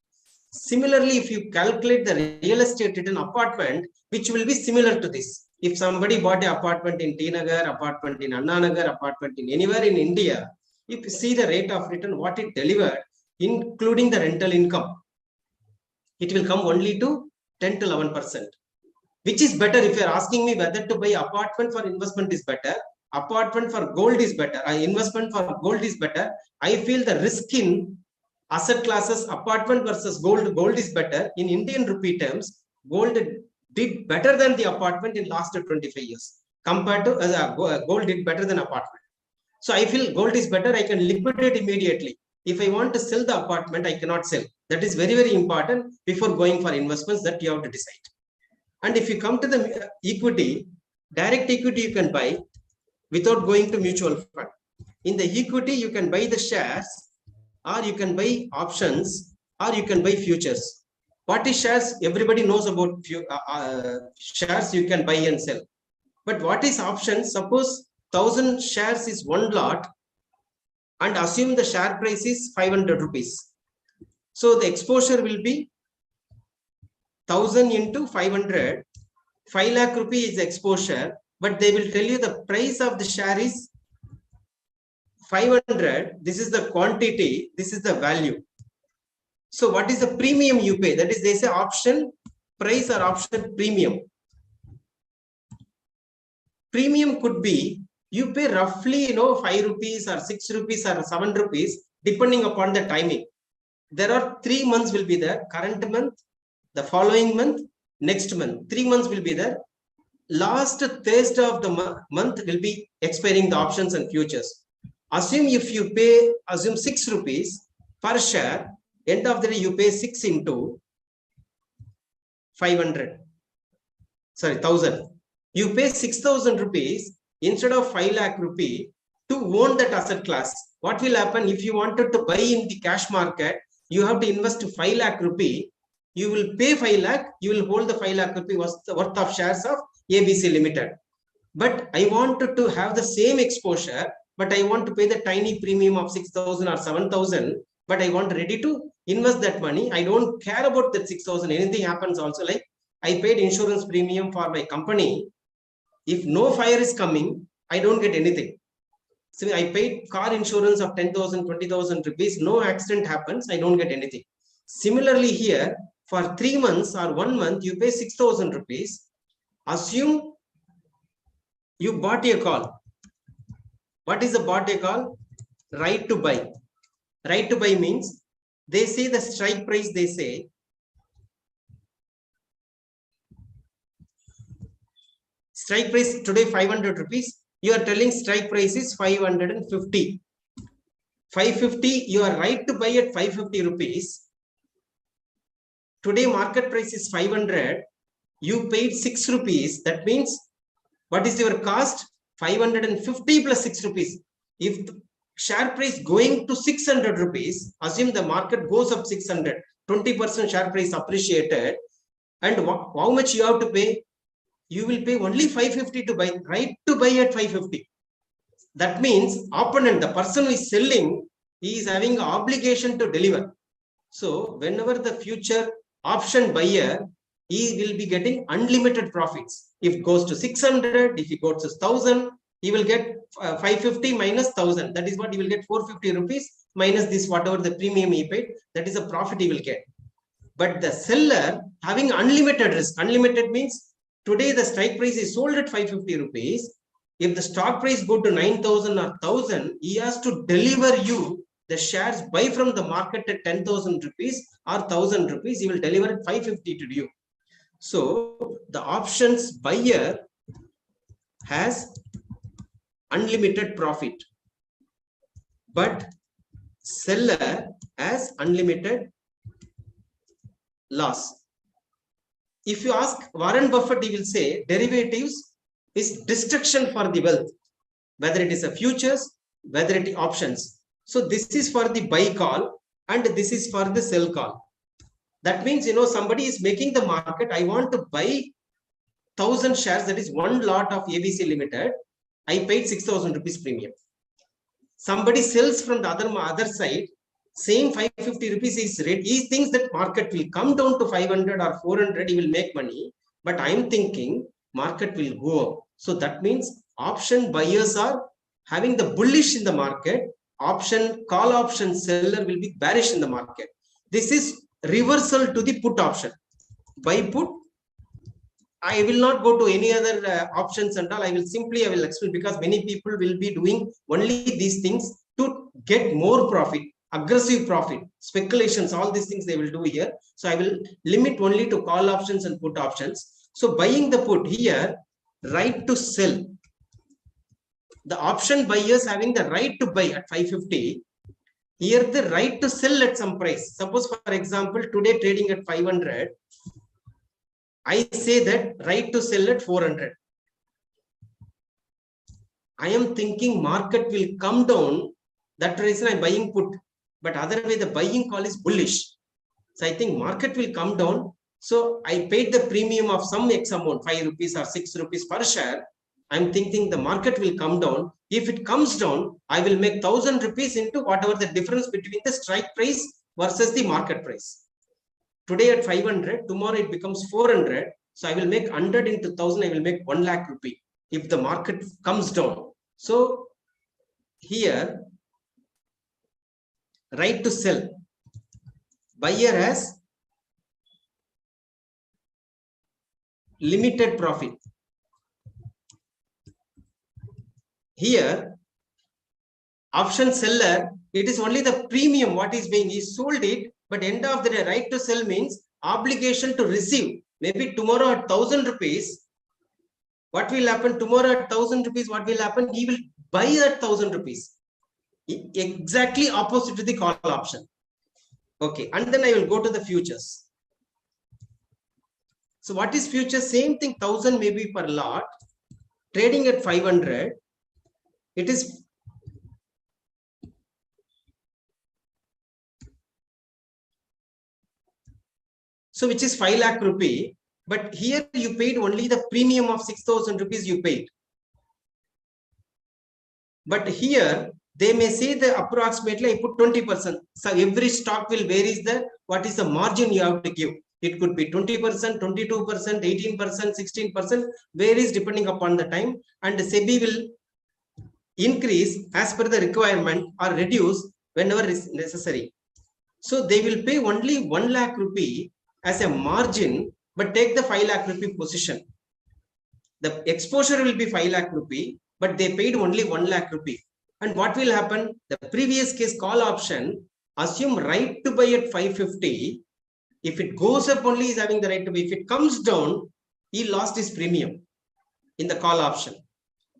Similarly, if you calculate the real estate return apartment, which will be similar to this. If somebody bought an apartment in T Nagar, apartment in Anna Nagar, apartment in anywhere in India, if you see the rate of return, what it delivered, including the rental income, it will come only to 10 to 11%. Which is better? If you are asking me whether to buy apartment for investment is better, apartment for gold is better, investment for gold is better, I feel the risk in asset classes, apartment versus gold is better. In Indian rupee terms, gold did better than the apartment in last 25 years. Compared to gold did better than apartment. So I feel gold is better. I can liquidate immediately. If I want to sell the apartment, I cannot sell. That is very, very important before going for investments that you have to decide. And if you come to the equity, direct equity you can buy without going to mutual fund. In the equity, you can buy the shares, or you can buy options, or you can buy futures. What is shares? Everybody knows about shares you can buy and sell. But what is options? Suppose 1,000 shares is one lot, and assume the share price is 500 rupees. So the exposure will be 1,000 into 500, 5 lakh rupee is exposure, but they will tell you the price of the share is 500, this is the quantity, this is the value. So what is the premium you pay? That is, they say option price or option premium. Premium could be, you pay roughly, 5 rupees or 6 rupees or 7 rupees, depending upon the timing. There are 3 months will be there, current month, the following month, next month. 3 months will be there. Last Thursday of the month will be expiring the options and futures. Assume if you pay, assume 6 rupees per share, end of the day you pay 6 into 500. Sorry, 1000. You pay 6,000 rupees instead of 5 lakh rupee to own that asset class. What will happen if you wanted to buy in the cash market? You have to invest 5 lakh rupee. You will pay 5 lakh. You will hold the 5 lakh rupee worth of shares of ABC Limited. But I wanted to have the same exposure, but I want to pay the tiny premium of 6,000 or 7,000. But I want ready to invest that money. I don't care about that 6,000. Anything happens also, like I paid insurance premium for my company. If no fire is coming, I don't get anything. So I paid car insurance of 10,000, 20,000 rupees. No accident happens, I don't get anything. Similarly here, for 3 months or 1 month, you pay 6,000 rupees. Assume you bought a call. What is a bought a call? Right to buy. Right to buy means, they say the strike price, they say, strike price today 500 rupees. You are telling strike price is 550. 550, you are right to buy at 550 rupees. Today market price is 500. You paid 6 rupees. That means, what is your cost? 550 plus 6 rupees. If the share price going to 600 rupees, assume the market goes up 600, 20% share price appreciated. And how much you have to pay? You will pay only 550 to buy, right to buy at 550. That means opponent, the person who is selling, he is having an obligation to deliver. So whenever the future option buyer, he will be getting unlimited profits. If it goes to 600, if it goes to 1,000, he will get 550 minus 1,000. That is what he will get, 450 rupees minus this, whatever the premium he paid, that is a profit he will get. But the seller having unlimited risk. Unlimited means, today the strike price is sold at 550 rupees. If the stock price go to 9,000 or 1,000, he has to deliver you the shares, buy from the market at 10,000 rupees or 1,000 rupees. He will deliver at 550 to you. So the options buyer has unlimited profit, but seller has unlimited loss. If you ask Warren Buffett, he will say derivatives is destruction for the wealth, whether it is a futures, whether it is options. So this is for the buy call and this is for the sell call. That means, somebody is making the market. I want to buy 1,000 shares, that is one lot of ABC Limited. I paid 6,000 rupees premium. Somebody sells from the other side, same 550 rupees is rate. He thinks that market will come down to 500 or 400, he will make money. But I'm thinking market will go up. So that means option buyers are having the bullish in the market. Call option seller will be bearish in the market. This is reversal to the put option. Buy put, I will not go to any other options and all. I will explain, because many people will be doing only these things to get more profit, aggressive profit, speculations, all these things they will do here. So I will limit only to call options and put options. So buying the put here, right to sell. The option buyers having the right to buy at 550. Here the right to sell at some price. Suppose, for example, today trading at 500. I say that right to sell at 400. I am thinking market will come down. That reason I'm buying put. But other way, the buying call is bullish. So I think market will come down. So I paid the premium of some X amount, 5 rupees or 6 rupees per share. I'm thinking the market will come down. If it comes down, I will make 1,000 rupees into whatever the difference between the strike price versus the market price. Today at 500, tomorrow it becomes 400. So I will make 100 into 1,000, I will make 1 lakh rupee if the market comes down. So here right to sell. Buyer has limited profit. Here, option seller, it is only the premium what is being, he sold it, but end of the day, right to sell means obligation to receive. Maybe tomorrow at 1,000 rupees, what will happen tomorrow at 1,000 rupees? What will happen? He will buy at 1,000 rupees. Exactly opposite to the call option. Okay, and then I will go to the futures. So what is future? Same thing, 1,000 maybe per lot, trading at 500. It is so which is 5 lakh rupee, but here you paid only the premium of 6,000 rupees you paid. But here they may say the approximately I put 20%. So every stock will vary the what is the margin you have to give. It could be 20%, 22%, 18%, 16%, varies depending upon the time, and the SEBI will increase as per the requirement or reduce whenever is necessary. So they will pay only 1 lakh rupee as a margin, but take the 5 lakh rupee position. The exposure will be 5 lakh rupee, but they paid only 1 lakh rupee. And what will happen? The previous case call option, assume right to buy at 550. If it goes up, only is having the right to buy. If it comes down, he lost his premium in the call option.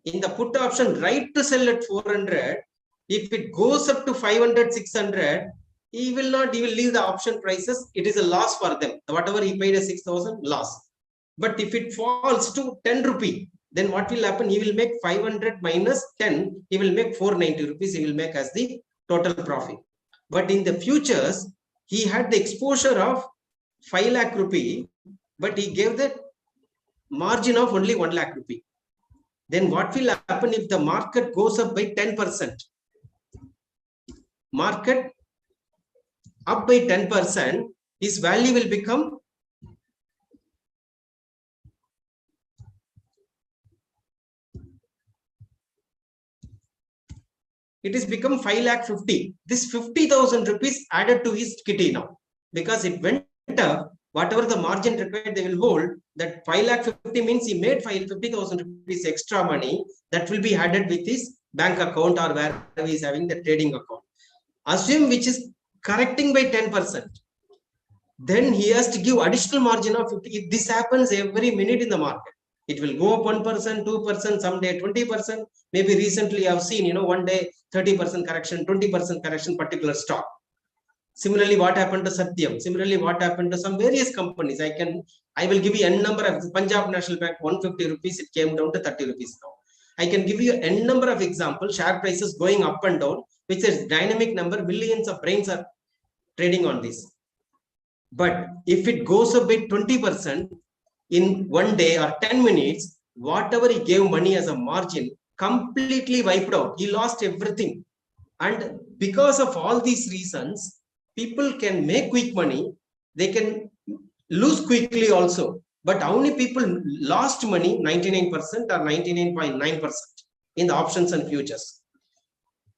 In the put option, right to sell at 400. If it goes up to 500, 600, he will leave the option prices. It is a loss for them. Whatever he paid as 6,000, loss. But if it falls to 10 rupee, then what will happen? He will make 500 minus 10. He will make 490 rupees. He will make as the total profit. But in the futures, he had the exposure of 5 lakh rupee, but he gave the margin of only 1 lakh rupee. Then what will happen if the market goes up by 10%? Market up by 10%, his value will become it is become 5 lakh 50. This 50,000 rupees added to his kitty now, because it went up. Whatever the margin required, they will hold. That 5 lakh 50 means he made 50,000 rupees extra money that will be added with his bank account or where he is having the trading account. Assume which is correcting by 10%. Then he has to give additional margin of 50. If this happens every minute in the market, it will go up 1%, 2%, someday 20%. Maybe recently I've seen, one day 30% correction, 20% correction, particular stock. Similarly, what happened to Satyam? Similarly, what happened to some various companies? I will give you n number of Punjab National Bank 150 rupees. It came down to 30 rupees now. I can give you n number of examples. Share prices going up and down, which is dynamic number. Millions of brains are trading on this. But if it goes up by 20% in one day or 10 minutes, whatever he gave money as a margin completely wiped out. He lost everything. And because of all these reasons, people can make quick money. They can lose quickly also. But how many people lost money? 99% or 99.9% in the options and futures.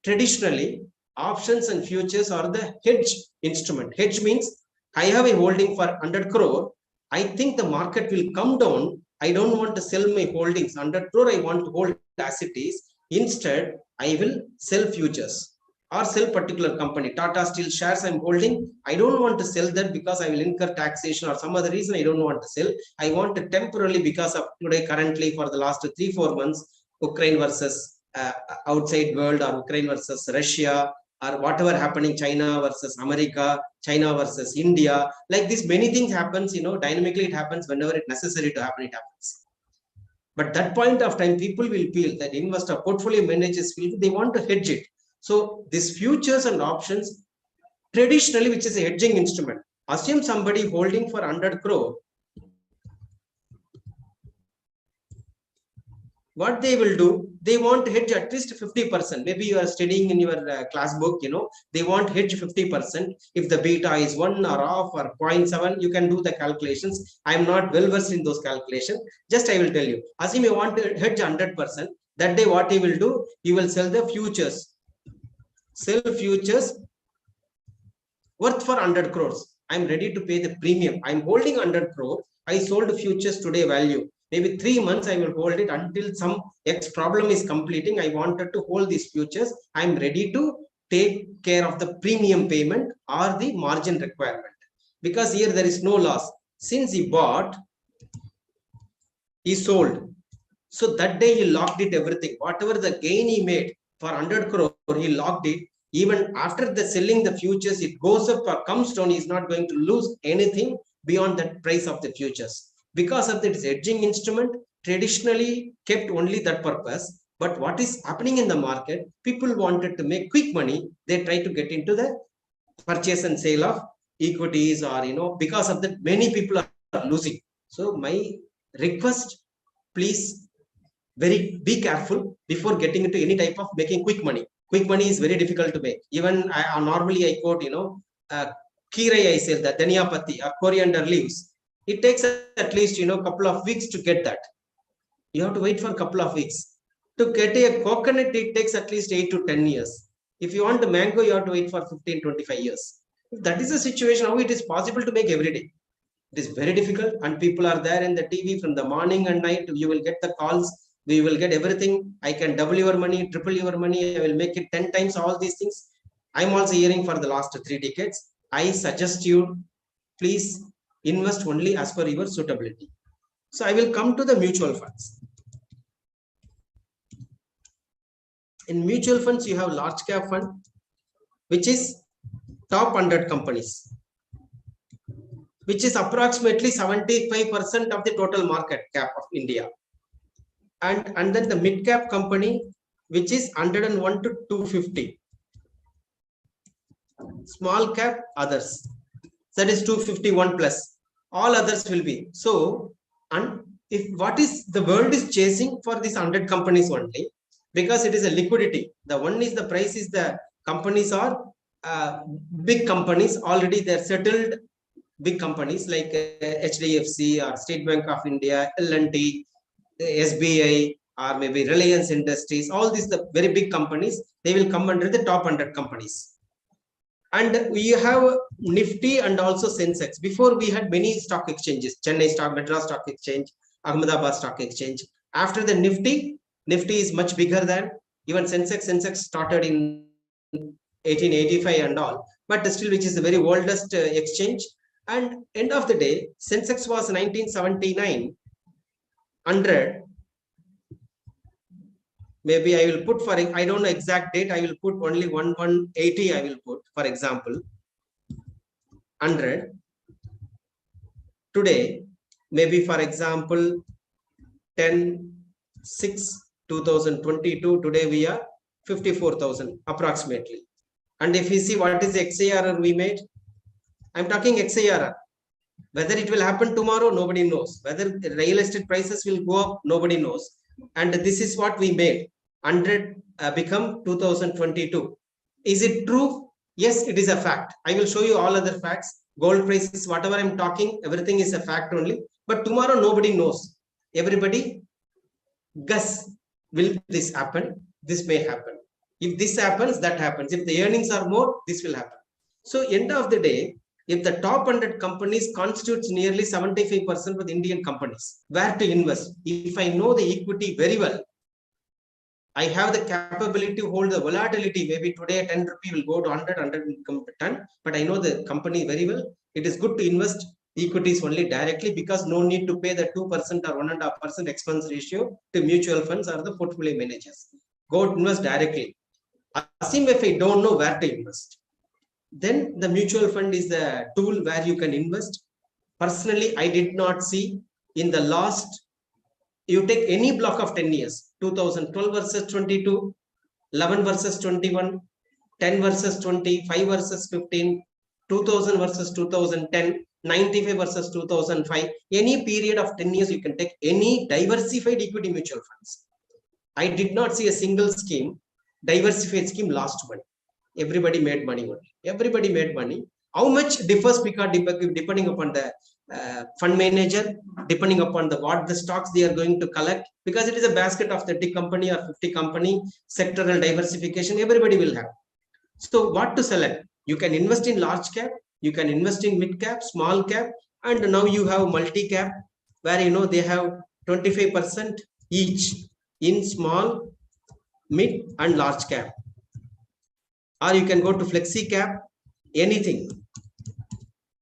Traditionally, options and futures are the hedge instrument. Hedge means I have a holding for 100 crore. I think the market will come down. I don't want to sell my holdings 100 crore. I want to hold as it is. Instead, I will sell futures or sell particular company. Tata Steel shares I'm holding. I don't want to sell that because I will incur taxation or some other reason. I don't want to sell. I want to temporarily, because of today, currently for the last 3-4 months, Ukraine versus outside world, or Ukraine versus Russia, or whatever happening, China versus America, China versus India, like this, many things happens, dynamically it happens. Whenever it's necessary to happen, it happens. But that point of time, people will feel that investor portfolio managers feel they want to hedge it. So these futures and options, traditionally, which is a hedging instrument, assume somebody holding for 100 crore. What they will do, they want to hedge at least 50%. Maybe you are studying in your class book, they want hedge 50%. If the beta is 1 or off or 0.7, you can do the calculations. I am not well versed in those calculations. Just I will tell you. Assume you want to hedge 100%. That day, what he will do, he will sell the futures. Sell futures worth for 100 crores. I'm ready to pay the premium. I'm holding 100 crore. I sold futures today value. Maybe 3 months I will hold it until some X problem is completing. I wanted to hold these futures. I'm ready to take care of the premium payment or the margin requirement. Because here there is no loss. Since he bought, he sold. So that day he locked it everything. Whatever the gain he made for 100 crore, he locked it. Even after the selling the futures, it goes up or comes down, he's not going to lose anything beyond that price of the futures. Because of this hedging instrument, traditionally kept only that purpose. But what is happening in the market, people wanted to make quick money. They try to get into the purchase and sale of equities, or, because of that, many people are losing. So my request, please, be careful before getting into any type of making quick money. Quick money is very difficult to make. Even normally I quote, kirai, I say that dhania patti or coriander leaves. It takes at least, couple of weeks to get that. You have to wait for a couple of weeks. To get a coconut, it takes at least 8 to 10 years. If you want a mango, you have to wait for 15, 25 years. If that is the situation, how it is possible to make every day? It is very difficult, and people are there in the TV from the morning and night. You will get the calls. We will get everything. I can double your money, triple your money. I will make it 10 times, all these things. I'm also hearing for the last 3 decades. I suggest you, please invest only as per your suitability. So I will come to the mutual funds. In mutual funds, you have large cap fund, which is top 100 companies, which is approximately 75% of the total market cap of India. And then the mid cap company, which is 101 to 250. Small cap, others. That is 251 plus. All others will be. So, and if what is the world is chasing for these 100 companies only, because it is a liquidity. The one is the price is the companies are big companies, already they're settled big companies like HDFC or State Bank of India, L&T, SBI, or maybe Reliance Industries. All these the very big companies, they will come under the top 100 companies. And we have Nifty and also Sensex. Before we had many stock exchanges, Chennai Stock, Madras Stock Exchange, Ahmedabad Stock Exchange. After the Nifty is much bigger than even Sensex. Sensex started in 1885 and all, but still which is the very oldest exchange. And end of the day, Sensex was 1979, 100. Maybe I will put for, I don't know exact date, I will put only 1180, I will put, for example, 100. Today, maybe for example, 10/6/2022, today we are 54,000 approximately. And if you see what is the XARR we made, I'm talking XARR. Whether it will happen tomorrow, nobody knows. Whether the real estate prices will go up, nobody knows. And this is what we made. 100 become 2022. Is it true? Yes, it is a fact. I will show you all other facts. Gold prices, whatever I'm talking, everything is a fact only. But tomorrow, nobody knows. Everybody guess, will this happen? This may happen. If this happens, that happens. If the earnings are more, this will happen. So end of the day, if the top 100 companies constitutes nearly 75% of Indian companies, where to invest? If I know the equity very well, I have the capability to hold the volatility. Maybe today 10 rupee will go to 100 will come to 10, but I know the company very well. It is good to invest equities only directly, because no need to pay the 2% or 1.5% expense ratio to mutual funds or the portfolio managers. Go invest directly. Assume if I don't know where to invest, then the mutual fund is the tool where you can invest. Personally, I did not see in the last, you take any block of 10 years, 2012 versus 22, 11 versus 21, 10 versus 20, 5 versus 15, 2000 versus 2010, 95 versus 2005, any period of 10 years, you can take any diversified equity mutual funds. I did not see a single scheme, diversified scheme lost money. Everybody made money only. Everybody made money. How much differs because depending upon the fund manager, depending upon what the stocks they are going to collect, because it is a basket of 30 company or 50 company, sectoral diversification, everybody will have. So what to select? You can invest in large cap, you can invest in mid cap, small cap, and now you have multi cap where they have 25% each in small, mid and large cap. Or you can go to flexi cap, anything.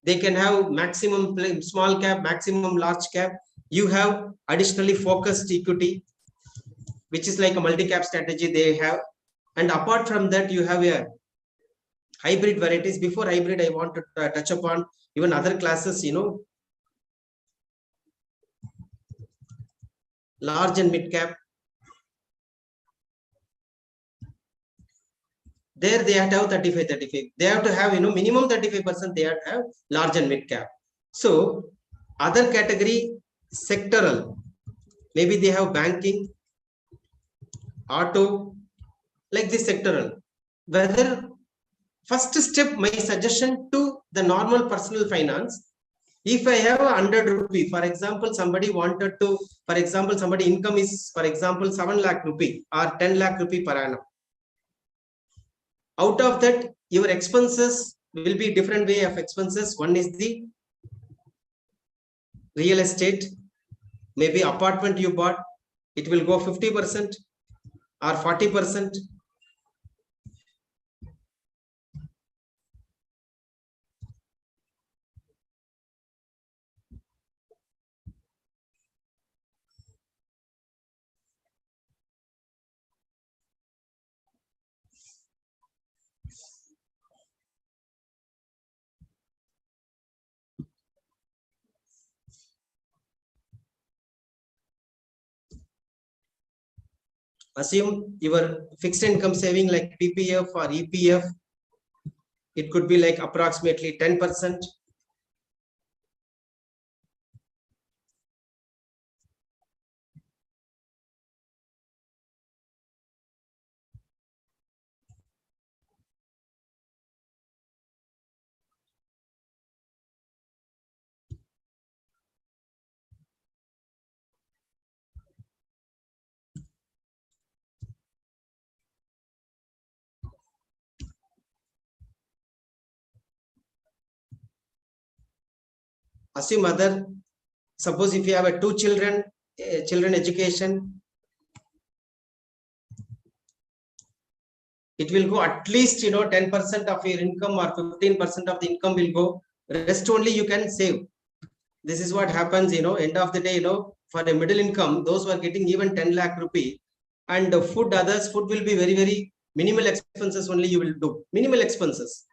They can have maximum small cap, maximum large cap. You have additionally focused equity, which is like a multi-cap strategy they have. And apart from that, you have a hybrid varieties. Before hybrid, I want to touch upon even other classes, large and mid cap. There they have to have 35. They have to have, minimum 35%, they have to have large and mid cap. So other category, sectoral, maybe they have banking, auto, like this sectoral. Whether first step, my suggestion to the normal personal finance, if I have 100 rupee, for example, somebody wanted to, for example, somebody income is, for example, 7 lakh rupee or 10 lakh rupee per annum. Out of that, your expenses will be different way of expenses. One is the real estate, maybe apartment you bought, it will go 50% or 40%. Assume your fixed income saving like PPF or EPF, it could be like approximately 10%. Assume other, suppose if you have a 2 children, children education, it will go at least 10% of your income or 15% of the income will go. Rest only you can save. This is what happens, end of the day, for a middle income, those who are getting even 10 lakh rupee and food, others, food will be very, very minimal expenses only you will do. Minimal expenses.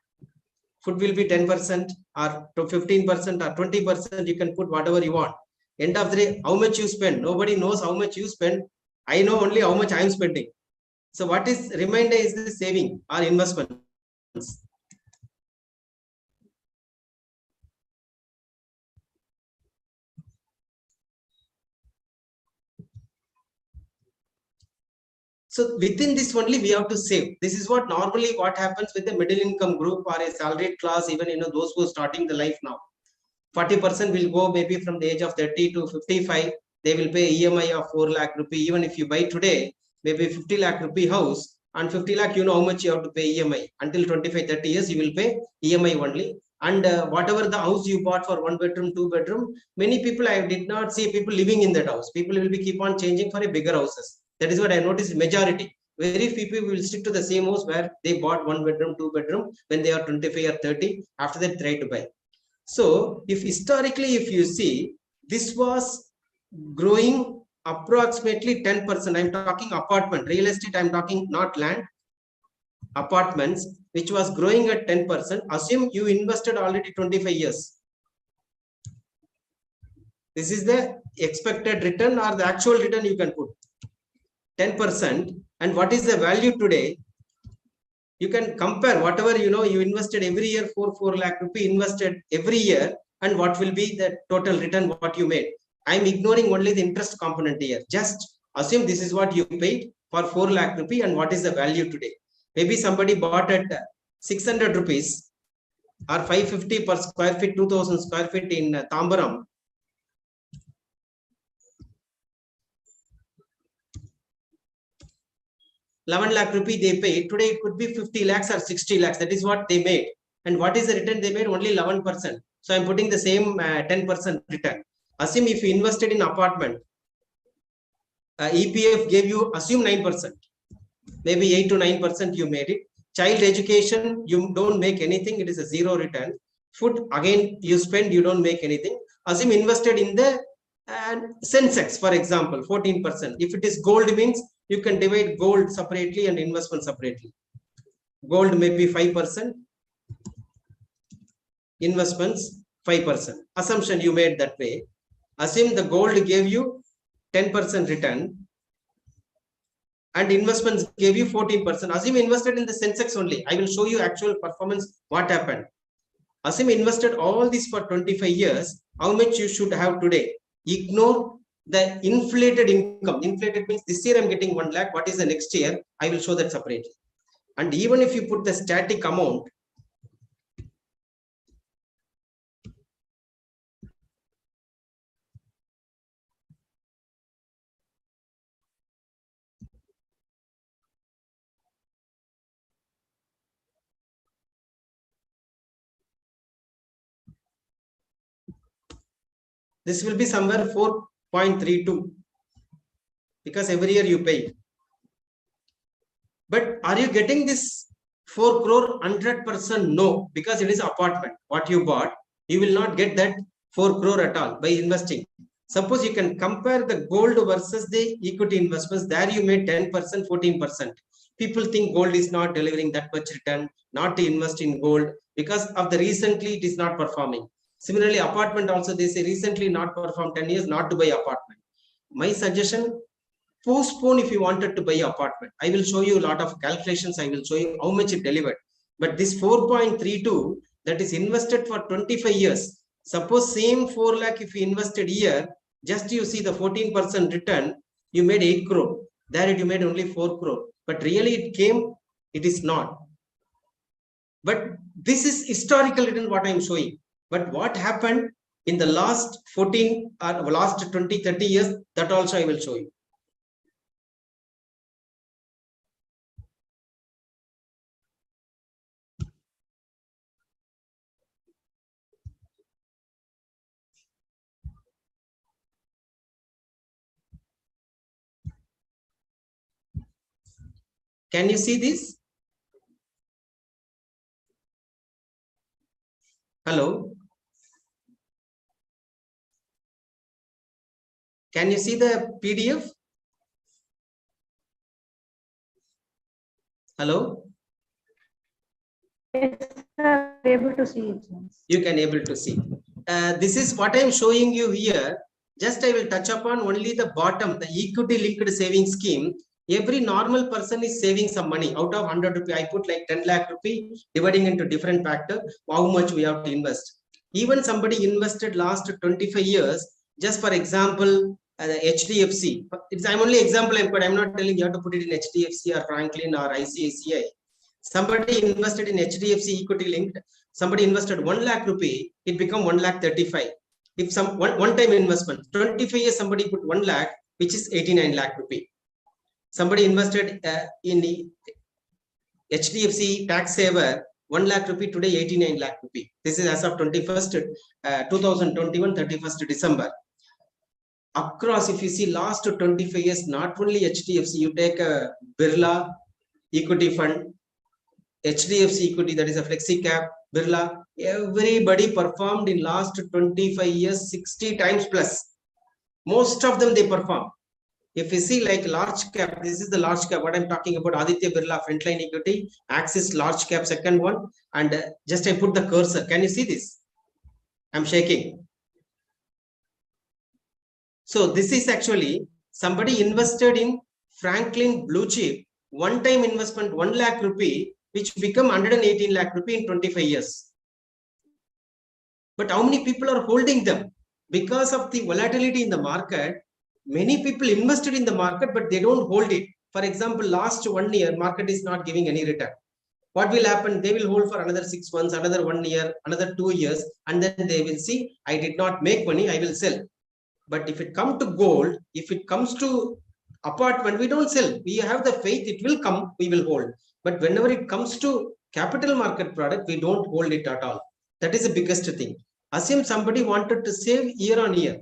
Food will be 10% or 15% or 20%. You can put whatever you want. End of the day, how much you spend? Nobody knows how much you spend. I know only how much I am spending. So what is remainder is the saving or investments. So within this only we have to save. This is what normally what happens with the middle income group or a salaried class, even those who are starting the life now. 40% will go maybe from the age of 30 to 55. They will pay EMI of 4 lakh rupee. Even if you buy today, maybe 50 lakh rupee house and 50 lakh, how much you have to pay EMI. Until 25-30 years, you will pay EMI only. And whatever the house you bought for 1 bedroom, 2 bedroom, many people, I did not see people living in that house. People will be keep on changing for a bigger houses. That is what I noticed. Majority, very few people will stick to the same house where they bought 1 bedroom, 2 bedroom when they are 25 or 30. After that, try to buy. So if historically, if you see, this was growing approximately 10%. I'm talking apartment, real estate, I'm talking not land, apartments, which was growing at 10%. Assume you invested already 25 years. This is the expected return or the actual return you can put. 10%. And what is the value today? You can compare whatever you invested every year, 4 lakh rupee invested every year, and what will be the total return what you made. I'm ignoring only the interest component here. Just assume this is what you paid for 4 lakh rupee and what is the value today. Maybe somebody bought at 600 rupees or 550 per square feet, 2000 square feet in Tambaram. ₹11 lakh they pay. Today it could be 50 lakhs or 60 lakhs. That is what they made. And what is the return they made? Only 11%. So I'm putting the same 10% return. Assume if you invested in apartment, EPF gave you, assume 9%, maybe 8 to 9% you made it. Child education, you don't make anything, it is a zero return. Food, again, you spend, you don't make anything. Assume invested in the Sensex, for example, 14%. If it is gold, means you can divide gold separately and investment separately. Gold may be 5%, investments 5%. Assumption you made that way. Assume the gold gave you 10% return and investments gave you 14%. Assume invested in the Sensex only. I will show you actual performance, what happened. Assume invested all this for 25 years, how much you should have today. Ignore the inflated income. Inflated means this year I'm getting 1 lakh. What is the next year? I will show that separately. And even if you put the static amount, this will be somewhere 4.32 because every year you pay. But are you getting this 4 crore 100%? No, because it is apartment. What you bought, you will not get that 4 crore at all by investing. Suppose you can compare the gold versus the equity investments. There you made 10%, 14%. People think gold is not delivering that much return, not to invest in gold because of the recently it is not performing. Similarly, apartment also they say recently not performed 10 years, not to buy apartment. My suggestion, postpone if you wanted to buy apartment. I will show you a lot of calculations. I will show you how much it delivered. But this 4.32 that is invested for 25 years. Suppose same 4 lakh if you invested here, just you see the 14% return, you made 8 crore. There you made only 4 crore. But really it came, it is not. But this is historical return what I am showing. But what happened in the last 14 or last 20, 30 years, that also I will show you. Can you see this? Hello? Can you see the PDF? Hello? Yes, sir, able to see it. You can able to see. This is what I am showing you here. Just I will touch upon only the bottom, the equity linked savings scheme. Every normal person is saving some money. Out of 100 rupee, I put like 10 lakh rupee, dividing into different factor, how much we have to invest. Even somebody invested last 25 years, just for example, the HDFC. I'm only example I'm put. I'm not telling you have to put it in HDFC or Franklin or ICICI. Somebody invested in HDFC equity linked. Somebody invested 1 lakh rupee, it become 1 lakh 35. If some one time investment, 25 years somebody put 1 lakh, which is 89 lakh rupee. Somebody invested in the HDFC tax saver, 1 lakh rupee, today 89 lakh rupee. This is as of 2021, 31st December. Across, if you see last 25 years, not only HDFC, you take a Birla equity fund, HDFC equity, that is a flexi cap, Birla, everybody performed in last 25 years 60 times plus. Most of them they perform. If you see like large cap, this is the large cap, what I'm talking about, Aditya Birla Frontline Equity, Axis large cap second one, and just I put the cursor. Can you see this? I'm shaking. So this is actually somebody invested in Franklin Blue Chip, one time investment 1 lakh rupee, which become 118 lakh rupee in 25 years. But how many people are holding them? Because of the volatility in the market, many people invested in the market, but they don't hold it. For example, last 1 year, market is not giving any return. What will happen? They will hold for another 6 months, another 1 year, another 2 years, and then they will see, I did not make money, I will sell. But if it comes to gold, if it comes to apartment, we don't sell. We have the faith it will come, we will hold. But whenever it comes to Capital market product, we don't hold it at all. That is the biggest thing. Assume somebody wanted to save year on year.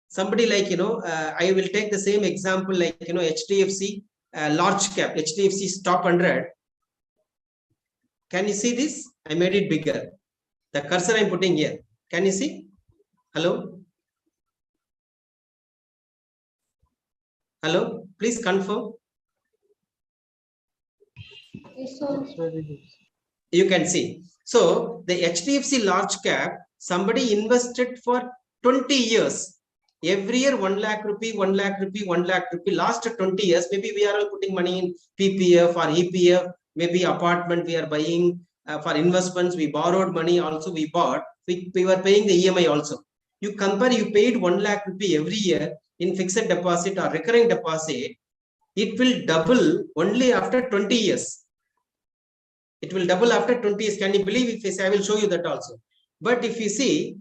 Somebody like, I will take the same example like, HDFC, large cap, HDFC's top 100. Can you see this? I made it bigger. The cursor I'm putting here. Can you see? Hello? Hello? Please confirm. You can see. So the HDFC large cap, somebody invested for 20 years. Every year 1 lakh rupee, 1 lakh rupee, 1 lakh rupee. Last 20 years, maybe we are all putting money in PPF or EPF, maybe apartment we are buying for investments. We borrowed money also, we bought. We were paying the EMI also. You compare, you paid 1 lakh rupee every year in fixed deposit or recurring deposit. It will double only after 20 years. It will double after 20 years. Can you believe? If I say, I will show you that also. But if you see,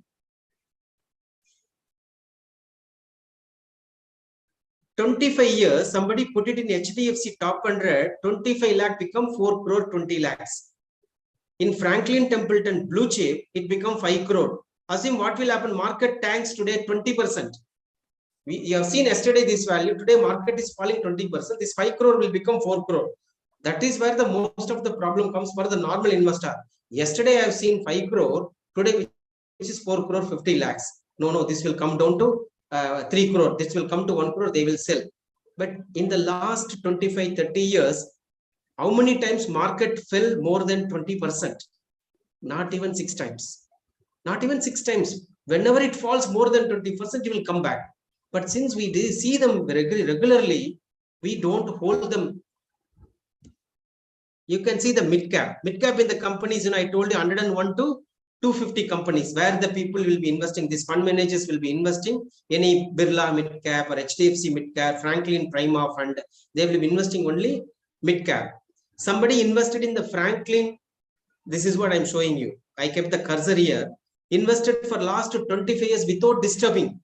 25 years, somebody put it in HDFC top 100, 25 lakh become 4 crore 20 lakhs. In Franklin Templeton blue chip, it become 5 crore. Assume what will happen? Market tanks today 20%. You have seen yesterday this value. Today market is falling 20%. This 5 crore will become 4 crore. That is where the most of the problem comes for the normal investor. Yesterday I have seen 5 crore. Today which is 4 crore 50 lakhs. No, this will come down to 3 crore. This will come to 1 crore. They will sell. But in the last 25-30 years, how many times market fell more than 20%? Not even 6 times. Not even 6 times. Whenever it falls more than 20%, it will come back. But since we see them regularly, we don't hold them. You can see the mid cap. Mid cap in the companies, I told you 101 to 250 companies where the people will be investing. These fund managers will be investing. Any Birla mid cap or HDFC mid cap, Franklin Prima fund, they will be investing only mid cap. Somebody invested in the Franklin. This is what I'm showing you. I kept the cursor here. Invested for last 25 years without disturbing.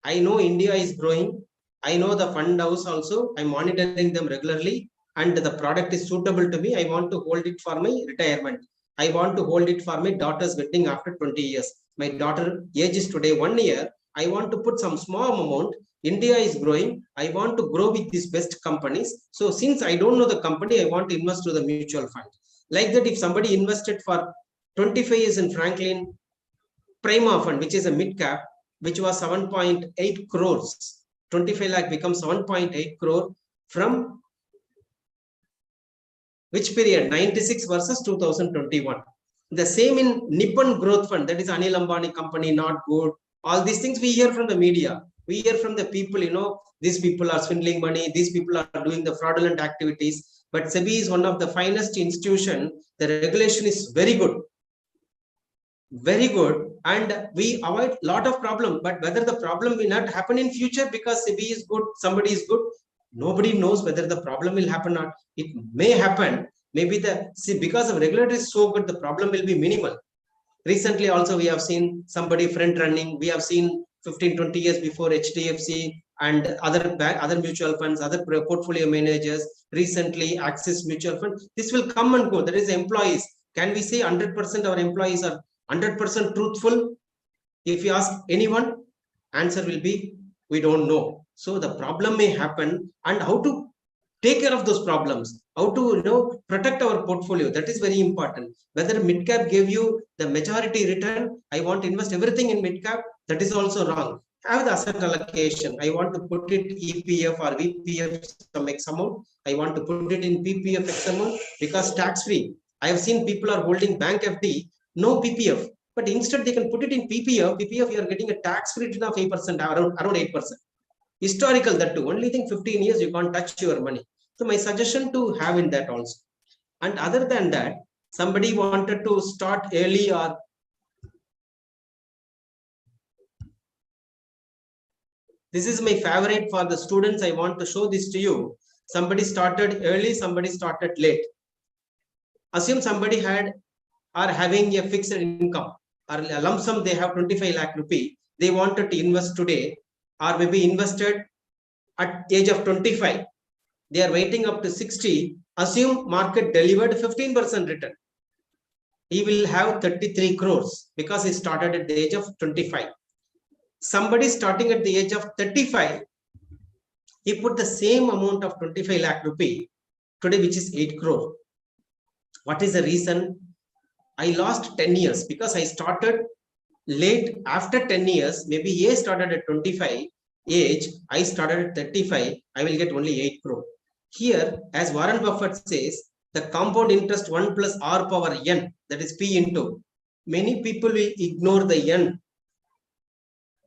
I know India is growing. I know the fund house also. I'm monitoring them regularly. And the product is suitable to me. I want to hold it for my retirement. I want to hold it for my daughter's wedding after 20 years. My daughter age is today 1 year. I want to put some small amount. India is growing. I want to grow with these best companies. So since I don't know the company, I want to invest to the mutual fund. Like that, if somebody invested for 25 years in Franklin Prima fund, which is a mid cap, which was 7.8 crores, 25 lakh becomes 7.8 crore from which period? 96 versus 2021. The same in Nippon Growth Fund, that is Anil Ambani company, not good. All these things we hear from the media. We hear from the people, these people are swindling money, these people are doing the fraudulent activities. But SEBI is one of the finest institution. The regulation is very good. Very good. And we avoid a lot of problem. But whether the problem will not happen in future because SEBI is good, somebody is good, nobody knows whether the problem will happen or not. It may happen. Maybe because the regulator is so good, the problem will be minimal. Recently also we have seen somebody front running. We have seen 15-20 years before HDFC and other mutual funds, other portfolio managers, recently Axis Mutual Fund. This will come and go. There is employees. Can we say 100% our employees are 100% truthful? If you ask anyone, answer will be, we don't know. So the problem may happen, and how to take care of those problems, how to protect our portfolio, that is very important. Whether mid cap gave you the majority return, I want to invest everything in mid cap, that is also wrong. Have the asset allocation. I want to put it EPF or VPF some X amount. I want to put it in PPF X amount because tax free. I have seen people are holding bank FD, no PPF, but instead they can put it in PPF. PPF, you are getting a tax free return of 8%, around 8%. Historical, that too. Only thing 15 years you can't touch your money. So my suggestion to have in that also. And other than that, somebody wanted to start early or this is my favorite for the students. I want to show this to you. Somebody started early, somebody started late. Assume somebody are having a fixed income or a lump sum, they have 25 lakh rupee. They wanted to invest today or maybe invested at age of 25. They are waiting up to 60. Assume market delivered 15% return. He will have 33 crores because he started at the age of 25. Somebody starting at the age of 35, he put the same amount of 25 lakh rupee today, which is 8 crore. What is the reason? I lost 10 years because I started late. After 10 years, maybe A started at 25 age, I started at 35, I will get only 8 crore. Here, as Warren Buffett says, the compound interest 1 plus R power N, that is P into. Many people will ignore the N.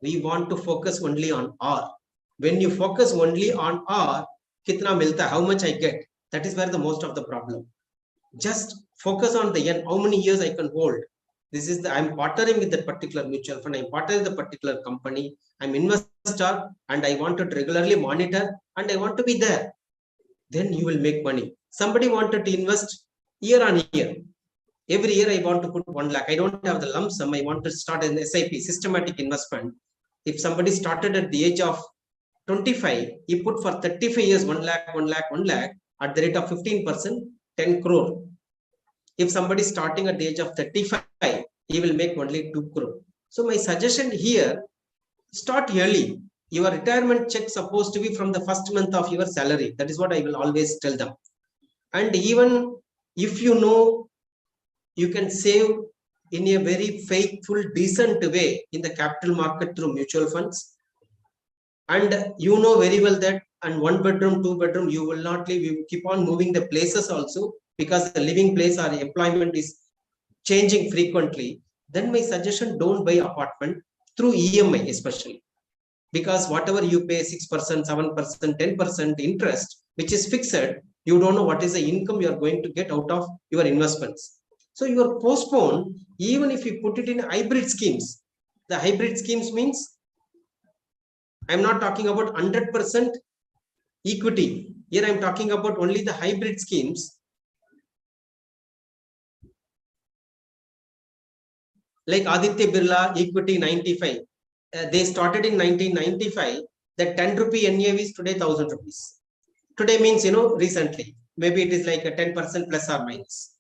We want to focus only on R. When you focus only on R, kitna milta, how much I get? That is where the most of the problem. Just focus on the N, how many years I can hold. This is the, I'm partnering with that particular mutual fund, I'm partnering with the particular company, I'm investor and I want to regularly monitor and I want to be there. Then you will make money. Somebody wanted to invest year on year. Every year I want to put 1 lakh. I don't have the lump sum. I want to start an SIP, systematic investment. If somebody started at the age of 25, he put for 35 years 1 lakh, 1 lakh, 1 lakh at the rate of 15%, 10 crore. If somebody starting at the age of 35, he will make only 2 crore. So my suggestion here, start early. Your retirement check supposed to be from the first month of your salary. That is what I will always tell them. And even if you know you can save in a very faithful, decent way in the capital market through mutual funds, and you know very well that and 1 bedroom, 2 bedroom, you will not live, you keep on moving the places also because the living place or employment is changing frequently, then my suggestion, don't buy apartment through EMI especially. Because whatever you pay 6%, 7%, 10% interest, which is fixed, you don't know what is the income you are going to get out of your investments. So you are postponed, even if you put it in hybrid schemes. The hybrid schemes means, I'm not talking about 100% equity. Here I'm talking about only the hybrid schemes. Like Aditya Birla Equity 95. They started in 1995. The 10 rupee NAV is today 1000 rupees. Today means, recently. Maybe it is like a 10% plus or minus.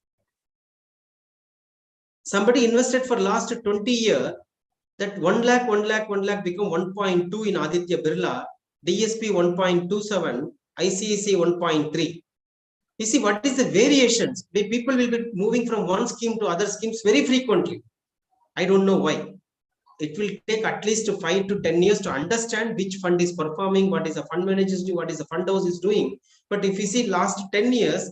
Somebody invested for last 20 years, that 1 lakh, 1 lakh, 1 lakh become 1.2 in Aditya Birla, DSP 1.27, ICICI 1.3. You see, what is the variations? The people will be moving from one scheme to other schemes very frequently. I don't know why. It will take at least 5 to 10 years to understand which fund is performing, what is the fund managers do, what is the fund house is doing. But if you see last 10 years,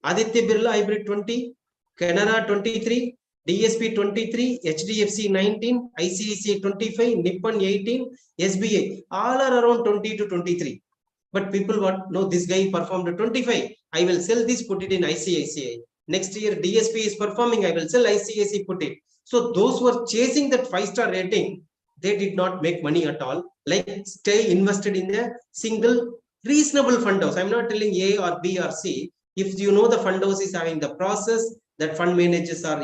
Aditya Birla Hybrid 20, Canara 23, DSP 23, HDFC 19, ICICI 25, Nippon 18, SBI, all are around 20 to 23. But people want, no, this guy performed 25. I will sell this, put it in ICICI. Next year, DSP is performing. I will sell ICICI, put it. So those who are chasing that 5-star rating, they did not make money at all. Like stay invested in a single reasonable fund house. I'm not telling A or B or C. If you know the fund house is having the process, that fund managers are,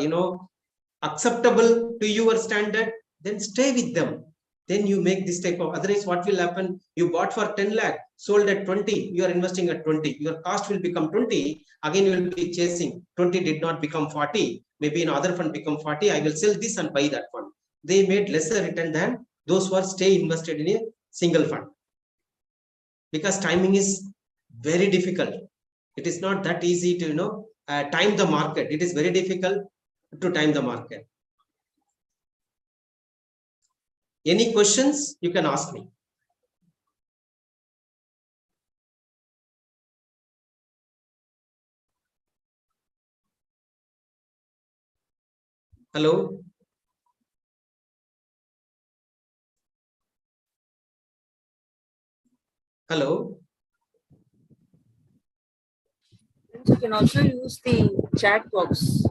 acceptable to your standard, then stay with them. Then you make this type of, otherwise what will happen? You bought for 10 lakh, sold at 20, you are investing at 20. Your cost will become 20. Again, you will be chasing 20 did not become 40. Maybe another fund become 40. I will sell this and buy that fund. They made lesser return than those who are stay invested in a single fund. Because timing is very difficult. It is not that easy to, time the market. It is very difficult to time the market. Any questions you can ask me. Hello. Hello. You can also use the chat box.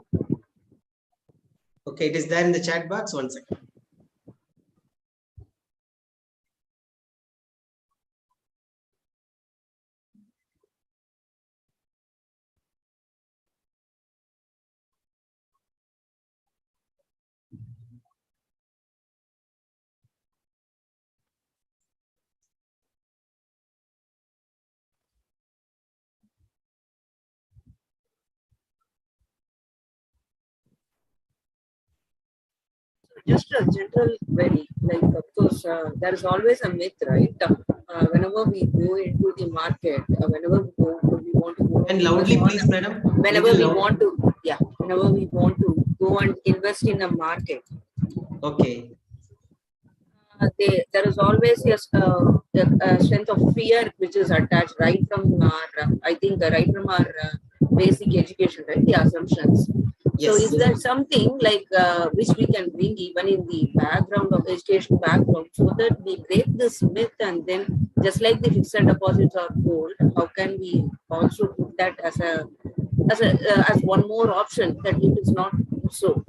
Okay, it is there in the chat box. 1 second. just a general query. Like, of course, there is always a myth, right? Whenever we go into the market, whenever we want to go And loudly, invest please, madam. whenever Little we loud. want to, yeah, whenever we want to go and invest in a market, Okay. there is always a strength of fear which is attached right from our, I think, right from our basic education, right? The assumptions. So, Yes. is there something like which we can bring even in the background of education background so that we break this myth and then just like the fixed deposits are gold, how can we also put that as as one more option that it is not so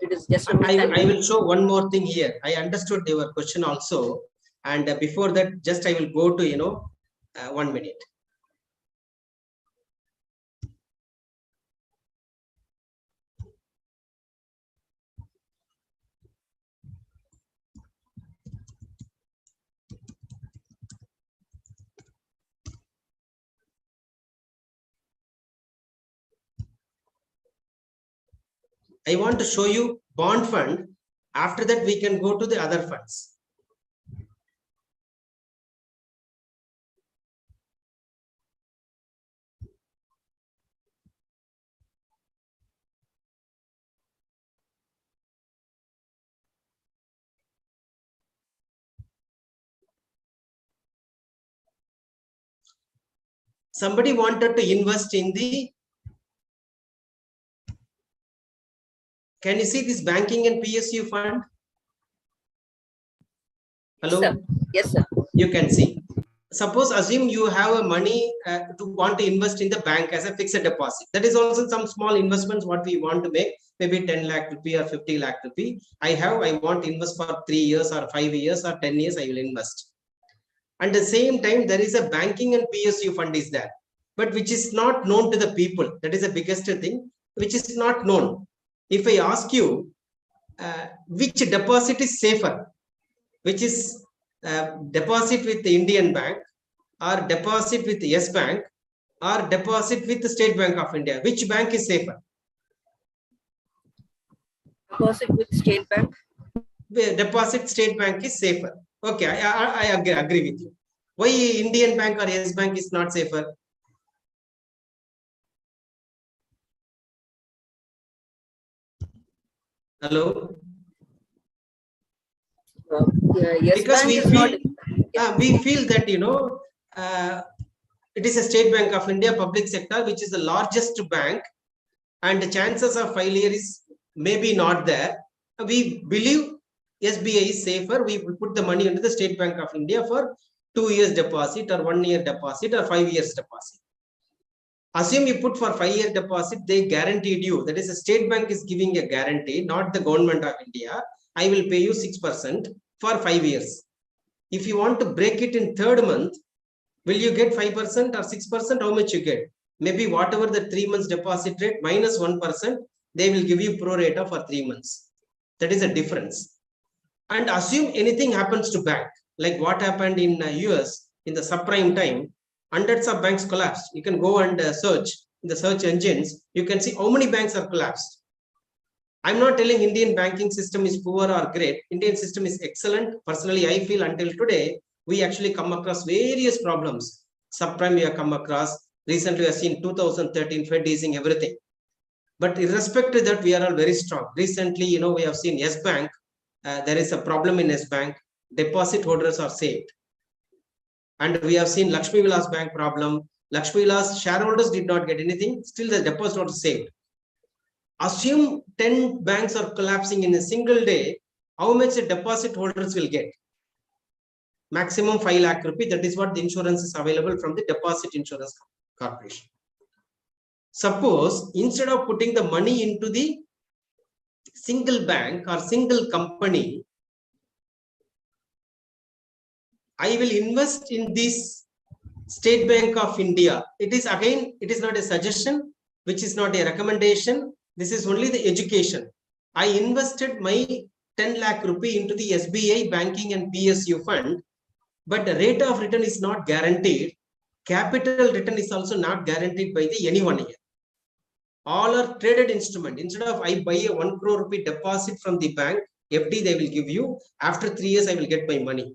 it is just a myth. I will show one more thing here. I understood your question also, and before that, just I will go to 1 minute. I want to show you bond fund. After that, we can go to the other funds. Somebody wanted to invest in the, can you see this banking and PSU fund? Hello? Yes, sir. Yes, sir. You can see. Suppose assume you have a money to want to invest in the bank as a fixed deposit. That is also some small investments what we want to make, maybe 10 lakh rupee or 50 lakh rupee. I want to invest for 3 years or 5 years or 10 years, I will invest. At the same time, there is a banking and PSU fund is there, but which is not known to the people. That is the biggest thing, which is not known. If I ask you, which deposit is safer, which is deposit with the Indian bank or deposit with Yes Bank or deposit with the State Bank of India, which bank is safer? Deposit with State Bank. Deposit State Bank is safer. Okay, I agree with you. Why Indian Bank or Yes Bank is not safer? Hello? Yes, because Bank we is feel, not. we feel that it is a State Bank of India public sector, which is the largest bank, and the chances of failure is maybe not there. We believe SBI is safer. We will put the money into the State Bank of India for 2 years deposit or 1 year deposit or 5 years deposit. Assume you put for 5 year deposit, they guaranteed you, that is a State Bank is giving a guarantee, not the government of India. I will pay you 6% for 5 years. If you want to break it in third month, will you get 5% or 6%? How much you get? Maybe whatever the 3 months deposit rate minus 1%, they will give you pro rata for 3 months. That is a difference. And assume anything happens to bank, like what happened in US in the subprime time, hundreds of banks collapsed. You can go and search in the search engines. You can see how many banks are collapsed. I'm not telling Indian banking system is poor or great. Indian system is excellent. Personally, I feel until today, we actually come across various problems. Subprime we have come across. Recently, we have seen 2013 Fed easing everything. But irrespective of that, we are all very strong. Recently, we have seen Yes Bank. There is a problem in Yes Bank. Deposit holders are saved. And we have seen Lakshmi Vilas Bank problem. Lakshmi Vilas shareholders did not get anything. Still, the deposit was saved. Assume 10 banks are collapsing in a single day. How much the deposit holders will get? Maximum 5 lakh rupee. That is what the insurance is available from the Deposit Insurance Corporation. Suppose instead of putting the money into the single bank or single company, I will invest in this State Bank of India. It is not a suggestion, which is not a recommendation. This is only the education. I invested my 10 lakh rupee into the SBI banking and PSU fund, but the rate of return is not guaranteed. Capital return is also not guaranteed by the any 1 year. All are traded instrument. Instead of I buy a 1 crore rupee deposit from the bank, FD they will give you. After 3 years, I will get my money.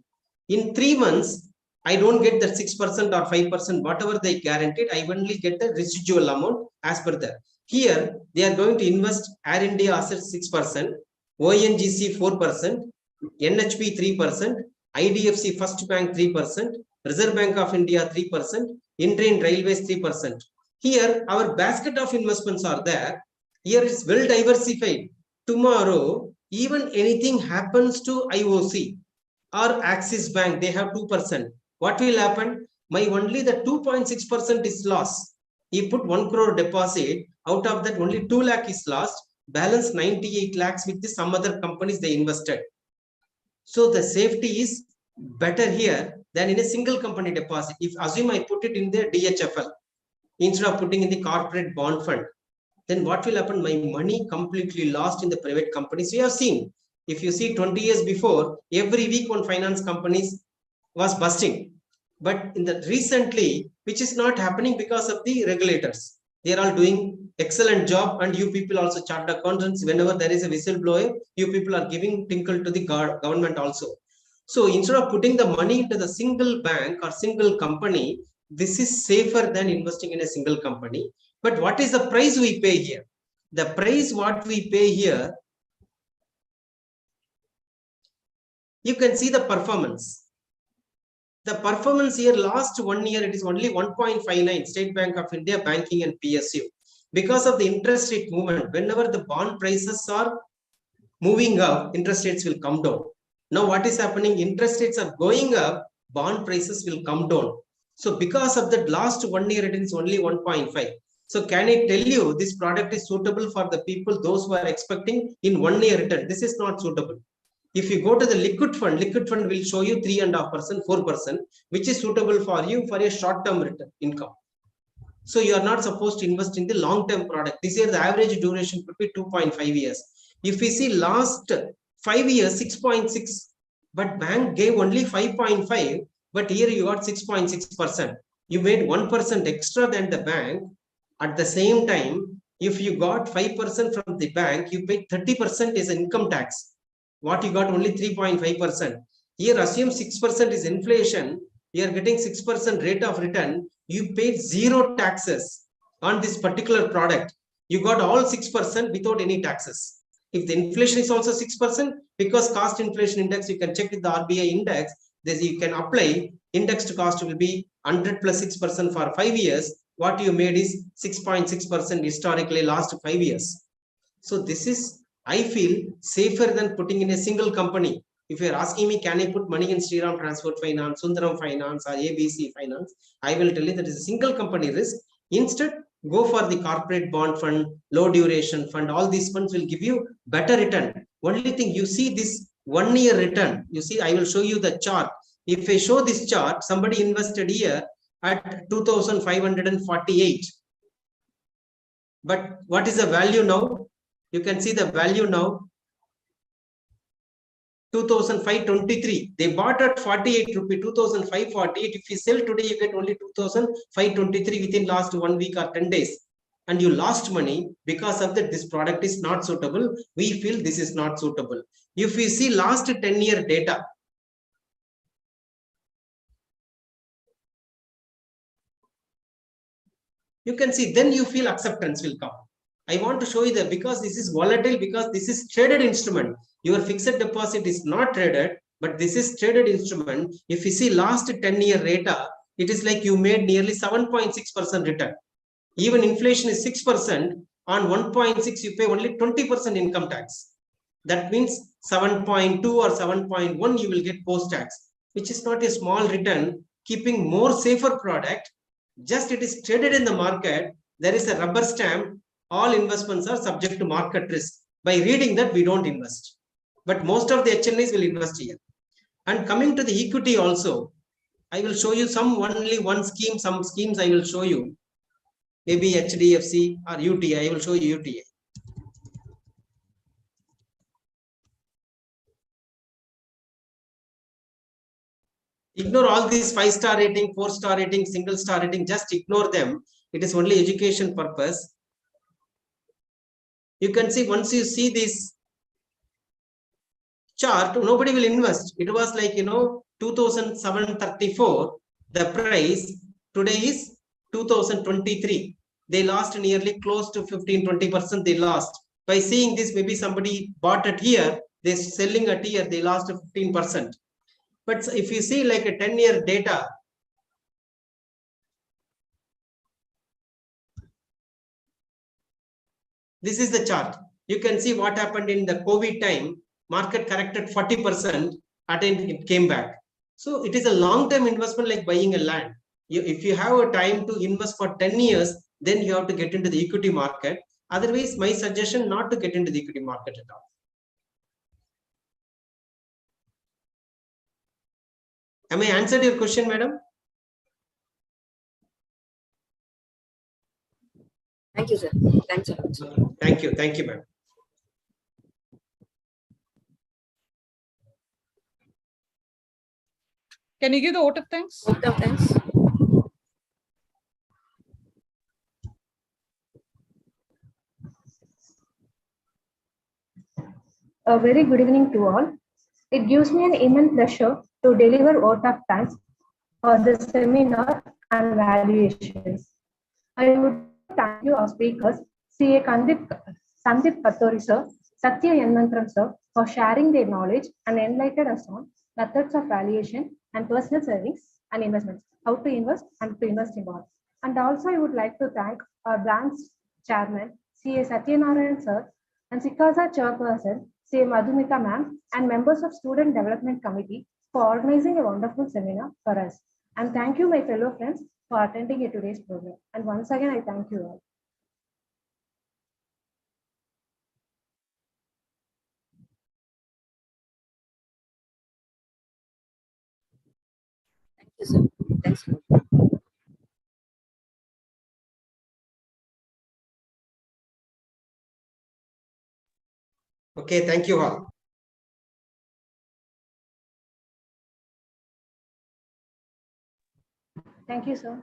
In 3 months, I don't get that 6% or 5%, whatever they guaranteed. I only get the residual amount as per that. Here, they are going to invest Air India assets 6%, ONGC 4%, NHP 3%, IDFC First Bank 3%, Reserve Bank of India 3%, Indian Railways 3%. Here, our basket of investments are there. Here it's well diversified. Tomorrow, even anything happens to IOC or Axis Bank, they have 2%. What will happen? My only the 2.6% is lost. He put 1 crore deposit. Out of that, only 2 lakh is lost. Balance 98 lakhs with some other companies they invested. So the safety is better here than in a single company deposit. If assume I put it in the DHFL instead of putting in the corporate bond fund, then what will happen? My money completely lost in the private companies. We have seen, if you see 20 years before, every week one finance companies was busting. But in the recently, which is not happening because of the regulators. They are all doing excellent job, and you people also chartered accountants. Whenever there is a whistleblower, you people are giving tinkle to the government also. So instead of putting the money into the single bank or single company, this is safer than investing in a single company. But what is the price we pay here? The price what we pay here, you can see the performance. The performance here last 1 year, it is only 1.59, State Bank of India, banking and PSU. Because of the interest rate movement, whenever the bond prices are moving up, interest rates will come down. Now what is happening? Interest rates are going up, bond prices will come down. So because of that last 1 year, it is only 1.5. So can I tell you this product is suitable for the people, those who are expecting in 1 year return? This is not suitable. If you go to the liquid fund will show you 3.5%, 4%, which is suitable for you for a short-term return income. So you are not supposed to invest in the long-term product. This year, the average duration could be 2.5 years. If we see last 5 years, 6.6, but bank gave only 5.5, but here you got 6.6%. You made 1% extra than the bank. At the same time, if you got 5% from the bank, you paid 30% as income tax. What you got only 3.5%. Here assume 6% is inflation. You are getting 6% rate of return. You paid 0 taxes on this particular product. You got all 6% without any taxes. If the inflation is also 6%, because cost inflation index, you can check with the RBI index, this you can apply, indexed cost will be 100 plus 6% for 5 years. What you made is 6.6% historically last 5 years. So this is, I feel, safer than putting in a single company. If you're asking me, can I put money in Shriram Transport Finance, Sundaram Finance, or ABC Finance? I will tell you that is a single company risk. Instead, go for the corporate bond fund, low duration fund. All these funds will give you better return. Only thing, you see this 1 year return. You see, I will show you the chart. If I show this chart, somebody invested here at 2,548. But what is the value now? You can see the value now, 2,523. They bought at 48 rupee, 2,548. If you sell today, you get only 2,523 within last 1 week or 10 days. And you lost money because of that. This product is not suitable. We feel this is not suitable. If we see last 10-year data, you can see, then you feel acceptance will come. I want to show you that because this is volatile, because this is traded instrument. Your fixed deposit is not traded, but this is traded instrument. If you see last 10-year data, it is like you made nearly 7.6% return. Even inflation is 6%. On 1.6, you pay only 20% income tax. That means 7.2 or 7.1 you will get post-tax, which is not a small return. Keeping more safer product, just it is traded in the market. There is a rubber stamp. All investments are subject to market risk. By reading that, we don't invest. But most of the HNIs will invest here. And coming to the equity also, I will show you only one scheme. Some schemes I will show you. Maybe HDFC or UTI. I will show you UTI. Ignore all these 5-star rating, 4-star rating, single-star rating. Just ignore them. It is only education purpose. You can see, once you see this chart, nobody will invest. It was like, 2,734, the price. Today is 2023. They lost nearly close to 15-20%. They lost. By seeing this, maybe somebody bought it here, they're selling it here, they lost 15%. But if you see like a 10-year data, this is the chart. You can see what happened in the COVID time. Market corrected 40%, and it came back. So it is a long-term investment like buying a land. If you have a time to invest for 10 years, then you have to get into the equity market. Otherwise, my suggestion not to get into the equity market at all. Am I answered your question, madam? Thank you, sir. Thanks a lot. Thank you. Thank you, ma'am. Can you give the vote of thanks? Vote of thanks. A very good evening to all. It gives me an immense pleasure to deliver vote of thanks for the seminar and valuations. I would thank you, our speakers, CA Sandip Katori sir, Satya Yanmantram sir, for sharing their knowledge and enlightened us on methods of valuation and personal savings and investments, how to invest and to invest in bonds. And also I would like to thank our branch chairman, CA Satyanarayan sir, and Sikasa chairperson, CA Madhumita ma'am, and members of Student Development Committee for organizing a wonderful seminar for us. And thank you, my fellow friends, for attending today's program. And once again, I thank you all. Thank you, sir. Thanks a lot. Okay, thank you all. Thank you, sir.